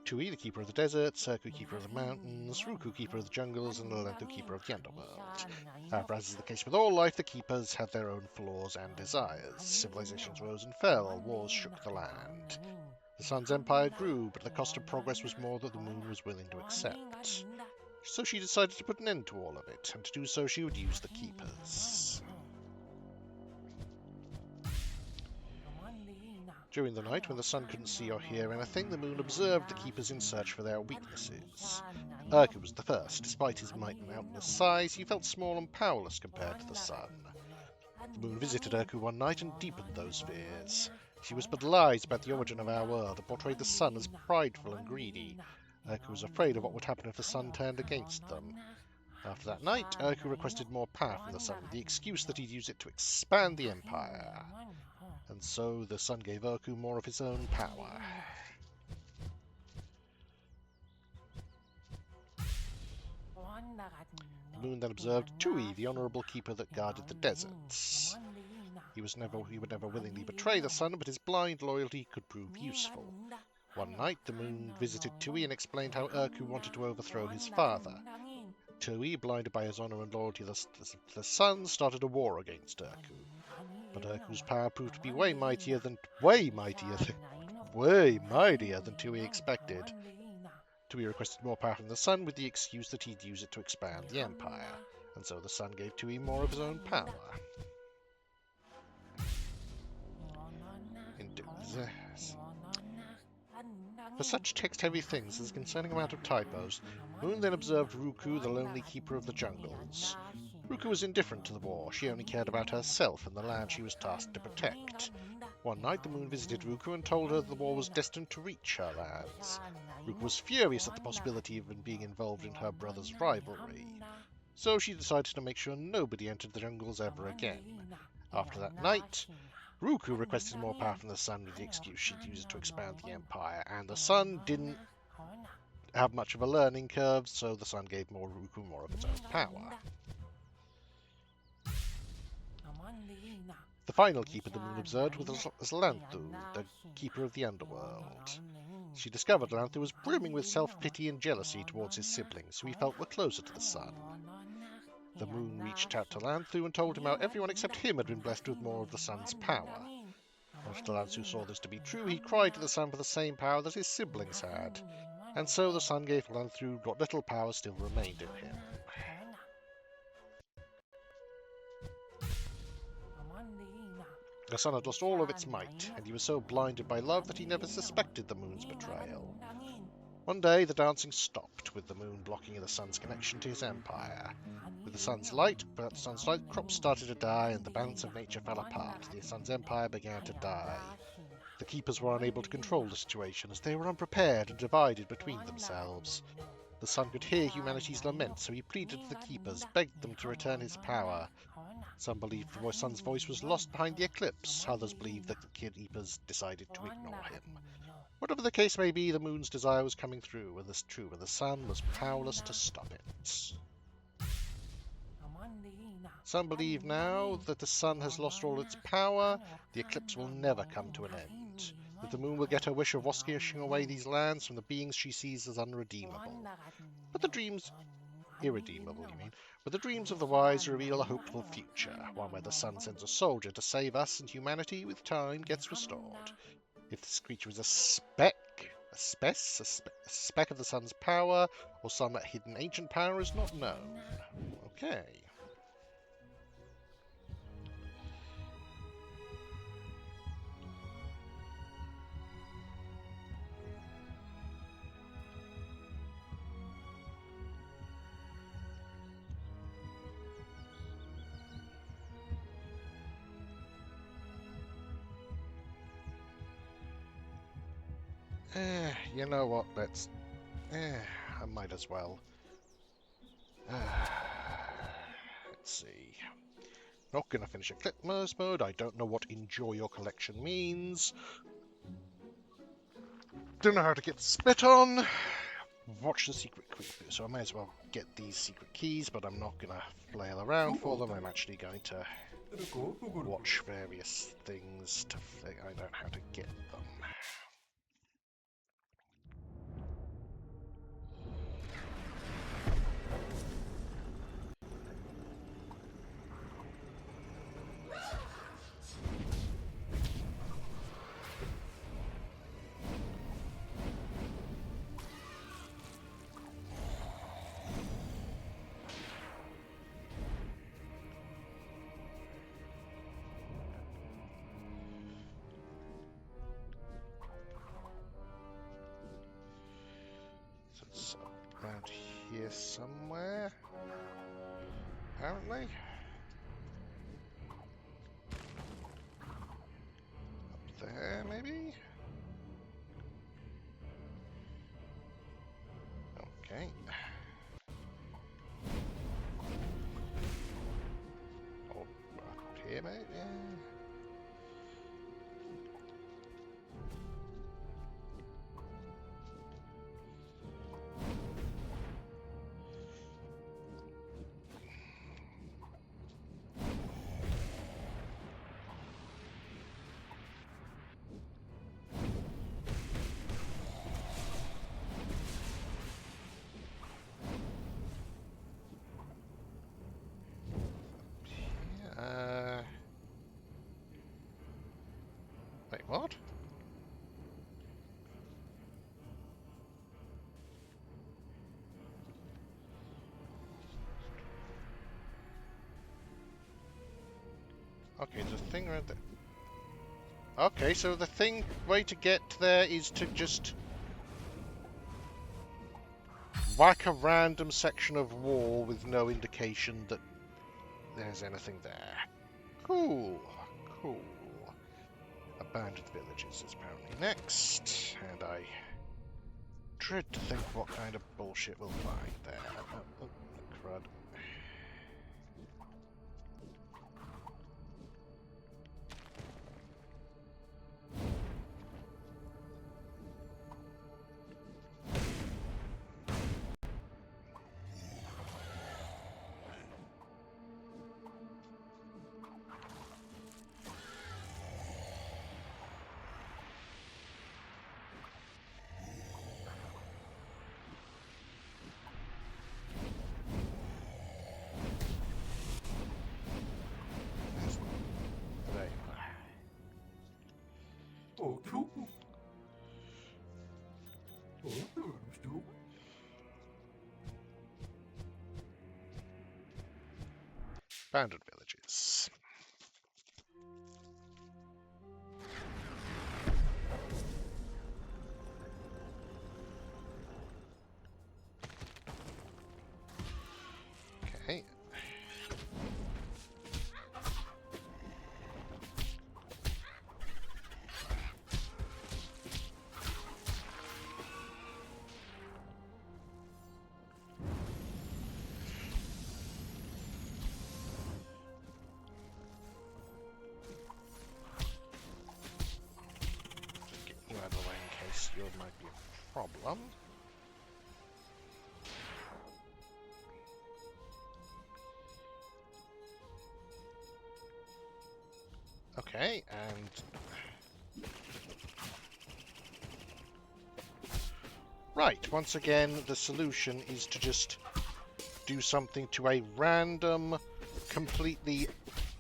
Tui, the keeper of the desert, Serku, keeper of the mountains, Ruku, keeper of the jungles, and Lalenthu, keeper of the underworld. However, as is the case with all life, the keepers had their own flaws and desires. Civilizations rose and fell, wars shook the land. The sun's empire grew, but the cost of progress was more than the moon was willing to accept. So she decided to put an end to all of it, and to do so she would use the keepers. During the night, when the sun couldn't see or hear anything, the moon observed the keepers in search for their weaknesses. Urku was the first. Despite his mountainous size, he felt small and powerless compared to the sun. The moon visited Urku one night and deepened those fears. She whispered lies about the origin of our world and portrayed the sun as prideful and greedy. Urku was afraid of what would happen if the sun turned against them. After that night, Urku requested more power from the sun, with the excuse that he'd use it to expand the empire. And so the sun gave Urku more of his own power. The moon then observed Tui, the honourable keeper that guarded the deserts. He would never willingly betray the sun, but his blind loyalty could prove useful. One night, the moon visited Tui and explained how Urku wanted to overthrow his father. Tui, blinded by his honour and loyalty to the sun, started a war against Urku. But Urku's power proved to be way mightier than Tui expected. Tui requested more power from the sun with the excuse that he'd use it to expand the empire, and so the sun gave Tui more of his own power. For such text-heavy things as a concerning amount of typos, Moon then observed Ruku, the lonely keeper of the jungles. Ruku was indifferent to the war. She only cared about herself and the land she was tasked to protect. One night, the Moon visited Ruku and told her the war was destined to reach her lands. Ruku was furious at the possibility of being involved in her brother's rivalry, so she decided to make sure nobody entered the jungles ever again. After that night, Ruku requested more power from the sun with the excuse she'd use it to expand the empire, and the sun didn't have much of a learning curve, so the sun gave Ruku more of its own power. The final keeper the Moon observed was Lanthu, the keeper of the underworld. She discovered Lanthu was brimming with self-pity and jealousy towards his siblings, who he felt were closer to the sun. The Moon reached out to Lanthu and told him how everyone except him had been blessed with more of the sun's power. After Lanthu saw this to be true, he cried to the sun for the same power that his siblings had, and so the sun gave Lanthu what little power still remained in him. The sun had lost all of its might, and he was so blinded by love that he never suspected the Moon's betrayal. One day, the dancing stopped, with the Moon blocking the sun's connection to his empire. With the sun's light, crops started to die, and the balance of nature fell apart. The sun's empire began to die. The keepers were unable to control the situation, as they were unprepared and divided between themselves. The sun could hear humanity's lament, so he pleaded to the keepers, begged them to return his power. Some believed the sun's voice was lost behind the eclipse, others believed that the keepers decided to ignore him. Whatever the case may be, the Moon's desire was coming through, and the sun was powerless to stop it. Some believe now that the sun has lost all its power, the eclipse will never come to an end, that the Moon will get her wish of washing away these lands from the beings she sees as unredeemable. Irredeemable, you mean? But the dreams of the wise reveal a hopeful future, one where the sun sends a soldier to save us and humanity with time gets restored. If this creature is a speck of the sun's power, or some hidden ancient power is not known. Okay. You know what, I might as well. Let's see. Not gonna finish Eclipse mode, I don't know what enjoy your collection means. Don't know how to get spit on. Watch the secret key, so I may as well get these secret keys, but I'm not gonna flail around for them, I'm actually going to watch various things to figure out how to get them. So it's around here somewhere, apparently. Up there, maybe? Okay. Oh, up here, maybe? Yeah. Wait, what? Okay, there's a thing right there. Okay, so the way to get there is to just whack a random section of wall with no indication that there's anything there. Cool, cool. Abandoned villages is apparently next, and I dread to think what kind of bullshit we'll find there. Oh, crud. There you are. Oh, cool. Oh, cool. Abandoned villages. Okay. Just get you out of the way in case yours might be a problem. Okay, and right, once again, the solution is to just do something to a random, completely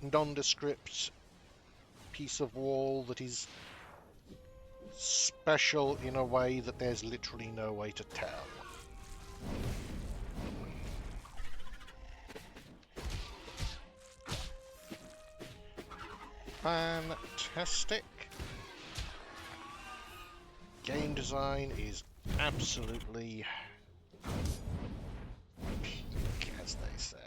nondescript piece of wall that is special in a way that there's literally no way to tell. Fantastic. Game design is absolutely peak, as they say.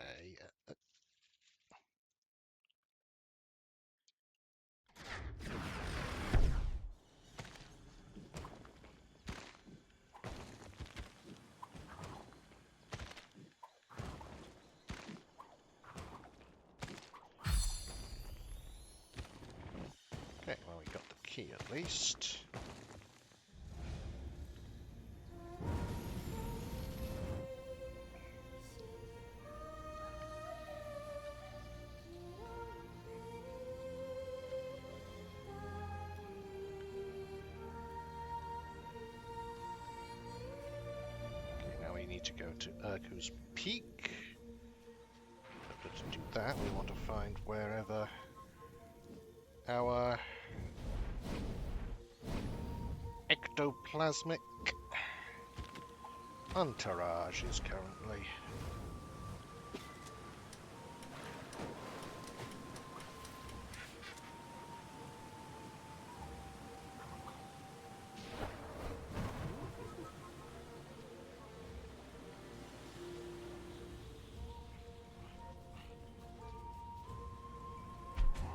Okay, well, we got the key at least. Okay, now we need to go to Urku's Peak. But to do that, we want to find wherever our ectoplasmic entourage is currently.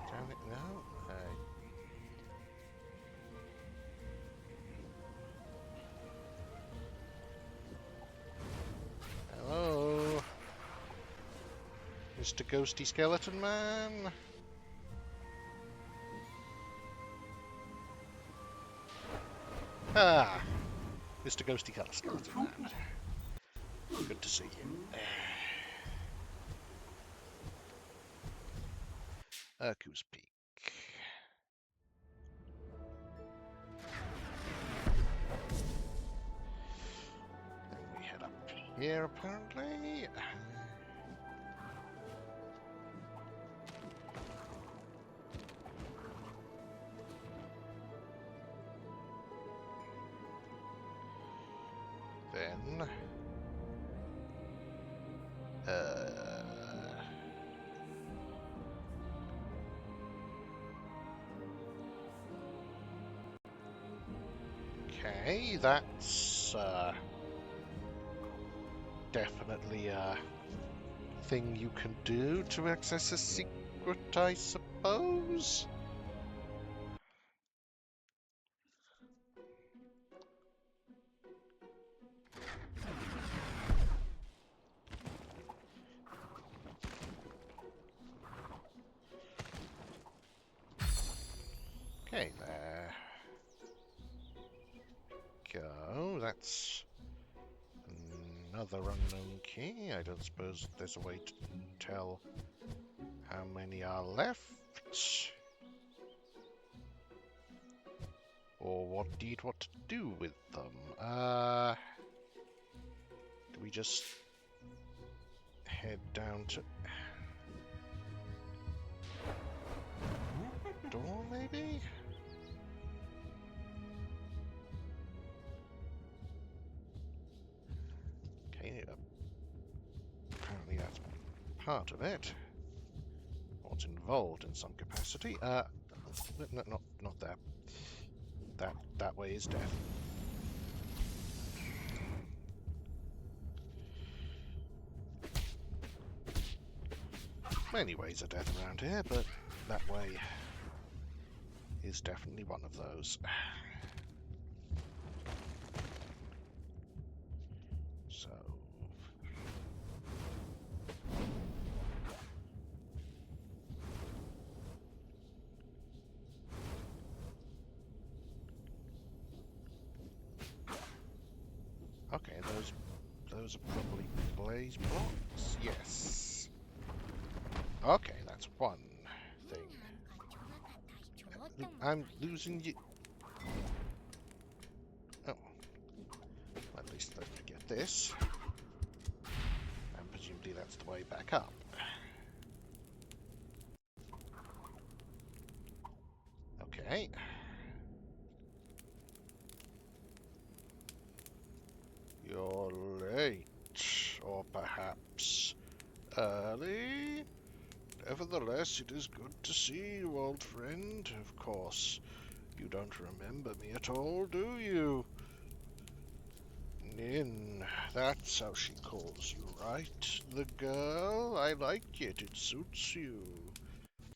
Damn it, no. Hello? Mr. Ghosty Skeleton Man? Ah! Mr. Ghosty Skeleton Man. Good to see you. Urku's Peak. Then we head up here, apparently. Then... Okay, that's definitely a thing you can do to access a secret, I suppose. Okay, there. Go. That's another unknown key. I don't suppose there's a way to tell how many are left. Or what to do with them. Do we just head down to door, maybe? Okay, apparently that's part of it. What's involved in some capacity. No, not there. That way is death. Many ways of death around here, but that way is definitely one of those. So... Okay, those are probably blaze blocks. Yes. Okay, that's one thing. I'm losing you. Oh. At least let me get this. And presumably that's the way back up. Okay. You're late. Or perhaps early? Nevertheless, it is good to see you, old friend. Of course, you don't remember me at all, do you? Nin, that's how she calls you, right? The girl? I like it, it suits you.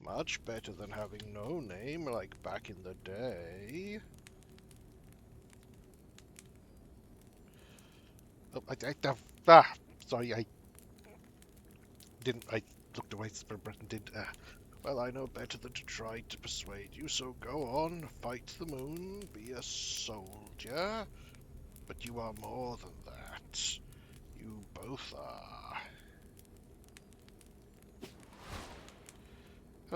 Much better than having no name like back in the day. Oh, sorry, I looked away for a breath and did, well, I know better than to try to persuade you, so go on, fight the moon, be a soldier. But you are more than that. You both are.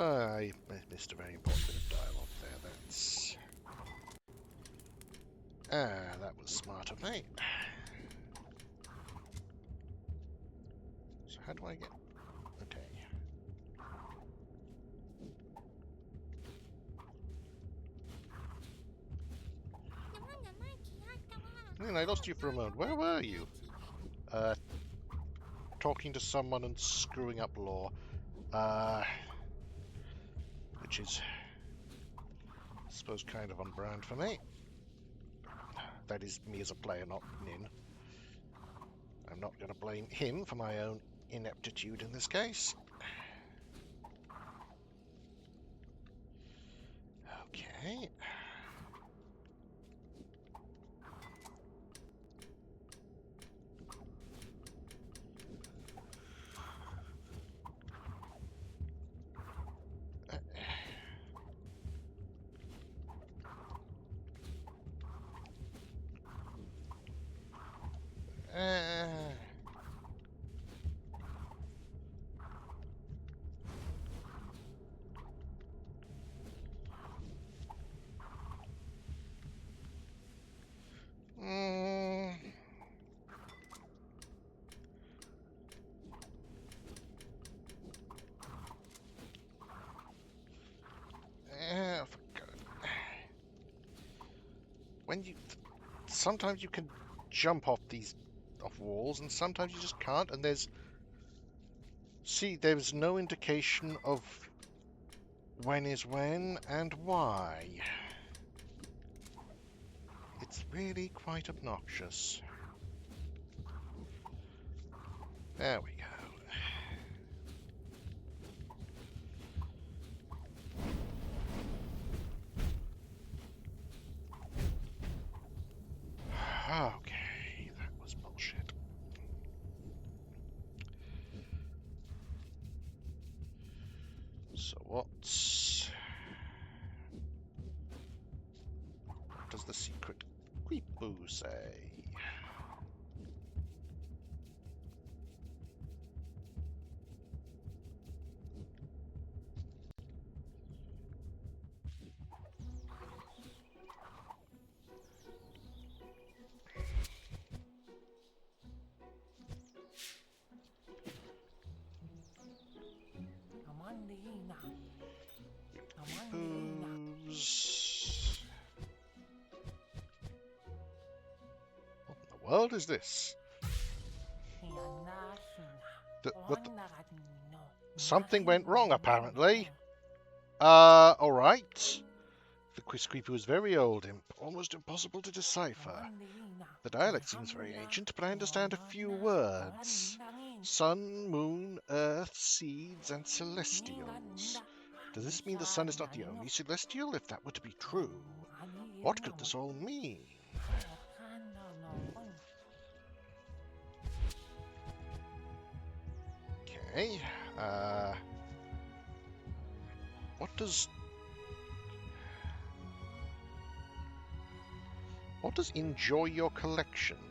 I missed a very important bit of dialogue there, that's... that was smart of me. So how do I get... Okay. I lost you for a moment. Where were you? Talking to someone and screwing up lore. Which is, I suppose, kind of on brand for me. That is me as a player, not Nin. I'm not going to blame him for my own ineptitude in this case. Okay. Mm, for God. When you... Sometimes you can jump off walls, and sometimes you just can't, and there's... See, there's no indication of when is when and why. It's really quite obnoxious. There we go. Okay, that was bullshit. So what does the secret Quipu say? Quipus. What in the world is this? Something went wrong, apparently. Alright. The Quisqueeper was very old and almost impossible to decipher. The dialect seems very ancient, but I understand a few words. Sun, moon, earth, seeds, and celestials. Does this mean the sun is not the only celestial? If that were to be true, what could this all mean? Okay, what does enjoy your collection mean?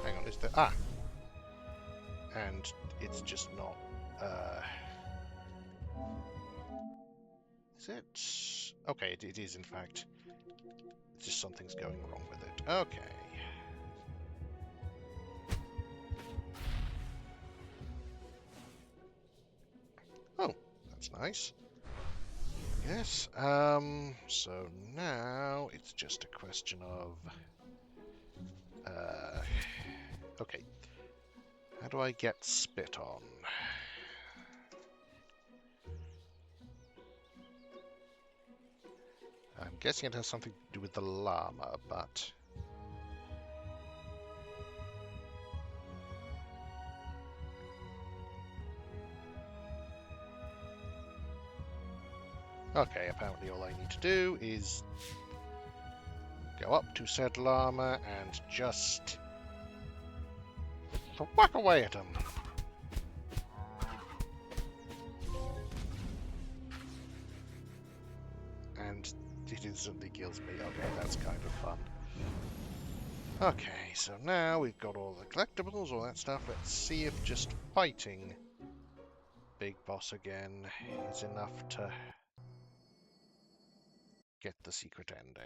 Hang on, is there... Ah! And it's just not... Is it... Okay, it is in fact. It's just something's going wrong with it. Okay. Oh, that's nice. Yes, so now it's just a question of... okay. How do I get spit on? I'm guessing it has something to do with the llama, but... Okay, apparently all I need to do is go up to said llama and just whack away at him. And it instantly kills me. Okay, that's kind of fun. Okay, so now we've got all the collectibles, all that stuff. Let's see if just fighting Big Boss again is enough to get the secret ending.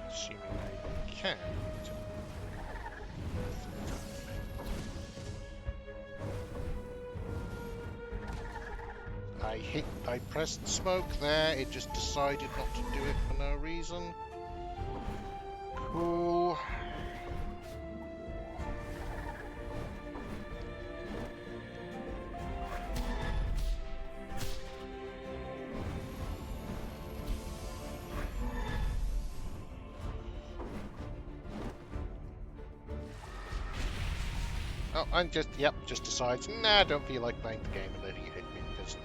Assuming I can. I pressed smoke there, it just decided not to do it for no reason. Cool. Oh, I'm just, yep, just decides, nah, I don't feel like playing the game and letting it hit me, because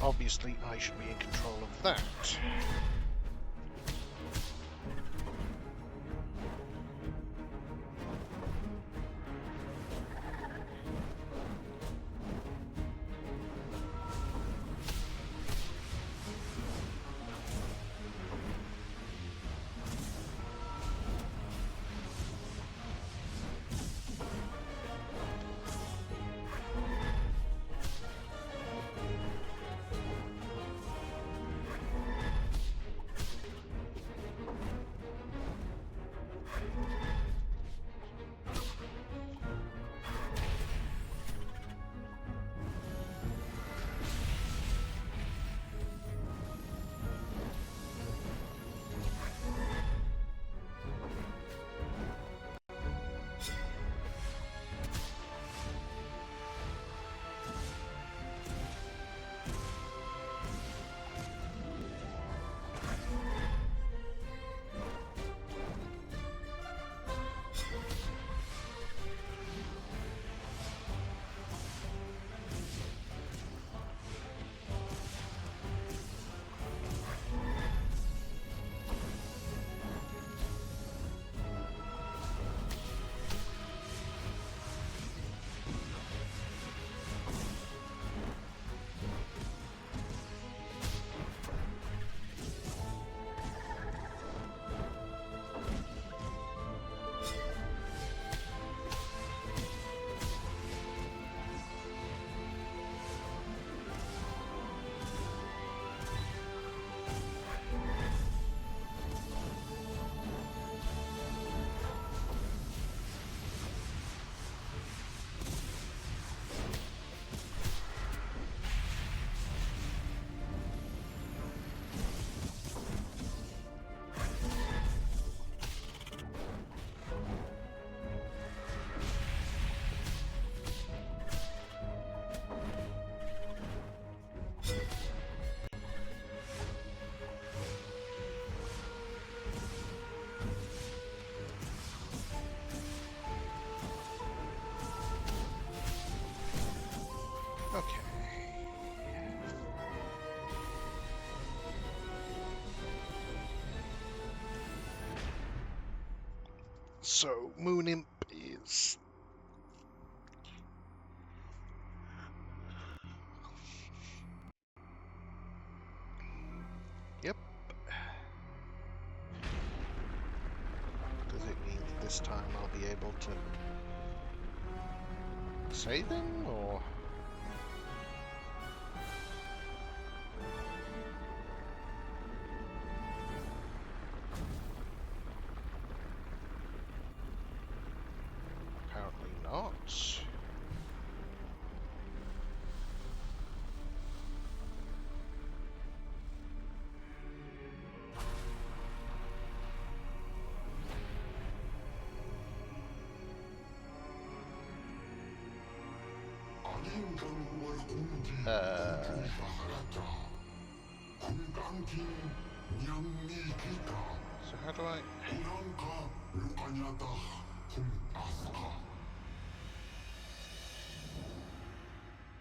obviously I should be in control of that. Okay. So, Moon Imp is... Yep. Does it mean that this time I'll be able to save him, or...? Apparently not. 아닌가는 월공기 Uh, 공중이 바하라자 군강긴 냥미기다 so how do I... 우랑가 루카냐다 훔아스카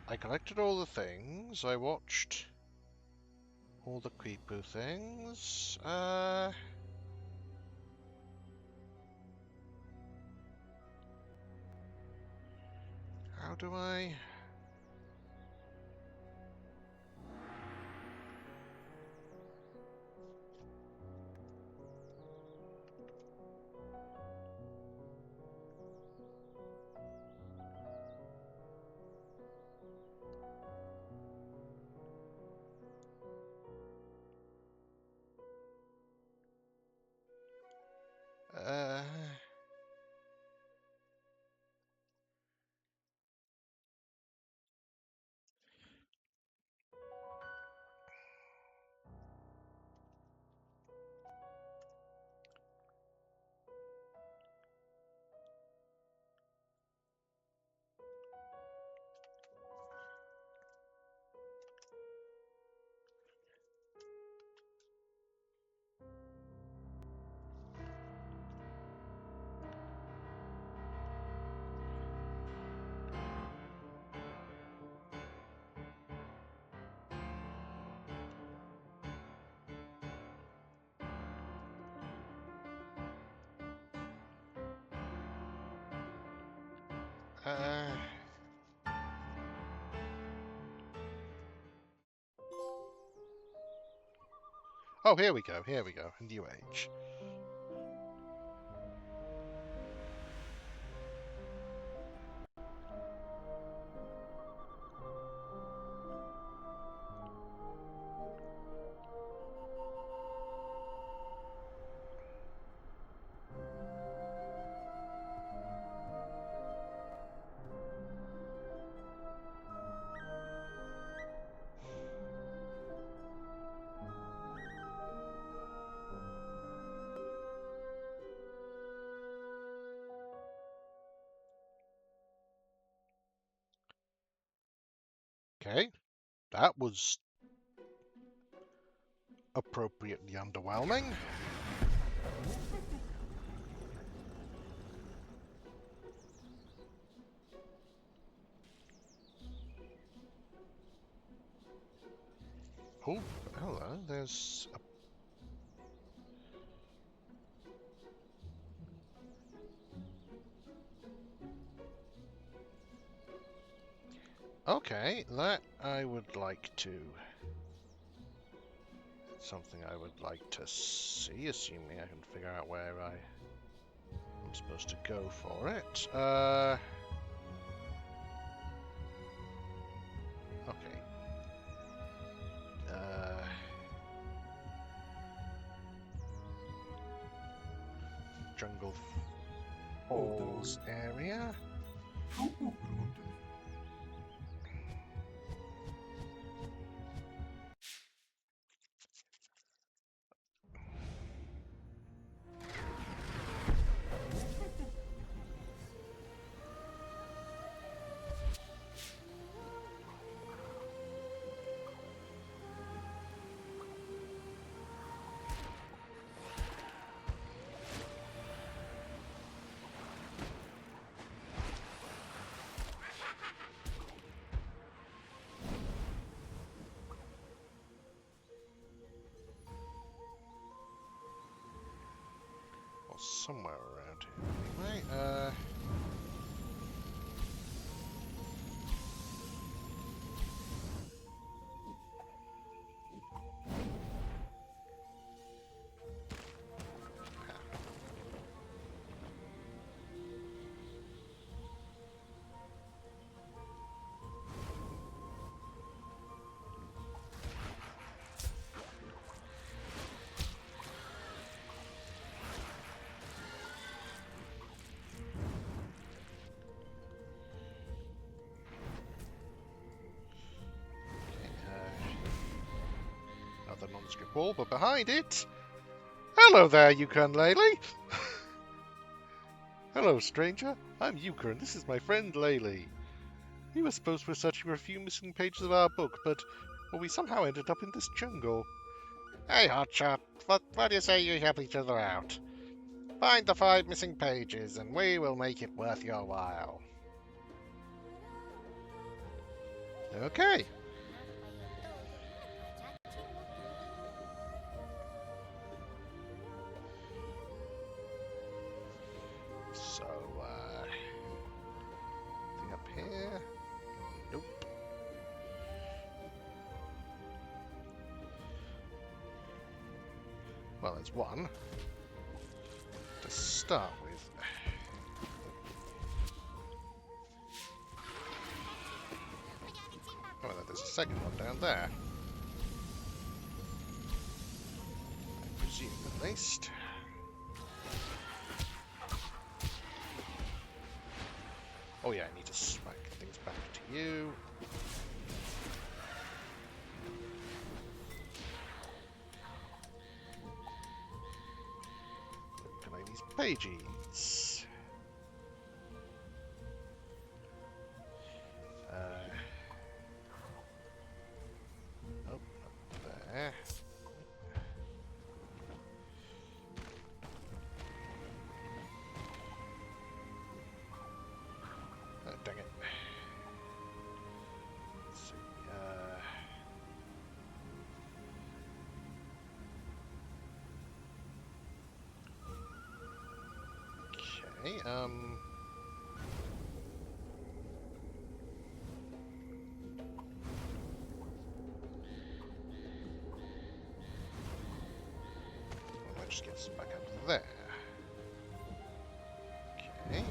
I collected all the things, I watched all the creeper things, how do I... Uh, Oh, here we go. Here we go. A new age. Okay, that was appropriately underwhelming. Oh, hello, there's a... Okay, that I would like to... Something I would like to see, assuming I can figure out where I'm supposed to go for it. Okay. Jungle Falls area. Or somewhere around here. Anyway, another nondescript wall, but behind it... Hello there, Yukon-Laylee! Hello, stranger. I'm Euchre, and this is my friend Laylee. We were supposed to be searching for a few missing pages of our book, but we somehow ended up in this jungle. Hey, hotshot. What do you say you help each other out? Find the 5 missing pages, and we will make it worth your while. Okay. So, thing up here? Nope. Well, there's one to start with. Oh, there's a second one down there. I presume, at least. Oh yeah, I need to smack things back to you. Can I these pages? Oh, not there. Oh, dang it. Let's see. Okay, just gets back up there. Okay.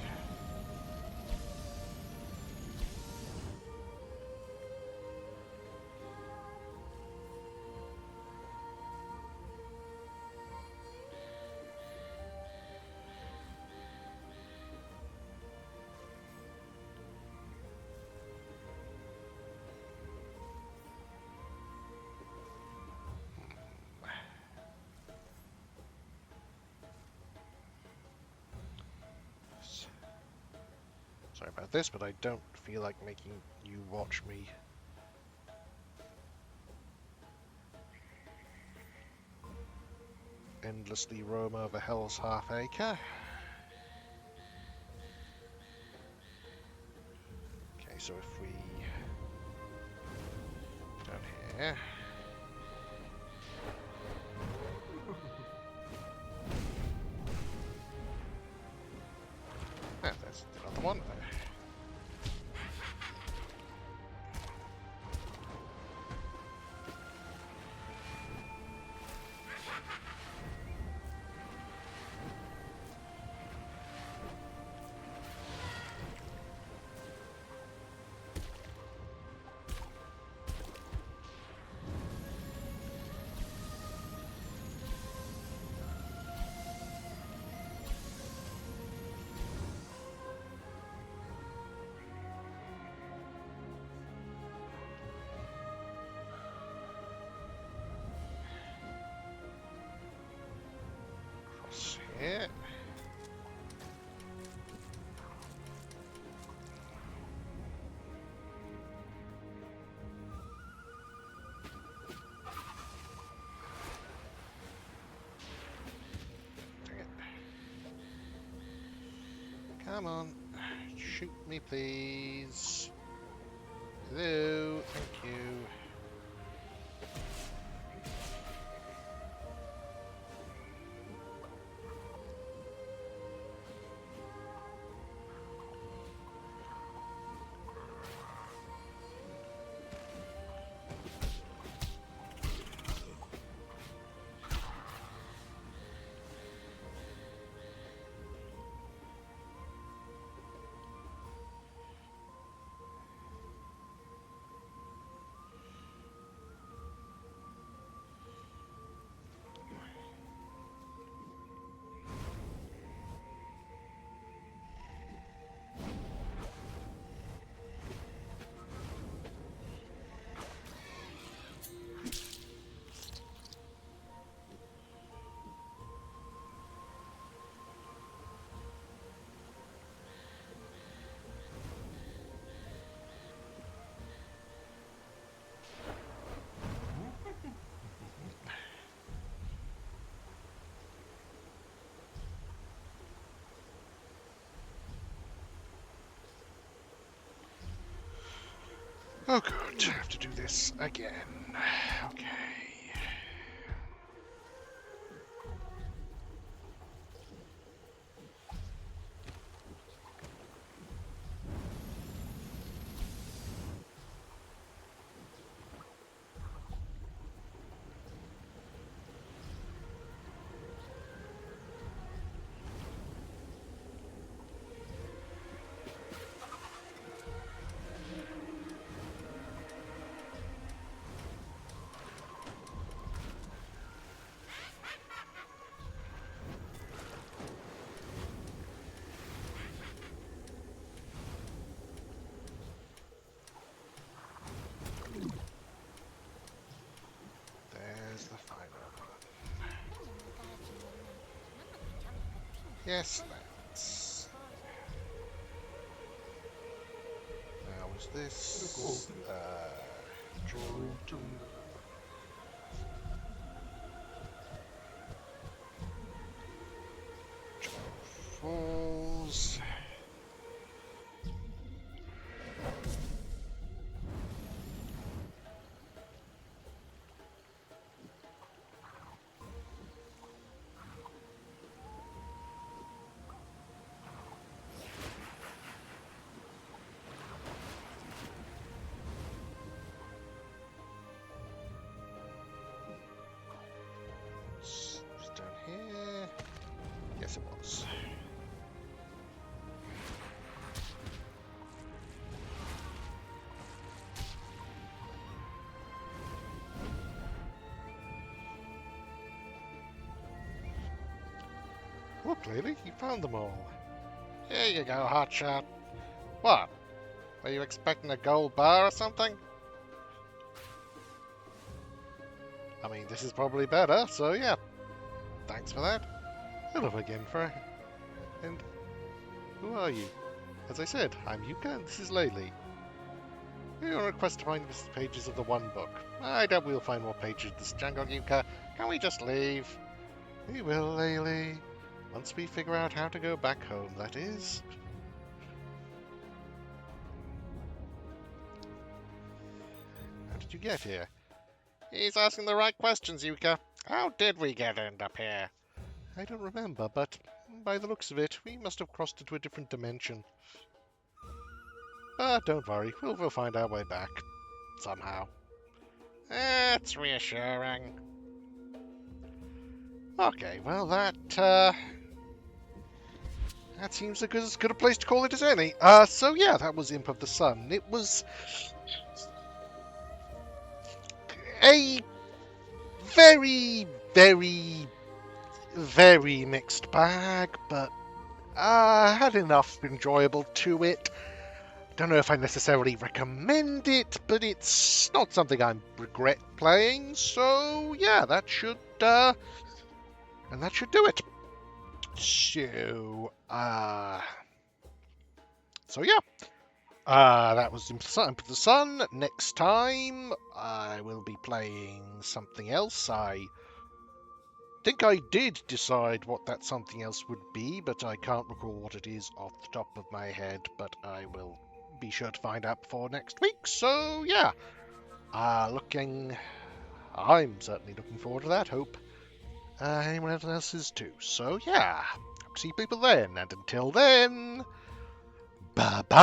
Sorry about this, but I don't feel like making you watch me endlessly roam over Hell's Half Acre. Okay, so if we down here. Ah, there's another one. Across here. Dang it. Come on. Shoot me, please. Hello. Thank you. Oh, good. I have to do this again. Okay. There's the final one. Yes, that's... Now is this... Falls... Look, Lily, you found them all. Here you go, Hotshot. What? Were you expecting a gold bar or something? I mean, this is probably better, so yeah. Thanks for that. Hello again, Frank. And who are you? As I said, I'm Yuka, and this is Laylee. We're on a quest to find the pages of the one book. I doubt we'll find more pages this jungle, Yuka. Can we just leave? We will, Laylee. Once we figure out how to go back home, that is. How did you get here? He's asking the right questions, Yuka. How did we end up here? I don't remember, but by the looks of it, we must have crossed into a different dimension. But don't worry, we'll find our way back. Somehow. That's reassuring. Okay, well that seems as good a place to call it as any. So yeah, that was Imp of the Sun. It was a very, very, very mixed bag, but I had enough enjoyable to it. Don't know if I necessarily recommend it, but it's not something I regret playing, so yeah, that should do it. So yeah, that was Imp of the Sun. Next time, I will be playing something else. I think I did decide what that something else would be, but I can't recall what it is off the top of my head, but I will be sure to find out before next week. So yeah, I'm certainly looking forward to that. Hope anyone else is too. So yeah, hope to see people then, and until then, bye bye.